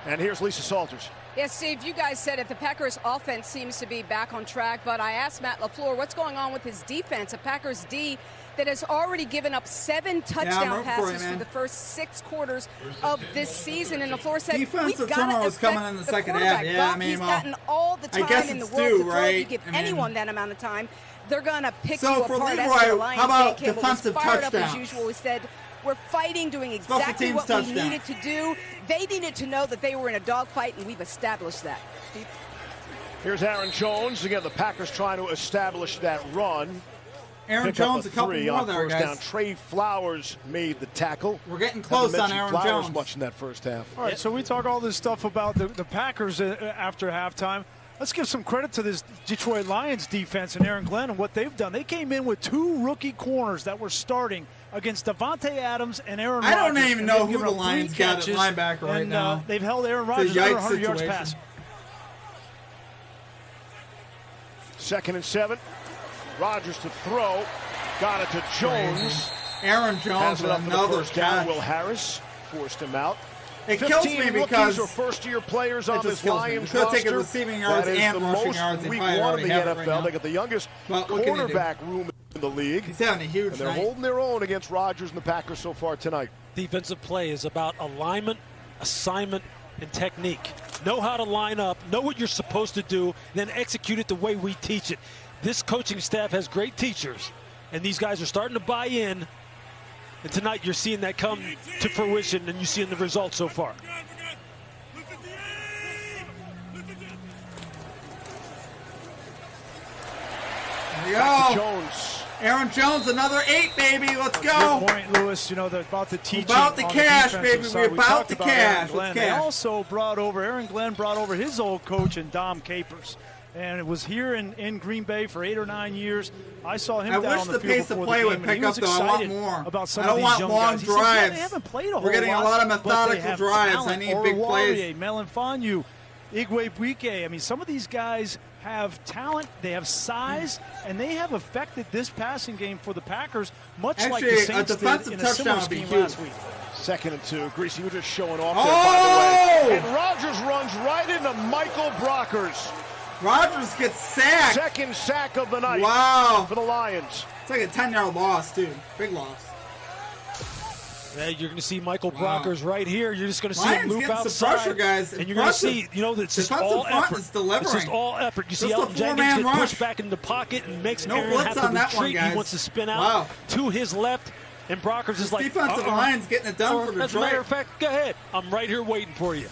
And here's Lisa Salters. Yes, Steve, you guys said it. The Packers' offense seems to be back on track, but I asked Matt LaFleur what's going on with his defense, a Packers D that has already given up 7 touchdown passes through the first 6 quarters of this season. And LaFleur said, defensive turnovers coming in the second half. Yeah, I mean, he's gotten all the time in the world to throw. If you give anyone that amount of time, they're going to pick you apart. Leroy, how about defensive touchdowns? Up as usual. He said, we're fighting, doing exactly what we needed to do. They needed to know that they were in a dogfight, and we've established that. Steve? Here's Aaron Jones. Again, the Packers trying to establish that run. Aaron Jones, a couple more there, guys. Down. Trey Flowers made the tackle. We're getting close on Aaron Jones. Much in that first half. All right, so we talk all this stuff about the Packers after halftime. Let's give some credit to this Detroit Lions defense and Aaron Glenn and what they've done. They came in with 2 rookie corners that were starting against Davante Adams and Aaron Rodgers. I don't even know who the Lions got at linebacker right now. They've held Aaron Rodgers under 100 yards passing. 2nd and 7. Rodgers to throw. Got it to Jones. Aaron Jones with another catch. Will Harris forced him out. It kills me because are first-year players on this Lions roster. Could have taken receiving yards and rushing yards. Week 1 in the NFL. They got the youngest quarterback room in the league. He's having a huge night. They're holding their own against Rodgers and the Packers so far tonight. Defensive play is about alignment, assignment, and technique. Know how to line up, know what you're supposed to do, then execute it the way we teach it. This coaching staff has great teachers, and these guys are starting to buy in. And tonight you're seeing that come to fruition, and you're seeing the results so far. There you go. Jones. Aaron Jones, another 8, baby. Let's go. Good point, Lewis. You know, they're about the teaching. About the cash, baby. We're about the cash. They also brought over, Aaron Glenn brought over his old coach in Dom Capers. And it was here in Green Bay for 8 or 9 years. I saw him down on the field before the game. I wish the pace of play would pick up, though. I want more. About some I don't want long drives. They haven't played a whole lot. We're getting a lot of methodical drives. I need big plays. Melanfonyu, Igwe Buike. I mean, some of these guys have talent, they have size, and they have affected this passing game for the Packers, much like the Saints did in a similar scheme last week. 2nd and 2. Greasy, you were just showing off there, by the way. And Rodgers runs right into Michael Brockers. Rodgers gets sacked. 2nd sack of the night. Wow. For the Lions. It's like a 10-yard loss, too. Big loss. Yeah, you're going to see Michael Brockers right here. You're just going to see him loop outside. Pressure, guys. And you're going to see, you know, it's just all effort. It's just all effort. You see Elton Jenkins get pushed back in the pocket and makes Aaron have to retreat. He wants to spin out to his left. And Brockers is like, defensive line's getting it done for Detroit. As a matter of fact, go ahead. I'm right here waiting for you.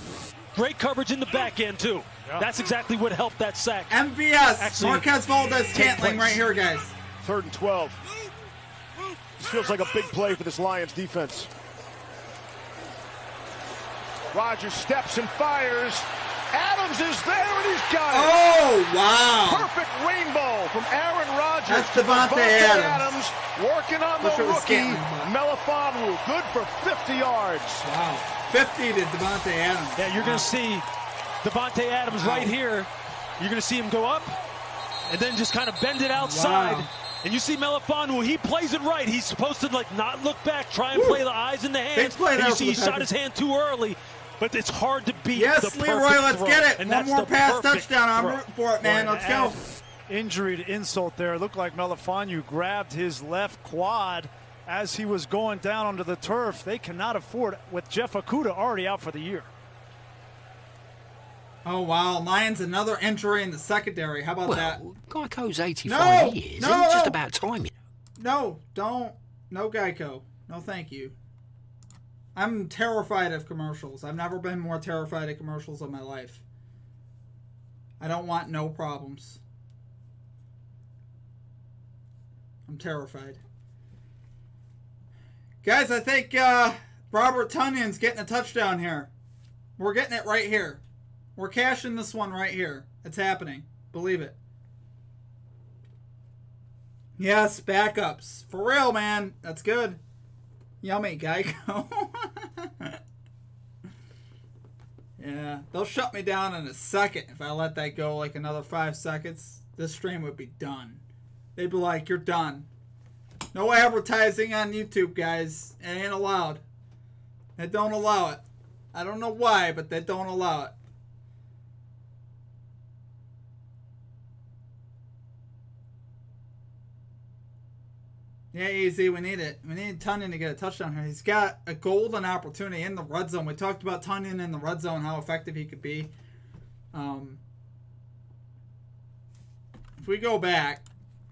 Great coverage in the back end, too. Yeah. That's exactly what helped that sack. MVS, Marquez Valdez-Scantling right here, guys. 3rd and 12. This feels like a big play for this Lions defense. Rodgers steps and fires. Adams is there, and he's got it. Oh, wow. Perfect rainbow from Aaron Rodgers. That's Davante Adams. Working on the rookie, Melifonwu. Good for 50 yards. Wow. 50 to Davante Adams. Yeah, you're going to see Davante Adams right here. You're going to see him go up and then just kind of bend it outside. Wow. And you see Melifonwu, he plays it right. He's supposed to like not look back, try and play the eyes and the hands. And you see he shot his hand too early. But it's hard to beat the perfect Leroy, let's throw. get it. And one more pass touchdown. I'm rooting for it, man. Let's go. Injury to insult there. It looked like Melifonwu grabbed his left quad as he was going down onto the turf. They cannot afford it with Jeff Okudah already out for the year. Oh, wow. Lions, another injury in the secondary. How about that? Geico's 85 years. It's just about time. No, don't. No Geico. No, thank you. I'm terrified of commercials. I've never been more terrified of commercials in my life. I don't want no problems. I'm terrified. Guys, I think Robert Tunyon's getting a touchdown here. We're getting it right here. We're cashing this one right here. It's happening. Believe it. Yes, backups. For real, man. That's good. Yummy, Geico. Yeah, they'll shut me down in a second if I let that go like another 5 seconds. This stream would be done. They'd be like, you're done. No advertising on YouTube, guys. It ain't allowed. They don't allow it. I don't know why, but they don't allow it. Yeah, easy. We need it. We need Tunyon to get a touchdown here. He's got a golden opportunity in the red zone. We talked about Tunyon in the red zone, how effective he could be. If we go back,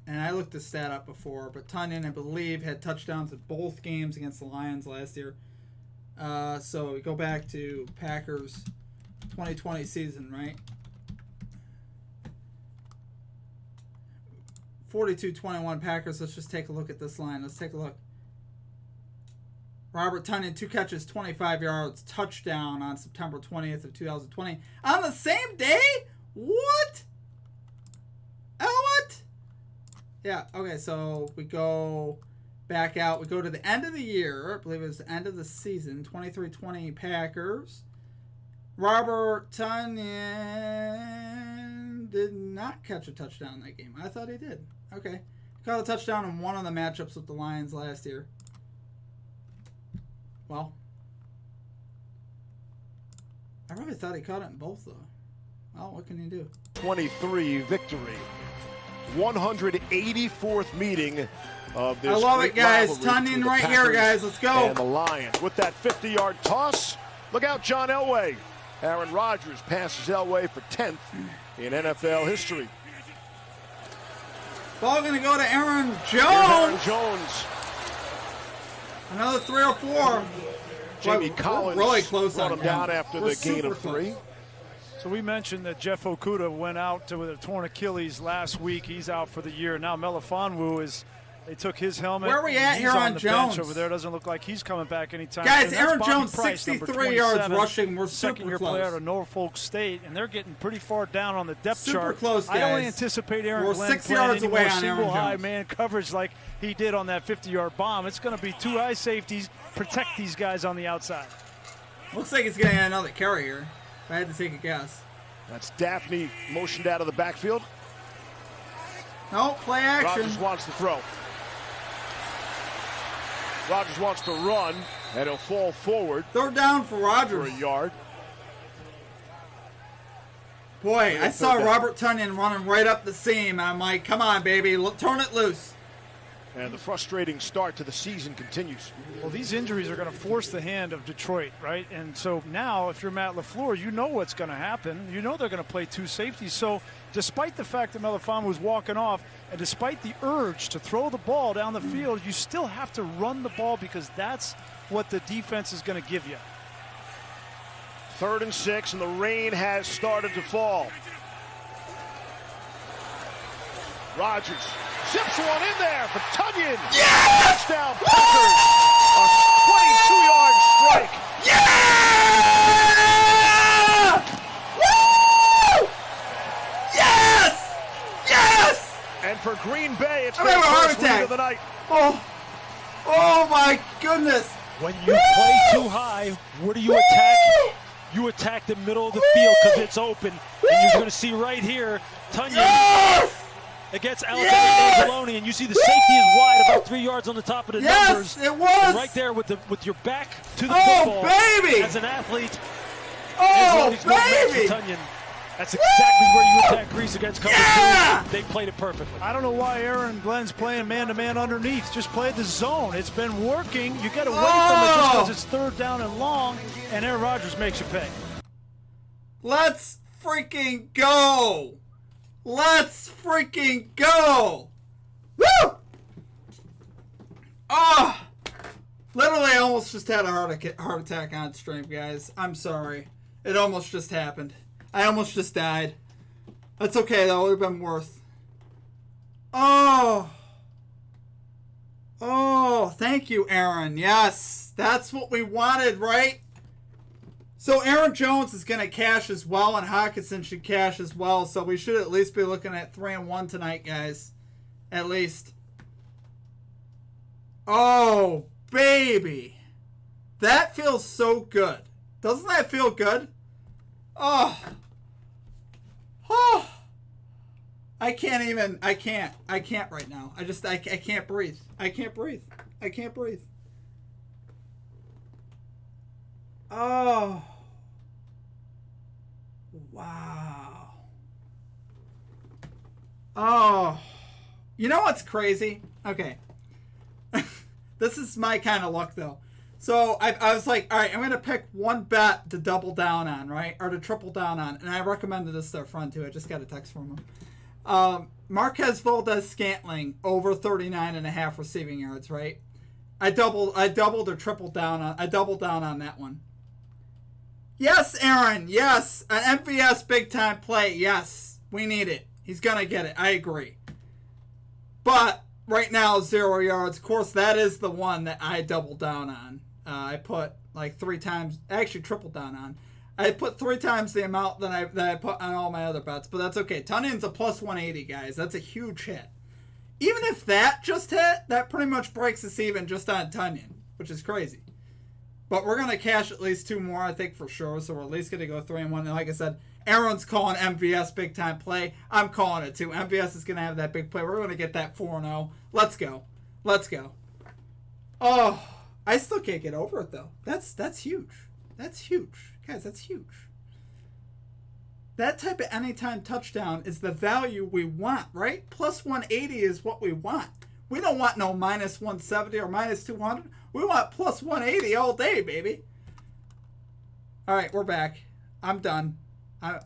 and I looked this stat up before, but Tunyon, I believe, had touchdowns in both games against the Lions last year. So we go back to Packers 2020 season, right? 42-21 Packers. Let's just take a look at this line. Let's take a look. Robert Tonyan, 2 catches, 25 yards, touchdown on September 20th of 2020. On the same day? What? What? Yeah, okay, so we go back out. We go to the end of the year. I believe it was the end of the season. 23-20 Packers. Robert Tonyan did not catch a touchdown in that game. I thought he did. Okay. He caught a touchdown in one of the matchups with the Lions last year. Well, I really thought he caught it in both, though. Well, what can you do? 23 victory. 184th meeting of this. I love it, guys. Tonyan right here, guys. Let's go. And the Lions with that 50-yard toss. Look out, John Elway. Aaron Rodgers passes Elway for 10th in NFL history. Ball going to go to Aaron Jones. Aaron Jones. Another 3 or 4. Jamie Collins really close brought on him down after the gain of 3. So we mentioned that Jeff Okudah went out with a torn Achilles last week. He's out for the year. Now Melifonwu they took his helmet. Where are we at here on the Jones? bench over there. Doesn't look like he's coming back anytime Guys, soon. Aaron Bobby Jones, Price, 63 yards rushing. We're super second-year close. player out of Norfolk State, and they're getting pretty far down on the depth Super chart. close, guys. I don't anticipate Aaron We're Glenn 6 playing yards any away more on Aaron single high Jones. man coverage like he did on that 50-yard bomb. It's going to be 2 high safeties protect these guys on the outside. Looks like he's getting another carry here. If I had to take a guess. That's Daphne motioned out of the backfield. No, play action. Rodgers wants to throw. Rodgers wants to run, and he'll fall forward. 3rd down for Rodgers. For a yard. Boy, I saw Robert Tonyan running right up the seam. I'm like, come on, baby, turn it loose. And the frustrating start to the season continues. Well, these injuries are going to force the hand of Detroit, right? And so now, if you're Matt LaFleur, you know what's going to happen. You know they're going to play 2 safeties. So despite the fact that Melifonwu was walking off, and despite the urge to throw the ball down the field, you still have to run the ball because that's what the defense is going to give you. 3rd and 6, and the rain has started to fall. Rodgers zips one in there for Tonyan. Yes! Touchdown Packers. A 22-yard strike. Yeah! Woo! Yes! Yes! And for Green Bay, it's I'm their having a heart first lead attack. of the night. Oh my goodness. When you play too high, where do you attack? You attack the middle of the field because it's open. And you're going to see right here, Tonyan against Anzalone, and you see the safety is wide, about 3 yards on the top of the numbers. Yes, it was. And right there with your back to the football. Baby. As an athlete, baby. Tonyan. That's exactly where you attack Grease against cover 2. They played it perfectly. I don't know why Aaron Glenn's playing man-to-man underneath. Just play the zone. It's been working. You get away from it just because it's 3rd down and long, and Aaron Rodgers makes you pay. Let's freaking go. Let's freaking go. Woo! Oh! Literally, I almost just had a heart attack on stream, guys. I'm sorry. It almost just happened. I almost just died. That's okay, though. It would have been worth. Oh. Oh, thank you, Aaron. Yes, that's what we wanted, right? So Aaron Jones is going to cash as well, and Hawkinson should cash as well. So we should at least be looking at 3-1 tonight, guys. At least. Oh, baby. That feels so good. Doesn't that feel good? Oh. Oh. I can't right now. I can't breathe. I can't breathe. Oh. Wow. Oh. You know what's crazy? Okay. This is my kind of luck, though. So I was like, all right, I'm going to pick one bet to double down on, right? Or to triple down on. And I recommended this to a friend, too. I just got a text from him. Marquez Valdez-Scantling over 39.5 receiving yards, right? I doubled or tripled down on. I doubled down on that one. Yes, Aaron. Yes, an MVS big time play. Yes, we need it. He's gonna get it. I agree. But right now, 0 yards. Of course, that is the one that I doubled down on. I put like 3 times, actually tripled down on. I put 3 times the amount that I put on all my other bets, but that's okay. Tunyon's a plus 180, guys. That's a huge hit. Even if that just hit, that pretty much breaks us even just on Tunyon, which is crazy. But we're going to cash at least 2 more, I think, for sure. So we're at least going to go 3-1. And like I said, Aaron's calling MVS big time play. I'm calling it too. MVS is going to have that big play. We're going to get that 4-0. Let's go. Let's go. Oh, I still can't get over it though. That's huge. That's huge. Guys, that's huge. That type of anytime touchdown is the value we want, right? Plus 180 is what we want. We don't want no minus 170 or minus 200. We want plus 180 all day, baby. All right, we're back. I'm done. It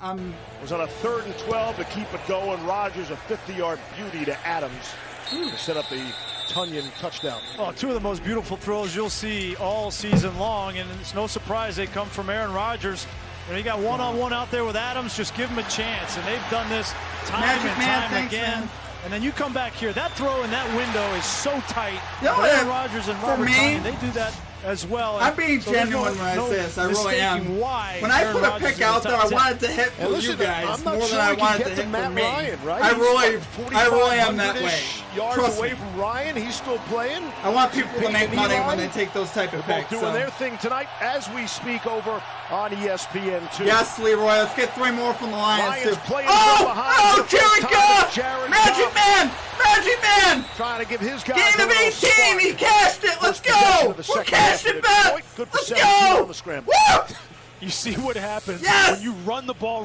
was on a 3rd and 12 to keep it going. Rodgers, a 50-yard beauty to Adams to set up the Tunyon touchdown. Oh, 2 of the most beautiful throws you'll see all season long, and it's no surprise they come from Aaron Rodgers. You got one-on-one out there with Adams, just give him a chance, and they've done this time and time again. Man. And then you come back here. That throw in that window is so tight. Aaron Rodgers and Robert Tunyon, they do that as well. I'm being genuine when I say this. I really am. When I put a pick out there, I wanted to hit for you guys more than I wanted to hit for me. I really am that way. Yards away from Ryan, he's still playing. I want people to make money when they take those type of picks. Doing their thing tonight as we speak over on ESPN2. Yes, Leroy. Let's get 3 more from the Lions too. Oh, Jared Goff! Magic Man! Magic Man! Trying to give his guys gain of 18. He cashed it. Let's go. We're cashing back. Let's go. Woo! You see what happens when you run the ball.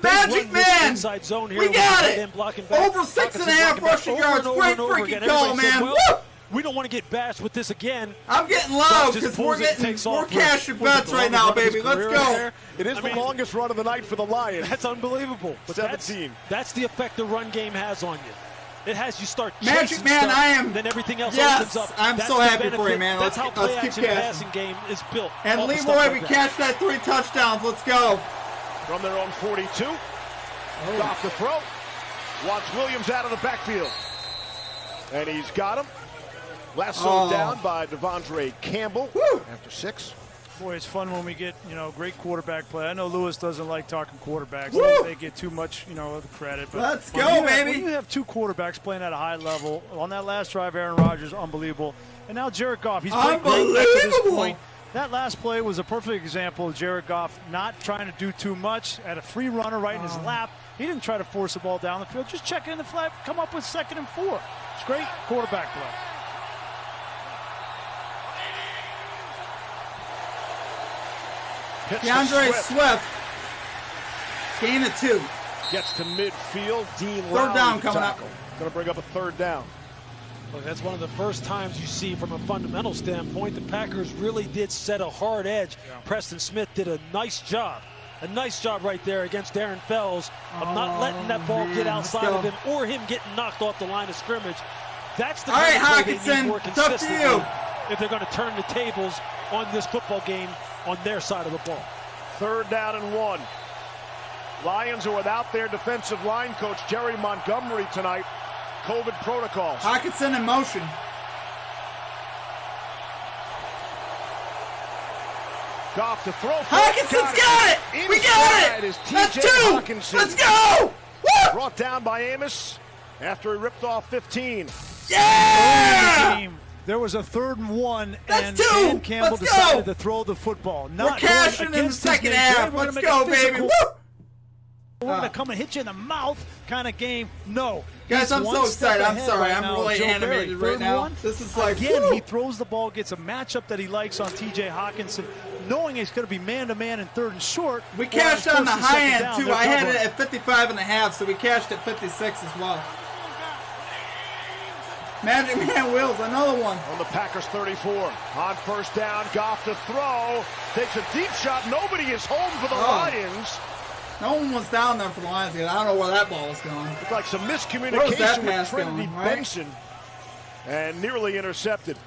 Magic Man! Inside zone here. We got it. Over 6.5 rushing yards. Great freaking call, man. Woo! We don't want to get bashed with this again. I'm getting low because we're cashing bets right now, baby. Let's go. It is the longest run of the night for the Lions. That's unbelievable. But 17. That's the effect the run game has on you. It has you start Magic Man, stuff, I am. Then everything else opens up. I'm so happy for you, man. That's how let's keep play-action passing game is built. And Leroy, we catch that 3 touchdowns. Let's go. From their own 42. Off the throw. Wants Williams out of the backfield. And he's got him. Lassoed down by Devondre Campbell after 6. Boy, it's fun when we get, great quarterback play. I know Lewis doesn't like talking quarterbacks. I think they get too much, of the credit. But let's go, baby. When you have 2 quarterbacks playing at a high level, on that last drive, Aaron Rodgers, unbelievable. And now Jared Goff, he's played great up to this point. That last play was a perfect example of Jared Goff not trying to do too much. Had a free runner right in his lap. He didn't try to force the ball down the field. Just check it in the flat, come up with 2nd and 4. It's great quarterback play. DeAndre Swift. Gain of 2. Gets to midfield. Dean 3rd down coming up. Going to bring up a 3rd down. Well, that's one of the first times you see from a fundamental standpoint the Packers really did set a hard edge. Yeah. Preston Smith did a nice job. A nice job right there against Darren Fells of not letting that ball get outside of him or him getting knocked off the line of scrimmage. That's the kind of play they need more consistently if they're going to turn the tables on this football game on their side of the ball. 3rd down and 1. Lions are without their defensive line coach, Jerry Montgomery, tonight. COVID protocols. Hockenson in motion. Goff to throw. Hawkinson's got it! We got it! That's 2! Hawkinson. Let's go! Woo! Brought down by Amos after he ripped off 15. Yeah! There was a 3rd and 1, and Dan Campbell decided to throw the football. We're cashing in the 2nd half. Let's go, baby. Woo! We're going to come and hit you in the mouth kind of game. No. Guys, I'm so excited. I'm sorry. I'm really animated right now. This is like, again, he throws the ball, gets a matchup that he likes on T.J. Hockenson, knowing it's going to be man-to-man and 3rd and short. We cashed on the high end, too. I had it at 55.5, so we cashed at 56 as well. Magic Man Wills, another one. On the Packers 34. On 1st down, Goff to throw. Takes a deep shot. Nobody is home for the Lions. No one was down there for the Lions yet. I don't know where that ball was going. Looked like some miscommunication with Trinity Benson. And nearly intercepted.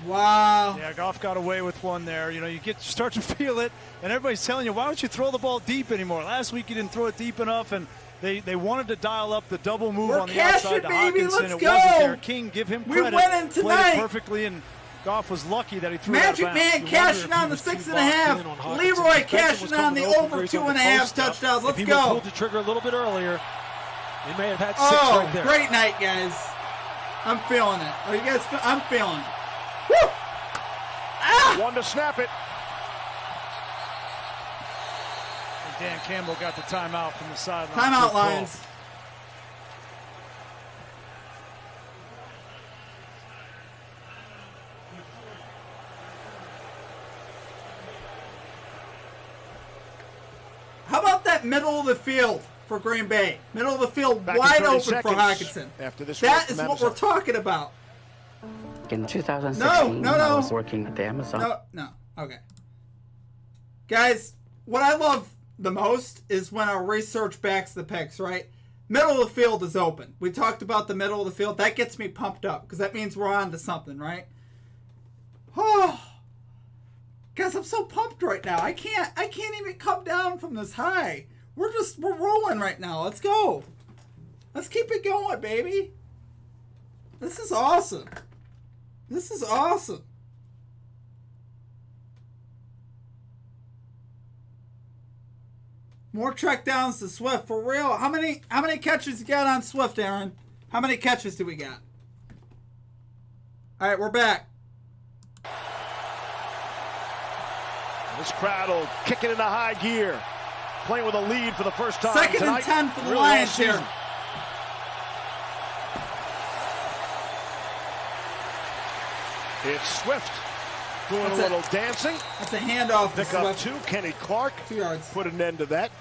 Wow. Yeah, Goff got away with one there. You start to feel it, and everybody's telling you, why don't you throw the ball deep anymore? Last week you didn't throw it deep enough, and They wanted to dial up the double move We're on the cashing, outside to baby. Hawkinson. Let's It go. wasn't there. King, give him We credit. winning Played tonight. it perfectly, and Goff was lucky that he threw Magic it out of bounds. Man cashing on the 6.5. Leroy cashing on the over 2.5 touchdowns. Let's if he go. pulled the trigger a little bit earlier, he may have had 6 Oh, right there. great night, guys. I'm feeling it. Are you guys? I'm feeling it. Woo! Ah! One to snap it. And Dan Campbell got the timeout from the sideline. Timeout, Good call. Lions. How about that middle of the field for Green Bay? Middle of the field, Back in wide 30 open seconds for Hawkinson. after this That work is from what we're Amazon. talking about. In 2016, I was working at the Amazon. No. Okay. Guys, what I love the most is when our research backs the picks, right? Middle of the field is open. We talked about the middle of the field. That gets me pumped up because that means we're on to something, right? Oh. Guys, I'm so pumped right now. I can't even come down from this high. We're rolling right now. Let's go. Let's keep it going, baby. This is awesome. This is awesome. More track downs to Swift for real. How many catches you got on Swift, Aaron? How many catches do we got? All right, we're back. This crowd will kick it into high gear. Playing with a lead for the first time Second tonight. and 10 for the Really Lions all season. here. It's Swift doing That's a little dancing. That's a handoff to Pick up Swift. 2. Kenny Clark 2 yards. put an end to that.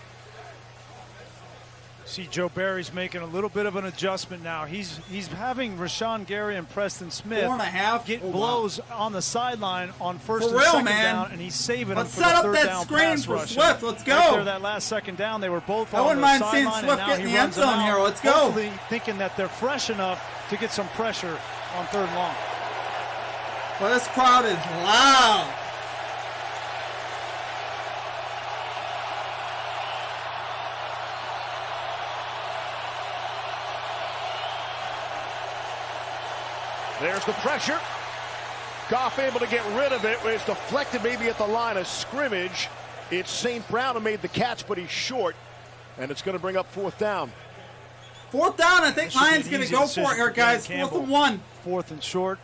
See, Joe Barry's making a little bit of an adjustment now. He's having Rashawn Gary and Preston Smith 4.5. get Oh, wow. blows on the sideline on first For and real, second man. down, and he's saving Let's them for set the up third that down screen pass for rush. Swift. Let's go. Right there, that last second down, they were both I on wouldn't the mind seeing sideline, Swift and now get in he the end runs them zone out, here. Let's go. hopefully thinking that they're fresh enough to get some pressure on third and long. Well, this crowd is loud. There's the pressure. Goff able to get rid of it. It's deflected maybe at the line of scrimmage. It's St. Brown who made the catch, but he's short. And it's going to bring up 4th down. 4th down. I think This should be Lions an going to easy go decision for it here, for Dan guys. 4th Campbell. and 1. 4th and short.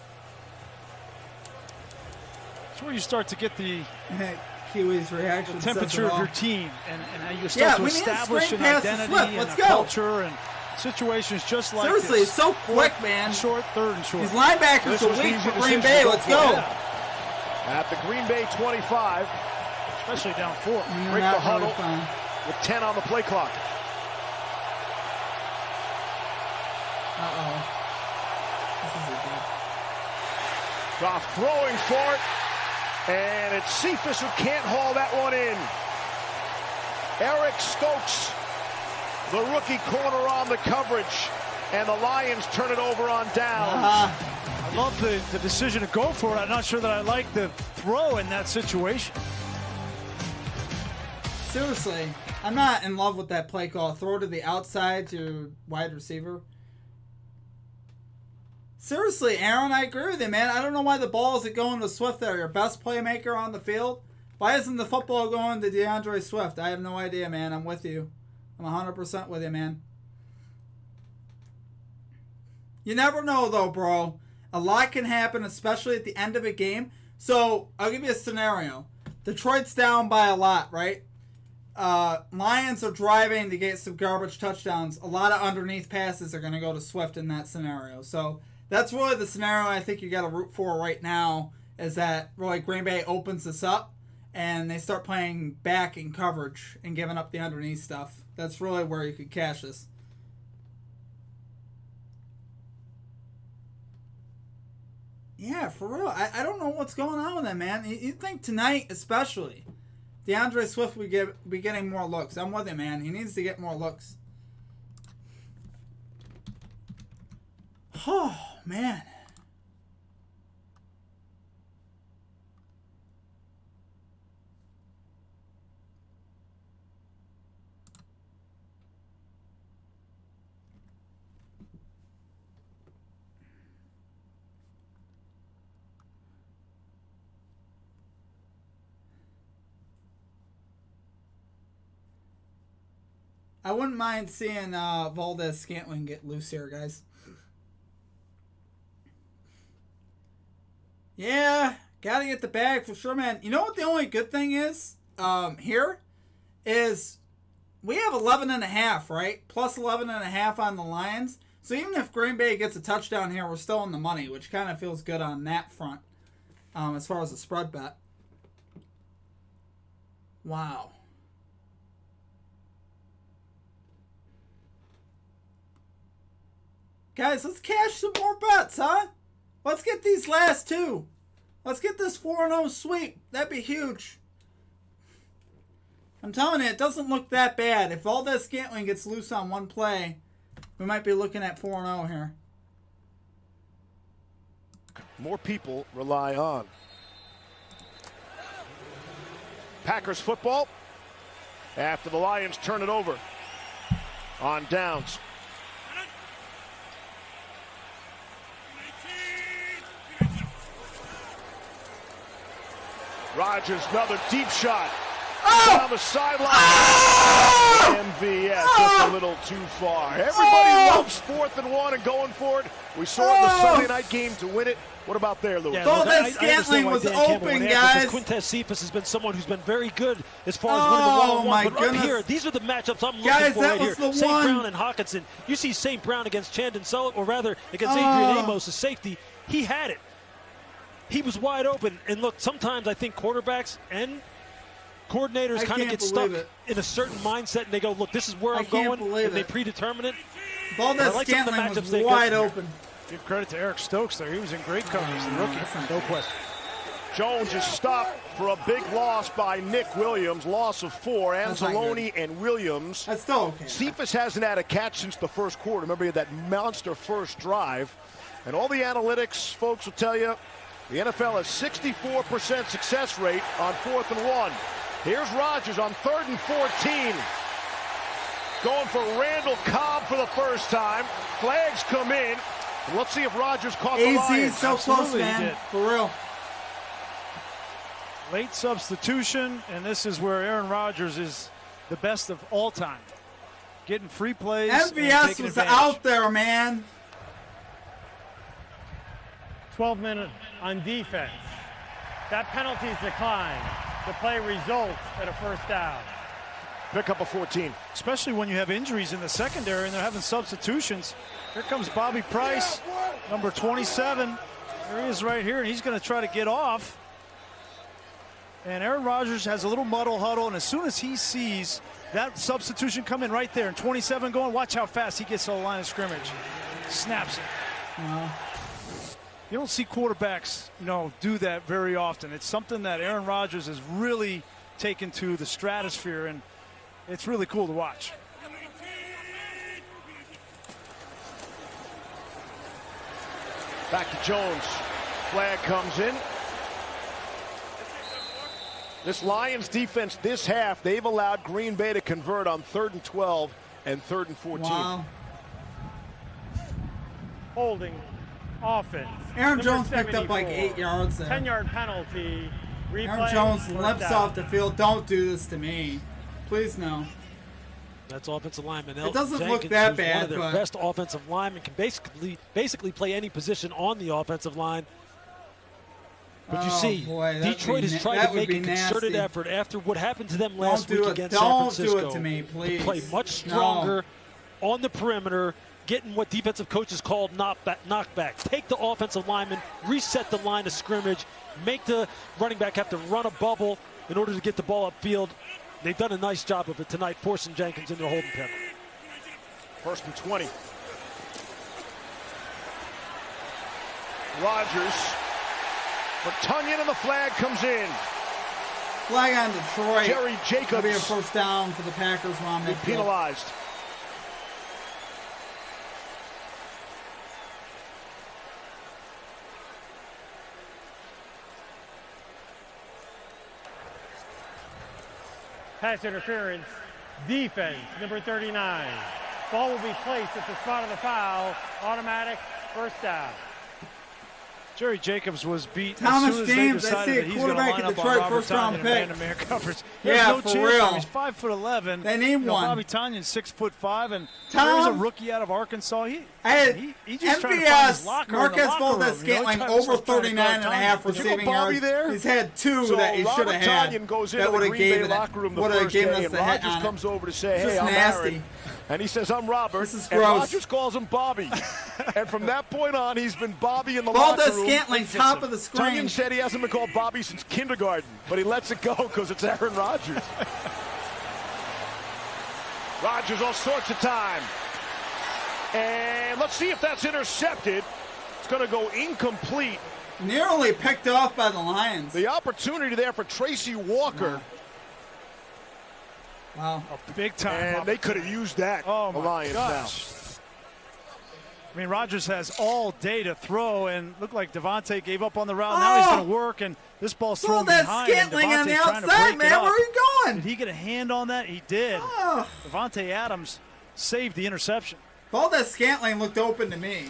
That's where you start to get the Kiwi's reaction. the says it temperature of all. your team and how you start to we need a establish screen an pass to identity Swift. and Let's a go. culture and situations just like Seriously, this. it's so quick, 4th man. and short, 3rd and short. These linebackers This are was an weak easy for Green decision Bay. to go Let's for. go. Yeah. At the Green Bay 25. Especially down 4. Break Not the huddle really fun. with 10 on the play clock. Uh-oh. This is a Goff throwing for it. And it's Cephas who can't haul that one in. Eric Stokes, the rookie corner on the coverage. And the Lions turn it over on downs. I love the decision to go for it. I'm not sure that I like the throw in that situation. Seriously, I'm not in love with that play call. Throw to the outside to wide receiver. Seriously, Aaron, I agree with you, man. I don't know why the ball isn't going to Swift there, your best playmaker on the field. Why isn't the football going to DeAndre Swift? I have no idea, man. I'm with you. I'm 100% with you, man. You never know, though, bro. A lot can happen, especially at the end of a game. So, I'll give you a scenario. Detroit's down by a lot, right? Lions are driving to get some garbage touchdowns. A lot of underneath passes are going to go to Swift in that scenario. So, that's really the scenario I think you got to root for right now, is that really Green Bay opens this up and they start playing back in coverage and giving up the underneath stuff. That's really where you could cash this. Yeah, for real. I don't know what's going on with that, man. You think tonight, especially, DeAndre Swift would be getting more looks. I'm with him, man. He needs to get more looks. Oh, man. I wouldn't mind seeing Valdez-Scantling get loose here, guys. Yeah, gotta get the bag for sure, man. You know what the only good thing is here is we have 11.5, right? Plus 11.5 on the Lions. So even if Green Bay gets a touchdown here, we're still in the money, which kind of feels good on that front as far as the spread bet. Wow. Guys, let's cash some more bets, huh? Let's get these last two. Let's get this 4-0 sweep. That'd be huge. I'm telling you, it doesn't look that bad. If Valdez-Scantling gets loose on one play, we might be looking at 4-0 here. More people rely on Packers football after the Lions turn it over on downs. Rodgers, another deep shot. Down the sideline. MVS, just a little too far. Everybody loves 4th and 1 and going for it. We saw it in the Sunday night game to win it. What about there, Louis? Yeah, Valdez-Scantling was open, guys. Quintez Cephas has been someone who's been very good as far as winning the one-on-one. But up here, these are the matchups I'm looking for right here. St. Brown and Hawkinson. You see St. Brown against Chandon Sullivan, or rather against Adrian Amos, a safety. He had it. He was wide open. And look, sometimes I think quarterbacks and coordinators kind of get stuck in a certain mindset, and they go, look, this is where I'm going, and they predetermine it. Valdez-Scantling was wide open. Give credit to Eric Stokes there. He was in great coverage, the rookie. No question. Jones is stopped for a big loss by Nick Williams, loss of 4. Anzalone and Williams. That's still okay. Cephas hasn't had a catch since the first quarter. Remember, he had that monster first drive. And all the analytics folks will tell you, the NFL has 64% success rate on 4th and 1. Here's Rodgers on 3rd and 14. Going for Randall Cobb for the first time. Flags come in. And let's see if Rodgers caught the Lions. So close, man. For real. Late substitution, and this is where Aaron Rodgers is the best of all time. Getting free plays. MVS was out there, man. 12 minutes on defense. That penalty's declined. The play results in a first down. Pick up a 14. Especially when you have injuries in the secondary and they're having substitutions. Here comes Bobby Price, number 27. There he is right here, and he's going to try to get off. And Aaron Rodgers has a little muddle huddle, and as soon as he sees that substitution come in right there, and 27 going, watch how fast he gets to the line of scrimmage. Snaps it. You don't see quarterbacks, do that very often. It's something that Aaron Rodgers has really taken to the stratosphere, and it's really cool to watch. Back to Jones. Flag comes in. This Lions defense this half, they've allowed Green Bay to convert on 3rd and 12 and 3rd and 14. Wow. Holding offense. Aaron Jones picked up like 8 yards there. 10-yard penalty. Replay. Aaron Jones limps off the field. Don't do this to me. Please, no. That's offensive lineman. It doesn't Jenkins, look that who's bad. One of their best offensive linemen, can basically play any position on the offensive line. But you see, Detroit has tried to make a concerted effort after what happened to them last week against San Francisco. Don't do it to me, please. To play much stronger on the perimeter, getting what defensive coaches call knockback. Take the offensive lineman, reset the line of scrimmage, make the running back have to run a bubble in order to get the ball upfield. They've done a nice job of it tonight, forcing Jenkins into a holding penalty. 1st and 20. Rodgers. For Tunyon, and the flag comes in. Flag on Detroit. Jerry Jacobs. That'll be a first down for the Packers. Penalized. Pass interference. Defense, number 39. Ball will be placed at the spot of the foul. Automatic first down. Jerry Jacobs was beat Thomas as soon as James, they decided I see a that he's going to quarterback line at up on Detroit, Robert first-round Tonyan pick. and man-to-man coverage. Yeah, There's no for chance real. for him. He's 5'11". They need one. Bobby Tonyan's 6'5", and Tom, there's a rookie out of Arkansas. He just trying to find MVS, his locker in Marquez the locker room. Valdez-Scantling, trying to over start trying to 39 and a half guard Tonyan. receiving Bobby yards. there? He's had 2 So that he should have had. Tonyan goes that into would the have Green given Bay locker room the would have first given day, us and the hit Rodgers on comes it. over to say, Just hey, I'm nasty. Aaron. And he says, I'm Robert. This is and gross. Rodgers calls him Bobby. And from that point on, he's been Bobby in the locker room. Valdez-Scantling, top of the screen. Tonyan said he hasn't been called Bobby since kindergarten, but he lets it go because it's Aaron Rodgers. Rodgers all sorts of time. And let's see if that's intercepted. It's going to go incomplete. Nearly picked off by the Lions. The opportunity there for Tracy Walker. Wow. A big time. And they could have used that. Oh, the my Lions gosh. I mean, Rodgers has all day to throw, and looked like Devontae gave up on the route. Now he's going to work, and this ball's thrown behind. Scantling on the Devontae trying to outside, break man. it up. Where are you going? Did he get a hand on that? He did. Oh. Devontae Adams saved the interception. Valdez-Scantling looked open to me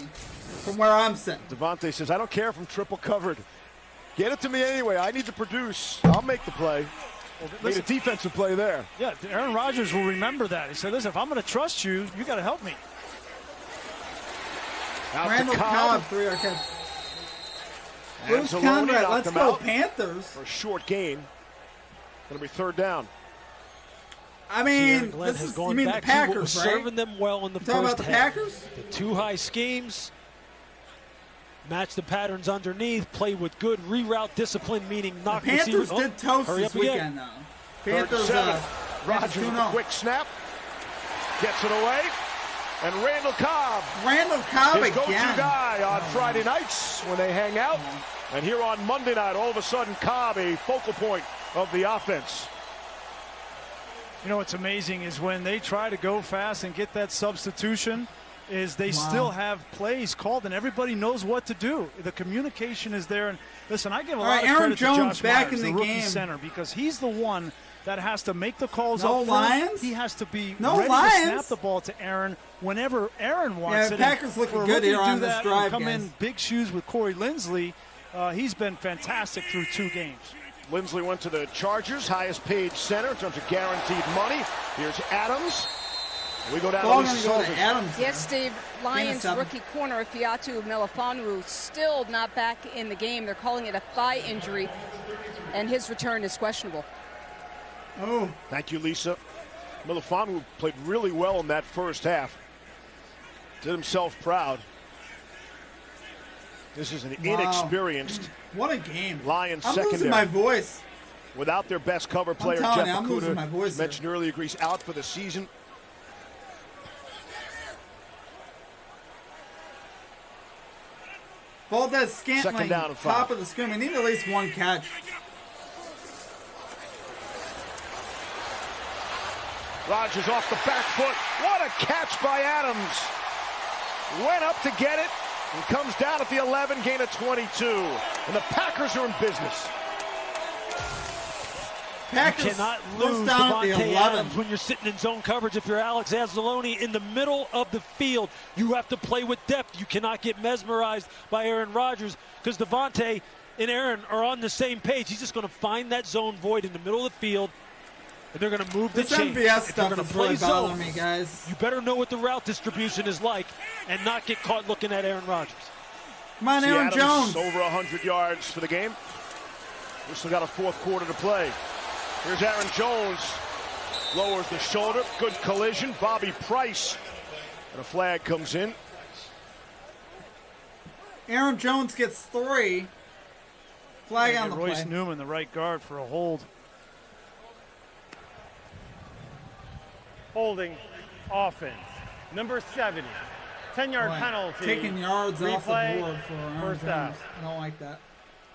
from where I'm sitting. Devontae says, I don't care if I'm triple covered. Get it to me anyway. I need to produce. I'll make the play. Made a defensive play there. Yeah, Aaron Rodgers will remember that. He said, listen, if I'm going to trust you, you got to help me. Out Randall to Cobb, Cobb. 3-yard catch. And Bruce Zalone Conrad, knocked let's him go out Panthers. for a short gain. Going to be third down. I mean, Glenn this has is, gone you mean the back to what Packers, was right? serving them well in the Talking first about the half. Packers? The 2 high schemes, match the patterns underneath, play with good reroute discipline, meaning knock The Panthers receivers. did toast hurry this up again. weekend, though. Third Panthers, seven. Rodgers with a 2-0. quick snap. Gets it away. And Randall Cobb. Randall Cobb his go-to again. guy on Friday nights when they hang out. And here on Monday night, all of a sudden, Cobb, a focal point of the offense. You know what's amazing is when they try to go fast and get that substitution, is they still have plays called and everybody knows what to do. The communication is there. And listen, I give a lot of Aaron credit Jones to Josh back Myers, in the rookie game. center, because he's the one that has to make the calls No up front. Lions? He has to be No ready Lions? to snap the ball to Aaron whenever Aaron wants Yeah, it. Packers And looking for a good rookie here to on do this that drive, and come guys. in big shoes with Corey Lindsley. He's been fantastic through 2 games. Lindsley went to the Chargers, highest paid center in terms of guaranteed money. Here's Adams. We go down Ball to gonna Lisa go to Soldier. Adams. Yes, Steve. Lions seven. rookie corner Fiatu Melifonwu still not back in the game. They're calling it a thigh injury, and his return is questionable. Oh. Thank you, Lisa. Melifonwu played really well in that first half. Did himself proud. This is an inexperienced What a game. Lions I'm secondary. losing my voice. Without their best cover player, telling Jeff you, I'm losing my Okudah, voice mentioned earlier, agrees out for the season. Valdez-Scantling, Second down and 5. top of the screen. We need at least one catch. Rodgers off the back foot. What a catch by Adams. Went up to get it and comes down at the 11, gain of 22. And the Packers are in business. Packers You cannot goes lose down at the Devontae 11. Adams when you're sitting in zone coverage. If you're Alex Anzalone in the middle of the field, you have to play with depth. You cannot get mesmerized by Aaron Rodgers because Devontae and Aaron are on the same page. He's just going to find that zone void in the middle of the field, and they're going to move the This chain. MVS If you're stuff gonna is play really zone, bothering me, guys. you better know what the route distribution is like and not get caught looking at Aaron Rodgers. Come on, See Aaron Adams Jones. over 100 yards for the game. We've still got a fourth quarter to play. Here's Aaron Jones. Lowers the shoulder. Good collision. Bobby Price. And a flag comes in. Aaron Jones gets 3. Flag on the Royce play. Newman, the right guard, for a hold. Holding offense. Number 70. 10-yard Boy, penalty. taking yards off the Replay, board for Aaron first Jones. half. I don't like that.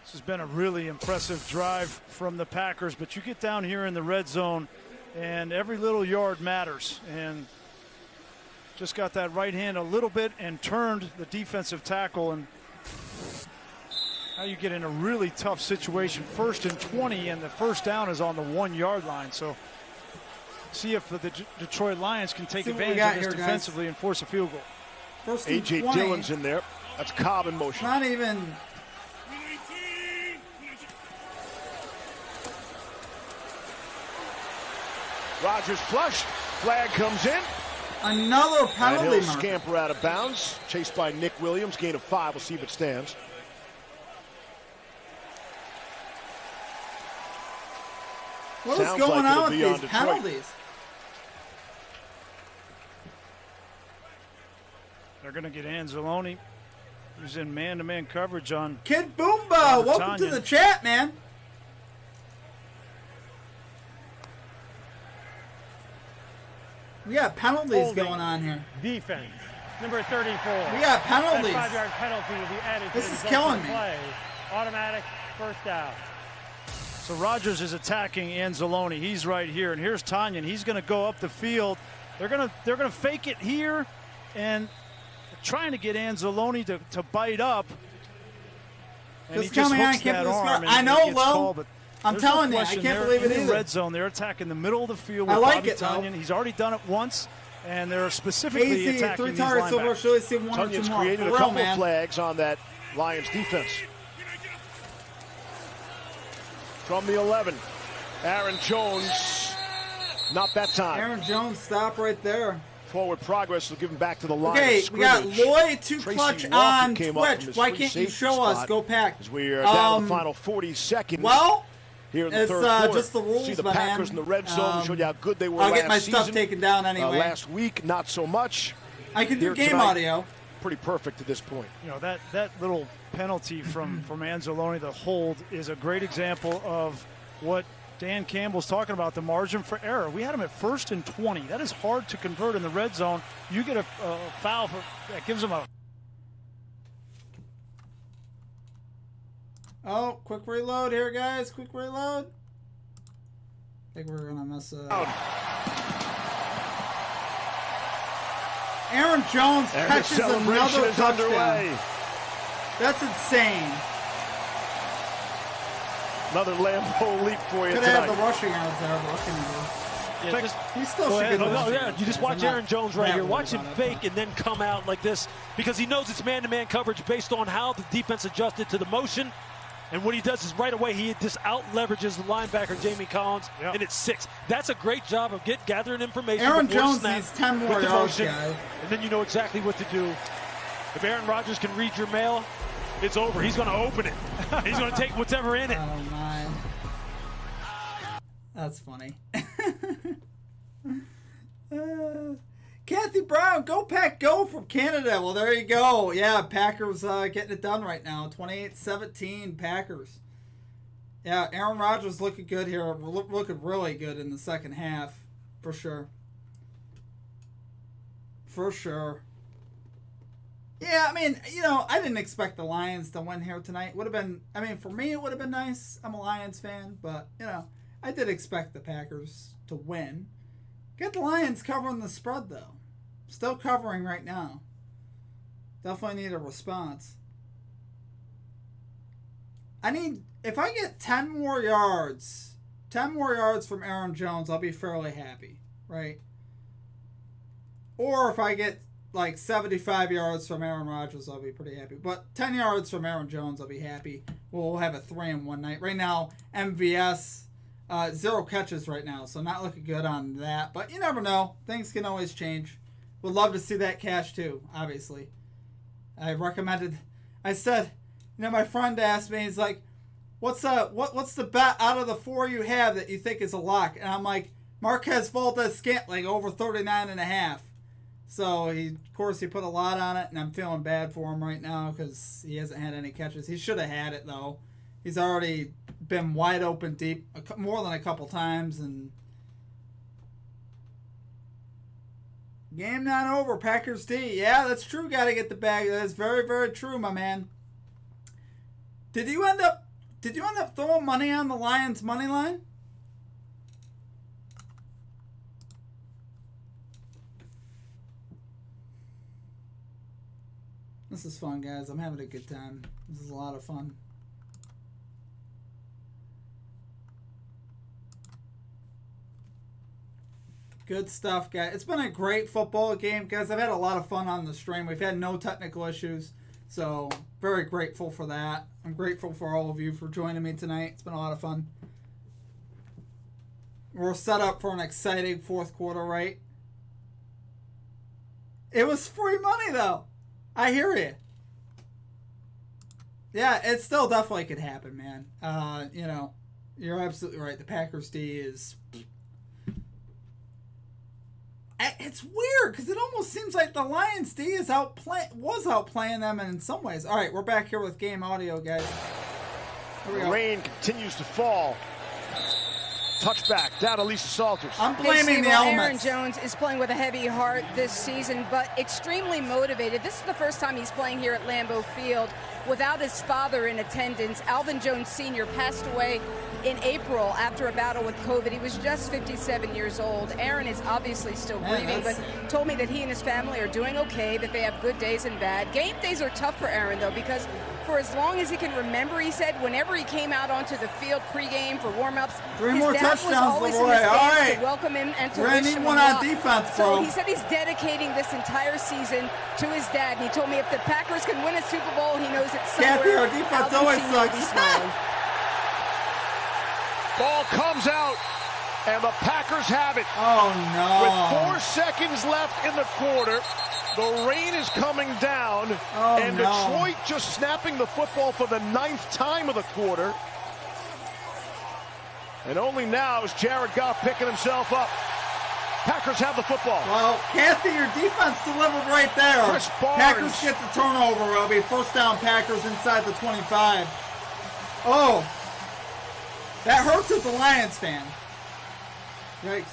This has been a really impressive drive from the Packers, but you get down here in the red zone, and every little yard matters. And just got that right hand a little bit and turned the defensive tackle, and now you get in a really tough situation. 1st and 20, and the first down is on the 1-yard line. So see if the Detroit Lions can take See what we advantage got of this here, guys. defensively and force a field goal. First and A.J. 20. Dillon's in there. That's Cobb in motion. Not even Rodgers flush. Flag comes in. Another penalty. And he'll scamper out of bounds. Chased by Nick Williams. Gain of 5. We'll see if it stands. What is going on with these penalties? They're going to get Anzalone, who's in man-to-man coverage on Kid Boomba. Welcome to the chat, man. We got penalties going on here. Defense. Number 34. We got penalties. That 5-yard penalty will be added to this is killing me. Play. Automatic first down. So Rodgers is attacking Anzalone. He's right here, and here's Tanyan. He's going to go up the field. They're going to fake it here, and trying to get Anzalone to bite up. And he just hooks that arm. I know, Lo. I'm telling you, I can't believe it either. In either. The red zone, they're attacking the middle of the field with Bobby Tanyan. He's already done it once, and they're specifically attacking these linebackers. Tanyan's created a couple of flags on that Lions defense. From the 11, Aaron Jones, not that time. Aaron Jones, stop right there. Forward progress will give him back to the line. Okay, we got Lloyd to clutch on Twitch. Why can't you show us? Go Pack. As we are down the final 40 seconds. Well, here in the third quarter. Just the rules, see the Packers in the red zone. Showed you how good they were I'll last get my season. stuff taken down anyway. Last week, not so much. I can do here game tonight, audio. Pretty perfect to this point. You know, that little penalty from Anzalone, the hold, is a great example of what Dan Campbell's talking about, the margin for error. We had him at 1st and 20. That is hard to convert in the red zone. You get a foul that gives him a... Oh, quick reload here, guys. Quick reload. I think we're going to mess up. Aaron Jones catches another touchdown. Underway. That's insane. Another Lambeau leap for you Could tonight. have the rushing yards there. He still should get you just watch Aaron Jones right here. Watch him fake and then come out like this because he knows it's man-to-man coverage based on how the defense adjusted to the motion. And what he does is right away he just out-leverages the linebacker, Jamie Collins, and it's 6. That's a great job of gathering information. Aaron Jones needs 10 more yards, guys. And then you know exactly what to do. If Aaron Rodgers can read your mail, it's over. He's going to open it. He's going to take whatever in it. Oh, my. That's funny. Kathy Brown, go Pack, go from Canada. Well, there you go. Yeah, Packers getting it done right now. 28-17 Packers. Yeah, Aaron Rodgers looking good here. Looking really good in the second half, for sure. For sure. Yeah, I mean, you know, I didn't expect the Lions to win here tonight. Would have been, I mean, for me, it would have been nice. I'm a Lions fan, but, you know, I did expect the Packers to win. Get the Lions covering the spread, though. Still covering right now. Definitely need a response. If I get 10 more yards from Aaron Jones, I'll be fairly happy, right? Or if I get like 75 yards from Aaron Rodgers, I'll be pretty happy. But 10 yards from Aaron Jones, I'll be happy. We'll have a 3-in-1 night. Right now, MVS, 0 catches right now, so not looking good on that. But you never know. Things can always change. Would love to see that cash too, obviously. I said, you know, my friend asked me, he's like, what's the bet out of the 4 you have that you think is a lock? And I'm like, Marquez Valdes-Scantling over 39.5. So of course he put a lot on it, and I'm feeling bad for him right now because he hasn't had any catches. He should have had it though. He's already been wide open deep more than a couple times, and game not over. Packers D. Yeah, that's true. Got to get the bag. That's very, very true, my man. Did you end up throwing money on the Lions money line? This is fun, guys. I'm having a good time. This is a lot of fun. Good stuff, guys. It's been a great football game, guys. I've had a lot of fun on the stream. We've had no technical issues, so very grateful for that. I'm grateful for all of you for joining me tonight. It's been a lot of fun. We're set up for an exciting fourth quarter, right? It was free money, though. I hear you. Yeah, it still definitely could happen, man. You know, you're absolutely right. The Packers D is... It's weird because it almost seems like the Lions D is was outplaying them in some ways. All right, we're back here with game audio, guys. Here we go. Rain continues to fall. Touchback down to Lisa Salters. I'm blaming the elements. Aaron Jones is playing with a heavy heart this season, but extremely motivated. This is the first time he's playing here at Lambeau Field without his father in attendance. Alvin Jones Sr. passed away in April after a battle with COVID. He was just 57 years old. Aaron is obviously still grieving, but told me that he and his family are doing okay, that they have good days and bad. Game days are tough for Aaron, though, because for as long as he can remember, he said, whenever he came out onto the field pregame for warm-ups, his dad was always in the stands to welcome him and to wish him luck. Defense, so he said he's dedicating this entire season to his dad. And he told me if the Packers can win a Super Bowl, he knows it's somewhere. Our defense always sucks. Ball comes out, and the Packers have it. Oh, no. With 4 seconds left in the quarter, the rain is coming down, and Detroit just snapping the football for the 9th time of the quarter. And only now is Jared Goff picking himself up. Packers have the football. Well, Kathy, your defense delivered right there. Chris Barnes. Packers get the turnover. It'll be first down Packers inside the 25. Oh, that hurts as a Lions fan. Yikes.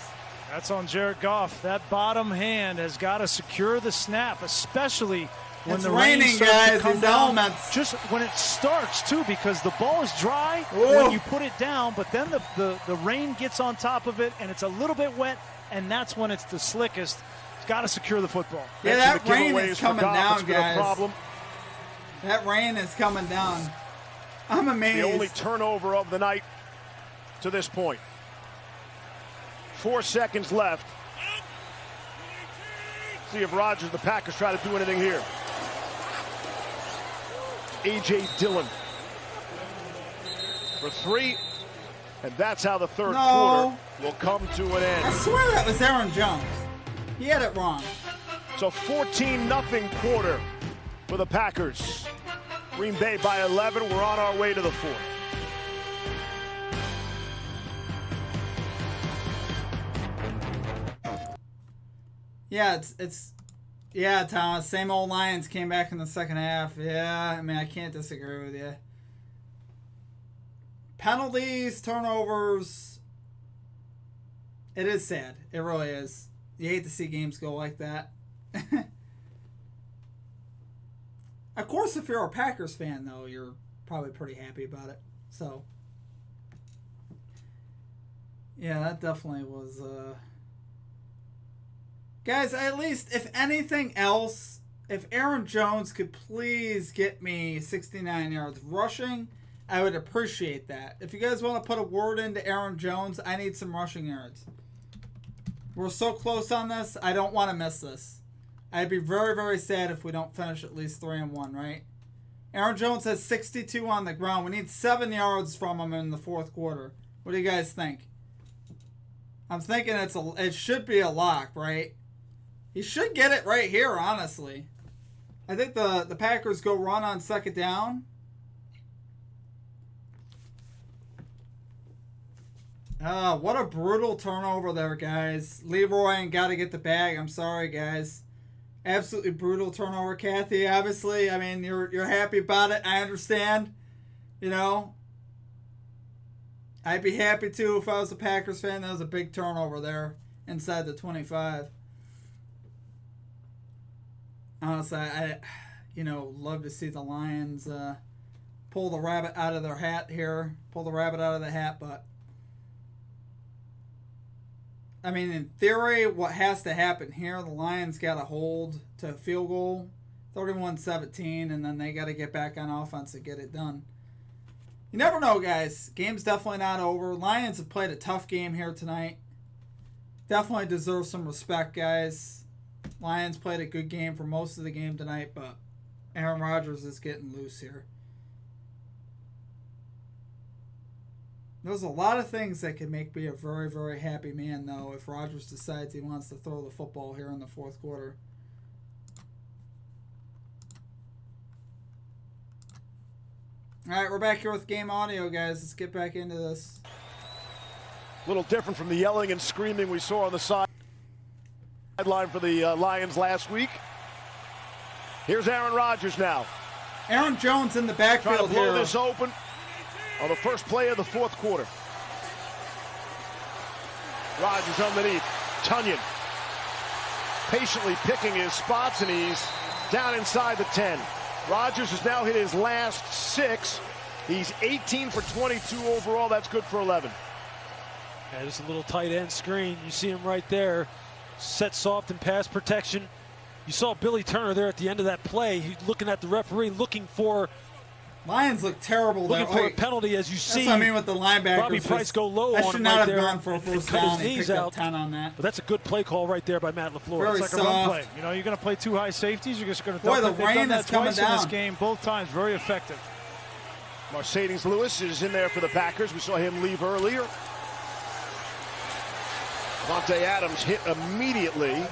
That's on Jared Goff. That bottom hand has got to secure the snap, especially when it's the rain raining, starts guys. to come These down. elements. Just when it starts, too, because the ball is dry Ooh. when you put it down, but then the rain gets on top of it, and it's a little bit wet, and that's when it's the slickest. It's got to secure the football. Yeah, that rain is coming down, a guys. Problem. That rain is coming down. I'm amazed. The only turnover of the night to this point. 4 seconds left. See if Rodgers and the Packers try to do anything here. A.J. Dillon for 3, and that's how the third quarter will come to an end. I swear that was Aaron Jones. He had it wrong. So 14-0 quarter for the Packers. Green Bay by 11. We're on our way to the 4th. Yeah, yeah, Thomas. Same old Lions came back in the second half. Yeah, I mean, I can't disagree with you. Penalties, turnovers. It is sad. It really is. You hate to see games go like that. Of course, if you're a Packers fan, though, you're probably pretty happy about it. So, yeah, that definitely was... Guys, at least, if anything else, if Aaron Jones could please get me 69 yards rushing, I would appreciate that. If you guys want to put a word into Aaron Jones, I need some rushing yards. We're so close on this, I don't want to miss this. I'd be very, very sad if we don't finish at least 3-1, right? Aaron Jones has 62 on the ground. We need 7 yards from him in the fourth quarter. What do you guys think? I'm thinking it should be a lock, right? He should get it right here, honestly. I think the Packers go run on second down. What a brutal turnover there, guys. Leroy got to get the bag. I'm sorry, guys. Absolutely brutal turnover, Kathy. Obviously, I mean, you're happy about it. I understand. You know, I'd be happy too if I was a Packers fan. That was a big turnover there inside the 25. Honestly, I love to see the Lions pull the rabbit out of their hat here. Pull the rabbit out of the hat, but I mean, in theory, what has to happen here, the Lions got to hold to a field goal, 31-17, and then they got to get back on offense and get it done. You never know, guys. Game's definitely not over. Lions have played a tough game here tonight. Definitely deserve some respect, guys. Lions played a good game for most of the game tonight, but Aaron Rodgers is getting loose here. There's a lot of things that can make me a very, very happy man, though, if Rodgers decides he wants to throw the football here in the fourth quarter. All right, we're back here with game audio, guys. Let's get back into this. A little different from the yelling and screaming we saw on the sideline for the Lions last week. Here's Aaron Rodgers now. Aaron Jones in the backfield trying to blow here. This open on the first play of the fourth quarter. Rodgers underneath. Tunyon patiently picking his spots, and he's down inside the 10. Rodgers has now hit his last 6. He's 18 for 22 overall. That's good for 11. Yeah, just a little tight end screen. You see him right there. Set soft in pass protection. You saw Billy Turner there at the end of that play. He's looking at the referee, looking for... Lions look terrible. Looking for a penalty, as you see. That's what I mean with the linebackers. Bobby Price go low on him. I should not have there gone for a first down. His knees out. out. 10 on that. But that's a good play call right there by Matt LaFleur. Very It's like soft. a run play. You know, you're going to play 2 high safeties. You're just going to Boy, dump the it. They've rain done is that coming twice in this down. game. Both times, very effective. Mercedes Lewis is in there for the Packers. We saw him leave earlier. Davante Adams hit immediately.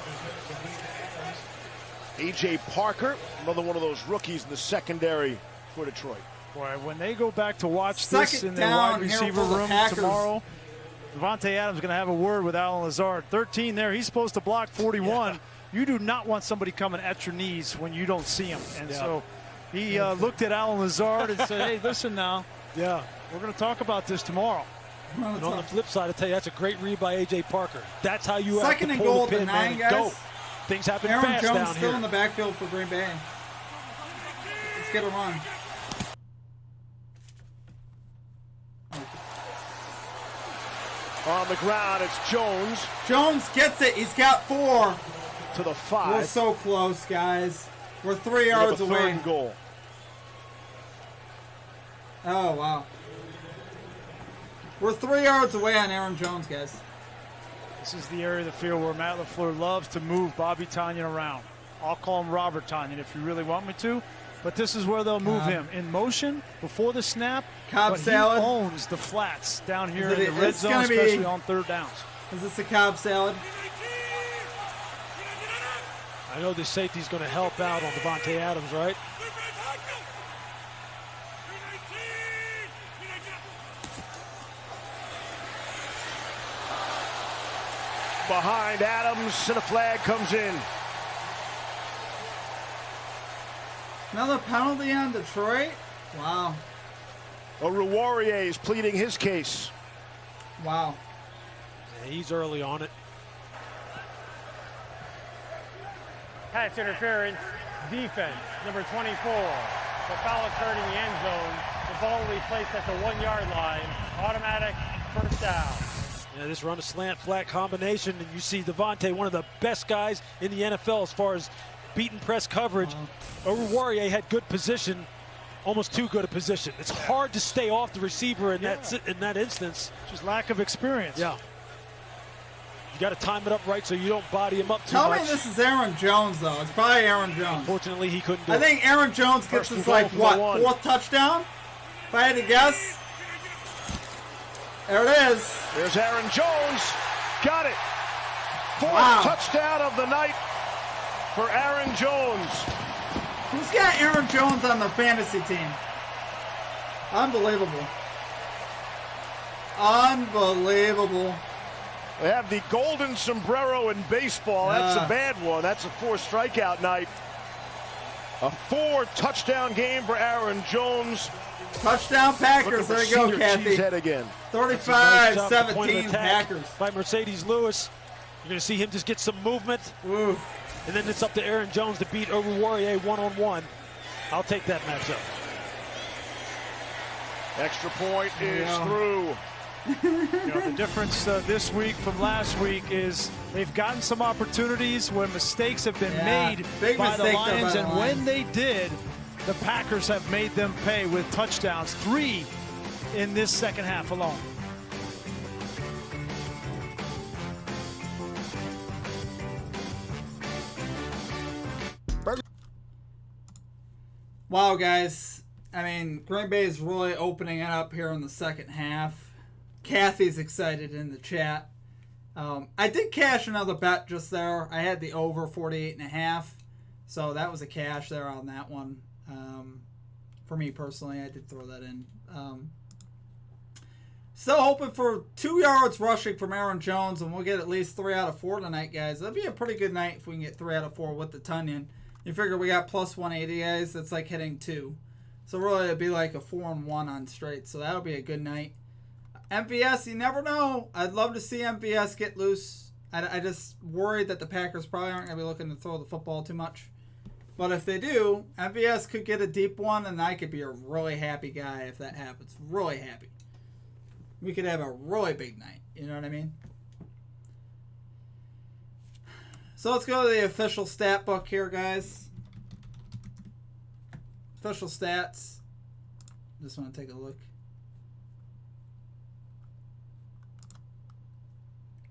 A.J. Parker, another one of those rookies in the secondary for Detroit. Boy, when they go back to watch Second this in their down wide here receiver for the room Packers. tomorrow, Davante Adams is going to have a word with Alan Lazard. 13 there. He's supposed to block 41. Yeah. You do not want somebody coming at your knees when you don't see him. And so he looked at Alan Lazard and said, hey, listen now. Yeah. We're going to talk about this tomorrow. And on the flip side, I tell you, that's a great read by A.J. Parker. That's how you have to Second and pull goal the at pin, the 9, man, and guys. go. Things happen Aaron fast Jones down still here. in the backfield for Green Bay. Let's get a run. On the ground, it's Jones. Jones gets it. He's got 4. To the 5. We're so close, guys. We're 3 yards away. 3rd and goal. Oh, wow. We're 3 yards away on Aaron Jones, guys. This is the area of the field where Matt LaFleur loves to move Bobby Tonyan around. I'll call him Robert Tonyan if you really want me to. But this is where they'll move him in motion before the snap. Cobb but salad. He owns the flats down here in the red it's zone, gonna be, especially on 3rd downs. Is this a Cobb salad? I know the safety's going to help out on Davante Adams, right? Behind Adams, and a flag comes in. Another penalty on Detroit? Wow. Oruwariye is pleading his case. Wow. Yeah, he's early on it. Pass interference, defense, number 24. The foul occurred in the end zone. The ball will be placed at the 1-yard line. Automatic first down. Yeah, this run a slant flat combination, and you see Davante, one of the best guys in the NFL as far as beat and press coverage. Oruwariye had good position, almost too good a position. It's hard to stay off the receiver in that instance. Just lack of experience. Yeah. You got to time it up right so you don't body him up too Tell much. me this is Aaron Jones, though. It's probably Aaron Jones. Unfortunately, he couldn't do it. I think Aaron Jones gets his, like, what, 4th touchdown? If I had to guess. There it is. There's Aaron Jones. Got it. 4th touchdown of the night for Aaron Jones. Who's got Aaron Jones on the fantasy team? Unbelievable. Unbelievable. They have the golden sombrero in baseball. That's a bad one. That's a 4-strikeout night. A 4-touchdown game for Aaron Jones. Touchdown Packers. There you go, Kathy. Cheesehead again. 35-17 Packers. By Mercedes Lewis. You're going to see him just get some movement. Ooh. And then it's up to Aaron Jones to beat Oruwariye one-on-one. I'll take that matchup. Extra point is through. You know, the difference this week from last week is they've gotten some opportunities when mistakes have been made by the Lions, and when they did, the Packers have made them pay with touchdowns, 3 in this second half alone. Wow, guys. I mean, Green Bay is really opening it up here in the second half. Kathy's excited in the chat. I did cash another bet just there. I had the over 48.5, so that was a cash there on that one. For me personally, I did throw that in. Still hoping for 2 yards rushing from Aaron Jones, and we'll get at least 3 out of 4 tonight, guys. That'd be a pretty good night if we can get 3 out of 4 with the Tunyon. You figure we got plus 180, guys. That's like hitting 2. So really, it'd be like a 4-1 on straight. So that'll be a good night. MVS, you never know. I'd love to see MVS get loose. I just worried that the Packers probably aren't going to be looking to throw the football too much. But if they do, MVS could get a deep one, and I could be a really happy guy if that happens. Really happy. We could have a really big night. You know what I mean? So let's go to the official stat book here, guys. Official stats. Just want to take a look.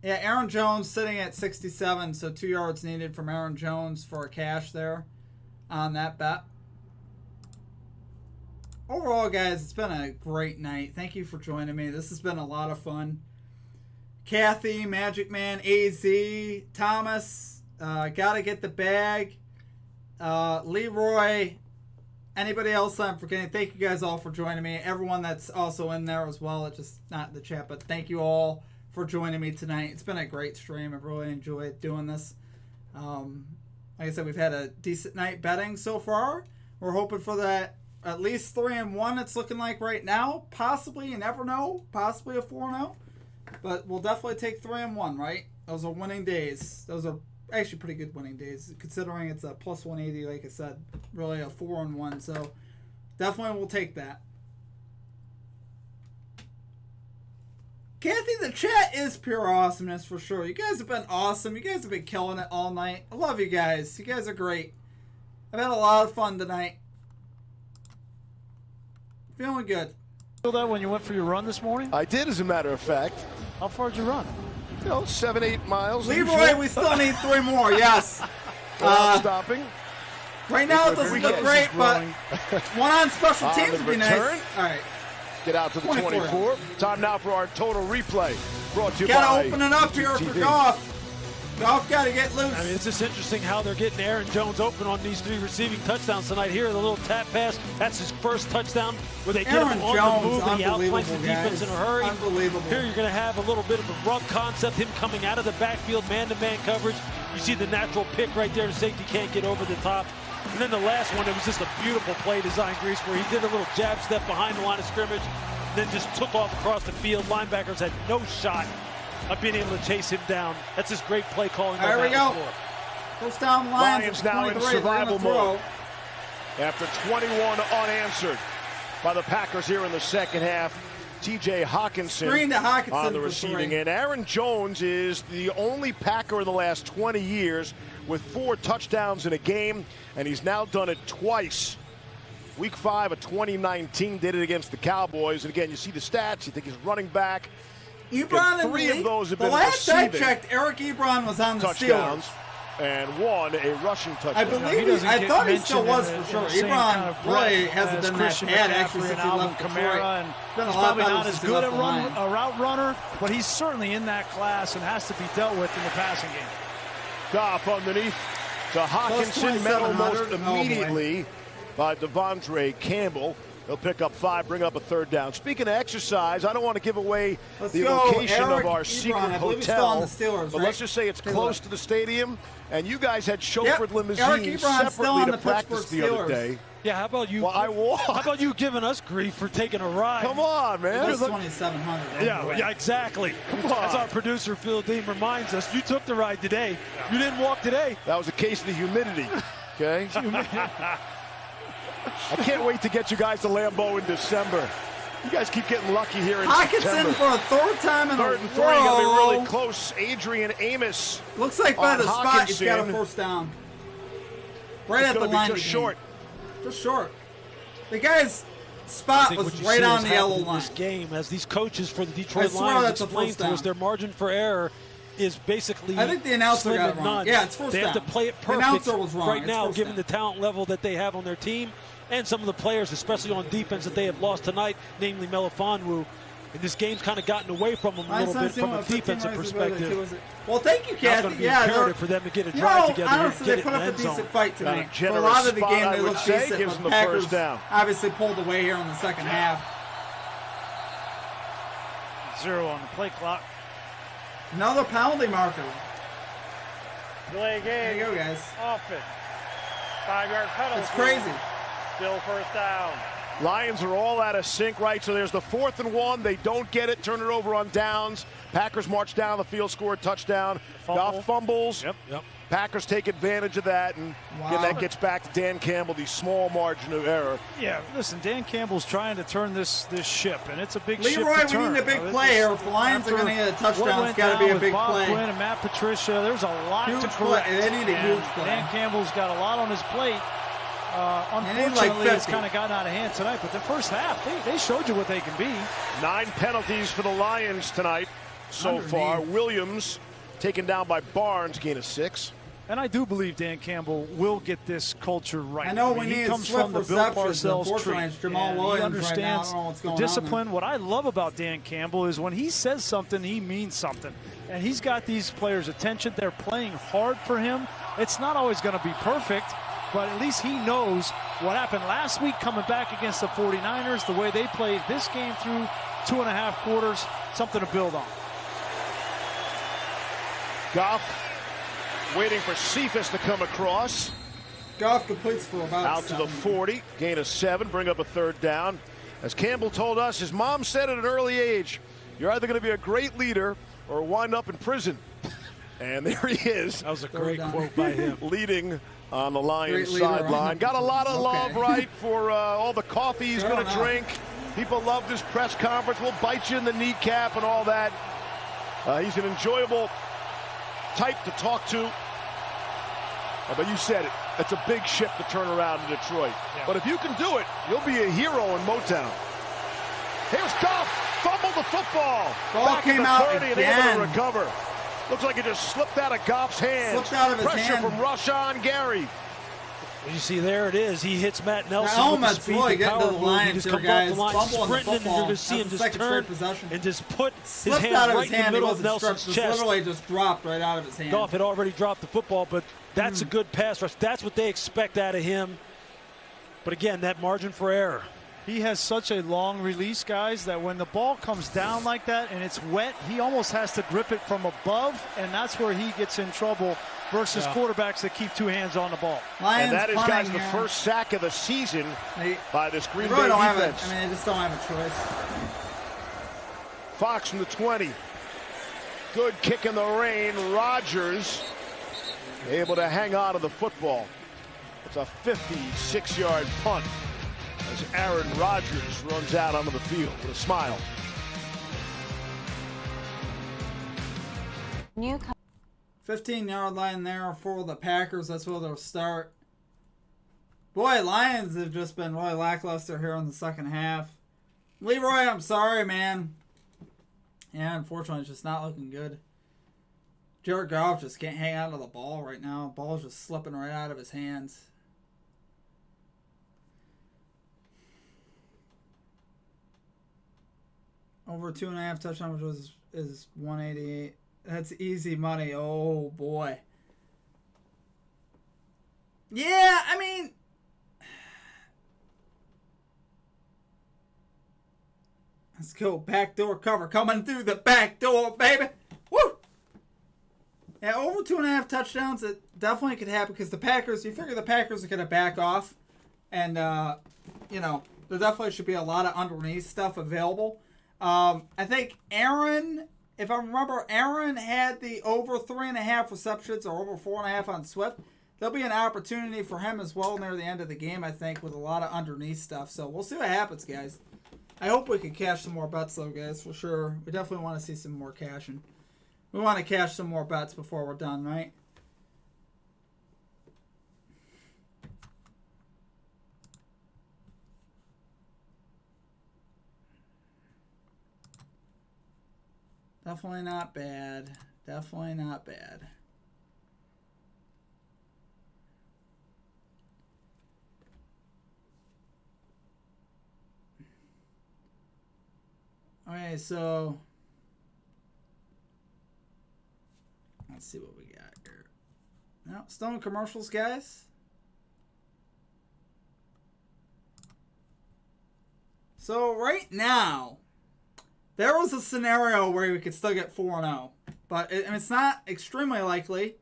Yeah, Aaron Jones sitting at 67, so 2 yards needed from Aaron Jones for a cash there on that bet. Overall, guys, it's been a great night. Thank you for joining me. This has been a lot of fun. Kathy, Magic Man, AZ, Thomas, Gotta Get the Bag, Leroy, anybody else I'm forgetting. Thank you guys all for joining me. Everyone that's also in there as well. It's just not in the chat, but thank you all for joining me tonight. It's been a great stream. I've really enjoyed doing this. Like I said, we've had a decent night betting so far. We're hoping for that at least 3-1 it's looking like right now. Possibly, you never know. Possibly a 4-0. But we'll definitely take 3-1, right? Those are winning days. Those are actually pretty good winning days, considering it's a plus 180, like I said. Really a 4-1. So definitely we'll take that. Kathy, the chat is pure awesomeness for sure. You guys have been awesome. You guys have been killing it all night. I love you guys. You guys are great. I've had a lot of fun tonight. Feeling good. Feel that when you went for your run this morning? I did, as a matter of fact. How far did you run? 7-8 miles. Leroy, we still need 3 more, yes. Stopping. Right now it doesn't look great, but one on special teams would be nice. All right. Get out to the 24. Time now for our total replay. Brought to you by Gotta open it up here for Goff. Goff got to get loose. I mean, it's just interesting how they're getting Aaron Jones open on these 3 receiving touchdowns tonight. Here, the little tap pass. That's his first touchdown where they get him on the move and he outflanks the defense in a hurry. Unbelievable. Here, you're going to have a little bit of a rub concept, him coming out of the backfield, man-to-man coverage. You see the natural pick right there. The safety can't get over the top. And then the last one, it was just a beautiful play design, Grease, where he did a little jab step behind the line of scrimmage, then just took off across the field. Linebackers had no shot of being able to chase him down. That's just great play calling. There we go. First down, Lions now in survival mode after 21 unanswered by the Packers here in the second half. T.J. Hawkinson on the receiving end. Aaron Jones is the only Packer in the last 20 years with 4 touchdowns in a game, and he's now done it twice. Week 5 of 2019 did it against the Cowboys, and again, you see the stats. You think he's running back. Ebron and 3 of those have been the last I receiving checked, Eric Ebron was on the touchdowns, Steelers. and 1 a rushing touchdown. I believe I thought he still was for sure. Ebron really hasn't been that bad actually since he left Kamara, and he's probably not as good at a route runner, but he's certainly in that class and has to be dealt with in the passing game. Goff underneath to Hawkinson, met almost immediately by Devondre Campbell. He'll pick up 5, bring up a 3rd down. Speaking of exercise, I don't want to give away the location of our secret hotel, but let's just say it's close to the stadium, and you guys had chauffeured limousines separately to practice the other day. Yeah, how about you? Well, I walked. How about you giving us grief for taking a ride? Come on, man. It's 2,700. Yeah, exactly. As our producer Phil Dean reminds us, you took the ride today. You didn't walk today. That was a case of the humidity. Okay. I can't wait to get you guys to Lambeau in December. You guys keep getting lucky here in September. Hawkinson for a 3rd time in a row. 3rd and 3, going to be really close. Adrian Amos. Looks like by the spot, he's got a 1st down. Right at the line. Just short. Just short. The guy's spot was right on the yellow line. This game, as these coaches for the Detroit Lions explained to us, their margin for error is basically I think the announcer got it wrong. None. Yeah, it's 1st down. They have to play it perfect. The announcer was wrong. Right now, given the talent level that they have on their team and some of the players, especially on defense, that they have lost tonight, namely Melifonwu. And this game's kind of gotten away from them a little bit from a defensive perspective. Well, thank you, Kathy. Yeah, imperative for them to get a drive together. Honestly, they put up a decent fight tonight. For a lot of the game, they looked decent. Gives them the Packers first down. obviously pulled away here in the second half. 0 on the play clock. Another penalty marker. Delay game. There you go, guys. Off it. 5-yard penalty. It's crazy. Still first down. Lions are all out of sync, right? So there's the 4th and 1. They don't get it. Turn it over on downs. Packers march down the field, score a touchdown. Goff fumbles. Yep. Packers take advantage of that, and again, that gets back to Dan Campbell, the small margin of error. Yeah, listen, Dan Campbell's trying to turn this ship, and it's a big ship Leroy, to turn. we need a big play here. If the Lions are going to get a touchdown, it's got to be a big Bob play. Quinn and Matt Patricia, there's a lot Huge to correct. play. They need a huge play. Dan Campbell's got a lot on his plate. Unfortunately, it's kind of gotten out of hand tonight, but the first half, they showed you what they can be. 9 penalties for the Lions tonight so far. Williams taken down by Barnes, gain of 6. And I do believe Dan Campbell will get this culture right. I know he need comes swift from the Bill Parcells tree. Unfortunately, it's Jamal Williams he understands right now. I don't know what's going discipline. on What I love about Dan Campbell is when he says something, he means something. And he's got these players' attention. They're playing hard for him. It's not always going to be perfect, but at least he knows what happened last week coming back against the 49ers, the way they played this game through 2.5 quarters, something to build on. Goff waiting for Cephas to come across. Goff completes for about out 7. to the 40, gain of 7, bring up a 3rd down. As Campbell told us, his mom said at an early age, you're either going to be a great leader or wind up in prison. And there he is. That was a great quote by him. Leading on the Lions sideline. Got a lot of love, right, for all the coffee he's going to drink. People love this press conference. We'll bite you in the kneecap and all that. He's an enjoyable type to talk to. But you said it. It's a big ship to turn around in Detroit. Yeah. But if you can do it, you'll be a hero in Motown. Here's Goff. Fumbled the football. Ball back came in the out 30 and again. able to recover. Looks like it just slipped out of Goff's hands. Slipped out of his Pressure hand. from Rashawn Gary. You see, there it is. He hits Matt Nelson Now, with the speed really and power to the move. Lions He just here, comes guys. off the line Fumble on the sprinting, and you're going to see him That's just turn and just put his hand right in the middle of Nelson's chest. Literally just dropped right out of his hand. Goff had already dropped the football, but that's a good pass rush. That's what they expect out of him. But again, that margin for error. He has such a long release, guys, that when the ball comes down like that and it's wet, he almost has to grip it from above, and that's where he gets in trouble versus quarterbacks that keep 2 hands on the ball. Lions, and that is, guys, the first sack of the season by this Green Bay defense. They just don't have a choice. Fox from the 20. Good kick in the rain. Rodgers able to hang on to the football. It's a 56-yard punt as Aaron Rodgers runs out onto the field with a smile. 15-yard line there for the Packers. That's where they'll start. Boy, Lions have just been really lackluster here in the second half. Leroy, I'm sorry, man. Yeah, unfortunately, it's just not looking good. Jared Goff just can't hang on to the ball right now. The ball's just slipping right out of his hands. Over 2.5 touchdowns, which is 188. That's easy money. Oh, boy. Yeah, I mean... Let's go. Backdoor cover. Coming through the back door, baby. Woo! Yeah, over 2.5 touchdowns, it definitely could happen because the Packers, you figure the Packers are going to back off. And, you know, there definitely should be a lot of underneath stuff available. I think Aaron, if I remember, Aaron had the over 3.5 receptions or over 4.5 on Swift. There'll be an opportunity for him as well near the end of the game, I think, with a lot of underneath stuff. So we'll see what happens, guys. I hope we can cash some more bets, though, guys, for sure. We definitely want to see some more cashing. We want to cash some more bets before we're done, right? Definitely not bad. Definitely not bad. Oh Okay, so let's see what we got here. No, still in commercials, guys. So right now, there was a scenario where we could still get 4-0, but it's not extremely likely.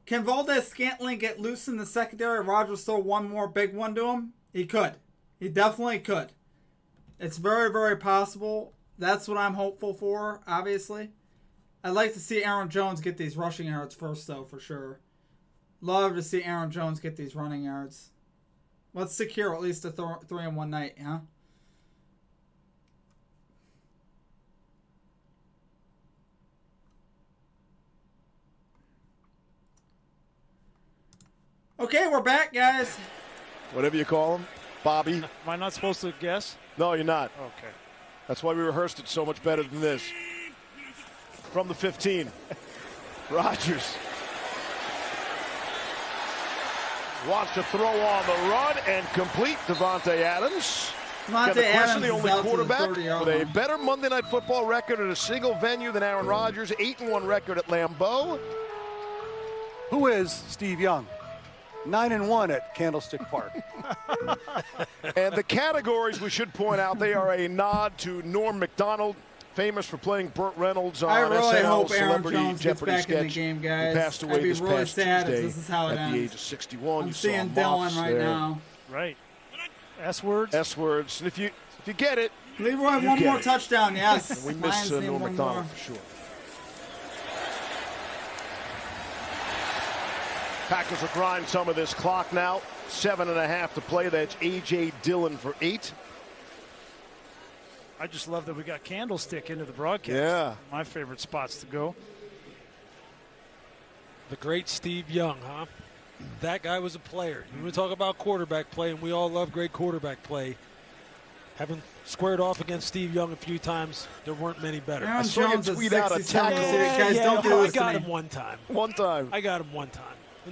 Can Valdez-Scantling get loose in the secondary? Rogers throw one more big one to him? He could. He definitely could. It's very, very possible. That's what I'm hopeful for, obviously. I'd like to see Aaron Jones get these rushing yards first, though, for sure. Love to see Aaron Jones get these running yards. Let's secure at least a 3-in-1 night, huh? Okay, we're back, guys. Whatever you call him. Bobby. Am I not supposed to guess? No, you're not. Okay. That's why we rehearsed it so much better than this. From the 15. Rodgers wants to throw on the run and complete. Davante Adams. Davante Adams the is only out to the quarterback 30-yard with a line. better Monday Night Football record at a single venue than Aaron Rodgers. 8-1 record at Lambeau. Who is Steve Young? 9-1 at Candlestick Park. And the categories we should point out, they are a nod to Norm Macdonald, famous for playing Burt Reynolds on I really SNL hope Aaron Celebrity Jones gets Jeopardy back sketch. in the game, guys. He passed away I'd be this really past sad if Tuesday this is how it at ends. the age of 61. I'm You seeing saw Dylan Moffs right there. now. Right. S-words? S-words. And if you get it, Leroy, you one get more it. touchdown, yes. And we Lions miss need Norm one Macdonald more. for sure. Packers will grind some of this clock now. 7.5 to play. That's A.J. Dillon for 8. I just love that we got Candlestick into the broadcast. Yeah. My favorite spots to go. The great Steve Young, huh? That guy was a player. You want to talk about quarterback play, and we all love great quarterback play. Having squared off against Steve Young a few times, there weren't many better. Aaron I saw you Jones is tweet out a 67. tackle. Guys, don't do I this to got me. him one time. One time. I got him one time.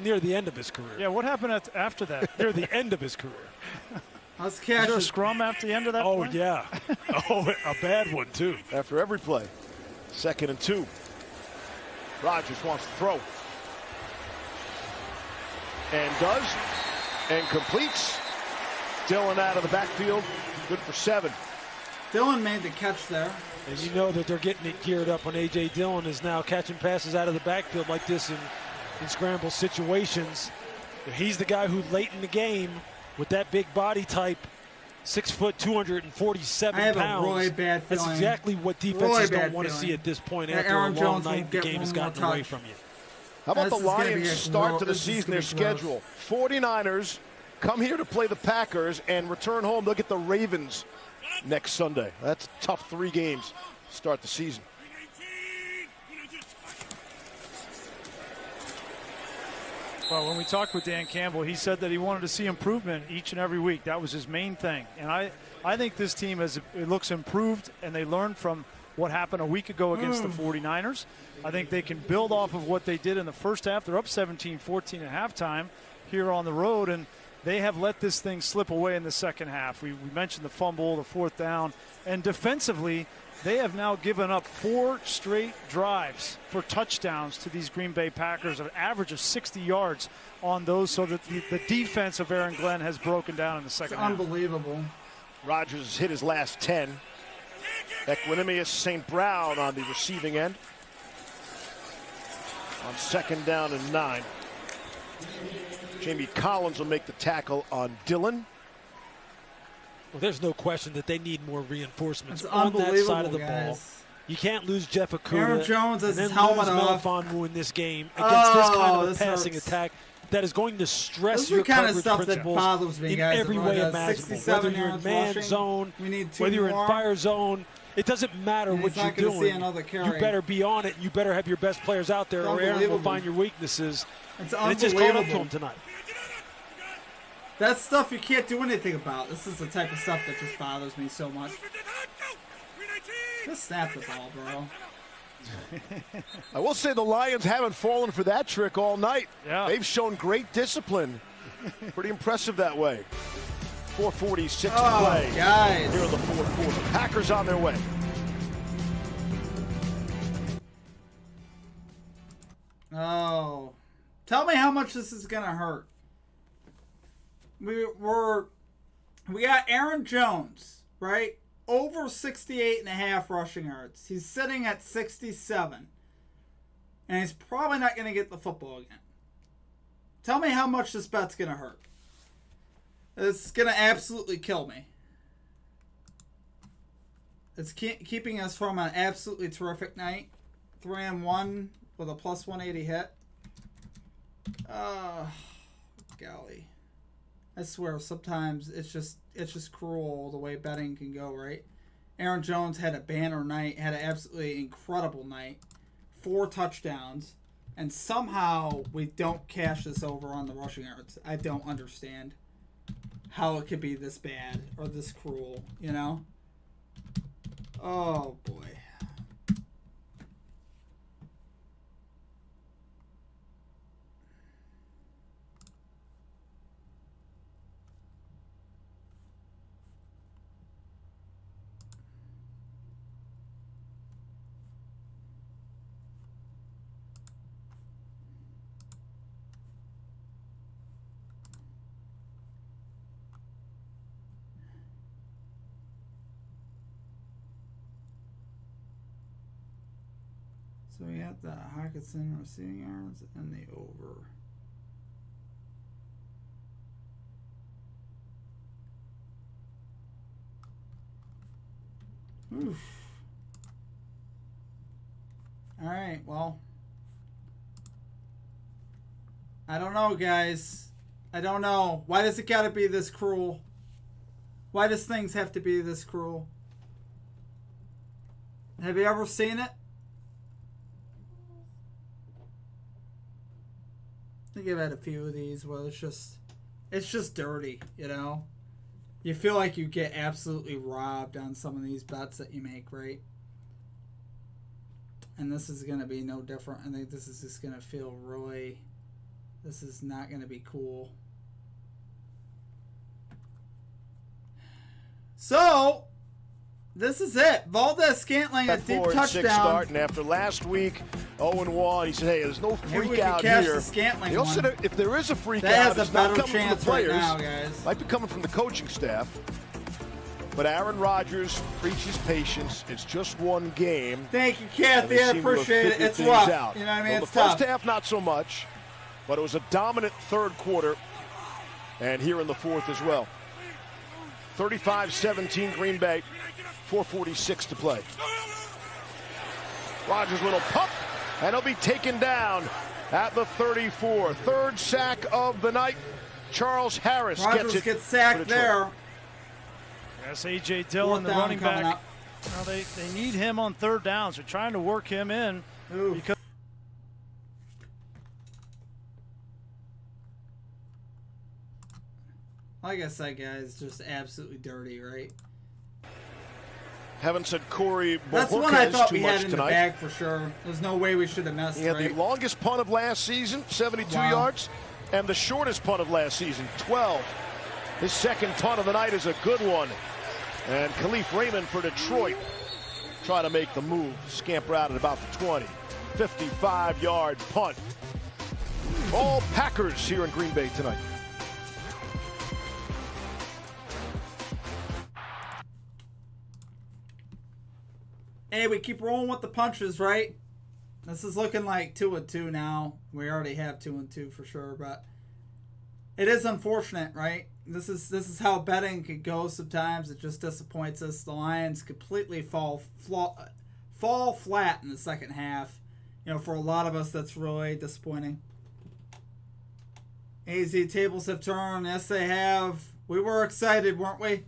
Near the end of his career. Yeah, what happened after that? Near the end of his career. Let's Is catch there a it. scrum after the end of that Oh, point? yeah. Oh, a bad one, too. After every play. 2nd and 2. Rodgers wants to throw. And does. And completes. Dillon out of the backfield. Good for 7. Dylan made the catch there. And you know that they're getting it geared up when A.J. Dillon is now catching passes out of the backfield like this in scramble situations. He's the guy who late in the game with that big body type, 6 foot, 247 I have pounds. a really bad feeling. That's exactly what defenses don't want to see at this point after Aaron a long Jones night. won't The get game has one more gotten away touch. from you. How about This the is gonna be Lions' a start to the this is season, gonna their be gross. schedule? 49ers come here to play the Packers and return home. Look at the Ravens next Sunday. That's a tough 3 games to start the season. Well, when we talked with Dan Campbell, he said that he wanted to see improvement each and every week. That was his main thing. And I think this team it looks improved, and they learned from what happened a week ago against the 49ers. I think they can build off of what they did in the first half. They're up 17-14 at halftime here on the road, and they have let this thing slip away in the second half. We mentioned the fumble, the 4th down, and defensively, they have now given up 4 straight drives for touchdowns to these Green Bay Packers, an average of 60 yards on those, so that the defense of Aaron Glenn has broken down in the second half. Unbelievable. Rodgers hit his last 10. Equanimous St. Brown on the receiving end. On 2nd down and 9. Jamie Collins will make the tackle on Dillon. Well, there's no question that they need more reinforcements That's on that side of the unbelievable, ball. guys. You can't lose Jeff Okuda. Aaron Jones has and his then helmet lose off. Melifonwu in this game against this kind of a this passing hurts. attack that is going to stress This is your the kind of coverage stuff that principles bothers me, in guys. every way imaginable. 67 Whether you're in yards man rushing, zone, we need 2 whether you're more. in fire zone, it doesn't matter And what he's you're not gonna see doing. another carry. You better be on it. You better have your best players out there, It's or Aaron will unbelievable. find your weaknesses. It's And it just caught up to unbelievable. him tonight. That's stuff you can't do anything about. This is the type of stuff that just bothers me so much. Just snap the ball, bro. I will say the Lions haven't fallen for that trick all night. Yeah. They've shown great discipline. Pretty impressive that way. 4:46 to Oh, play guys. here in the 4th quarter. Packers on their way. Oh. Tell me how much this is going to hurt. We got Aaron Jones, right? Over 68.5 rushing yards. He's sitting at 67. And he's probably not going to get the football again. Tell me how much this bet's going to hurt. It's going to absolutely kill me. It's keeping us from an absolutely terrific night. 3-1 with a plus 180 hit. Golly. I swear, sometimes it's just cruel the way betting can go, right? Aaron Jones had a banner night, had an absolutely incredible night. 4 touchdowns. And somehow we don't cash this over on the rushing yards. I don't understand how it could be this bad or this cruel, you know? Oh, boy. So we got the Hawkinson receiving yards and the over. Oof. All right, well. I don't know, guys. I don't know. Why does it gotta be this cruel? Why does things have to be this cruel? Have you ever seen it? I think I've had a few of these where it's just dirty, you know? You feel like you get absolutely robbed on some of these bets that you make, right? And this is going to be no different. I think this is just going to feel really... This is not going to be cool. So... This is it. Valdez-Scantling, a deep touchdown. 6 start, and after last week, 0-1, he said, hey, there's no freak out here. He also said if there is a freak out, it's not coming from the players. Right now, guys. Might be coming from the coaching staff. But Aaron Rodgers preaches patience. It's just one game. Thank you, Kathy. I appreciate it. It's rough. Out. You know what I mean? Well, it's the tough. first half, not so much. But it was a dominant third quarter. And here in the fourth as well. 35-17 Green Bay. 4:46 to play. Rodgers' little pump, and he'll be taken down at the 34. Third sack of the night. Charles Harris gets sacked there. That's A.J. Dillon, the running back. Now they need him on third downs. They're trying to work him in. Because like I said, guys, just absolutely dirty, right? Haven't said Corey That's one I thought we had in tonight. The bag for sure. There's no way we should have messed. He had right? the longest punt of last season, 72 yards, and the shortest punt of last season, 12. His second punt of the night is a good one. And Khalif Raymond for Detroit trying to make the move. Scamper out at about the 20. 55-yard punt. All Packers here in Green Bay tonight. Hey, we keep rolling with the punches, right? This is looking like 2-2 now. We already have 2-2 for sure, but it is unfortunate, right? This is how betting could go sometimes. It just disappoints us. The Lions completely fall flat in the second half. You know, for a lot of us, that's really disappointing. AZ tables have turned. Yes, they have. We were excited, weren't we?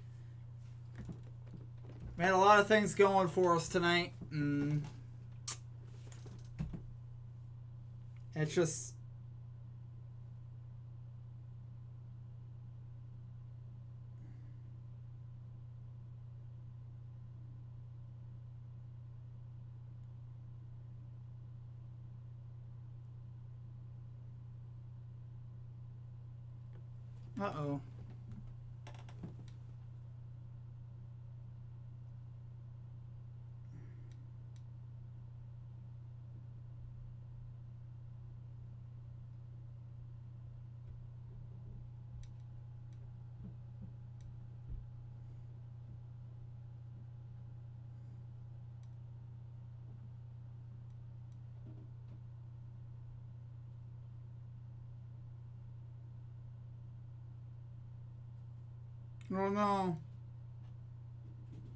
We had a lot of things going for us tonight. It's just... Uh-oh. No, no.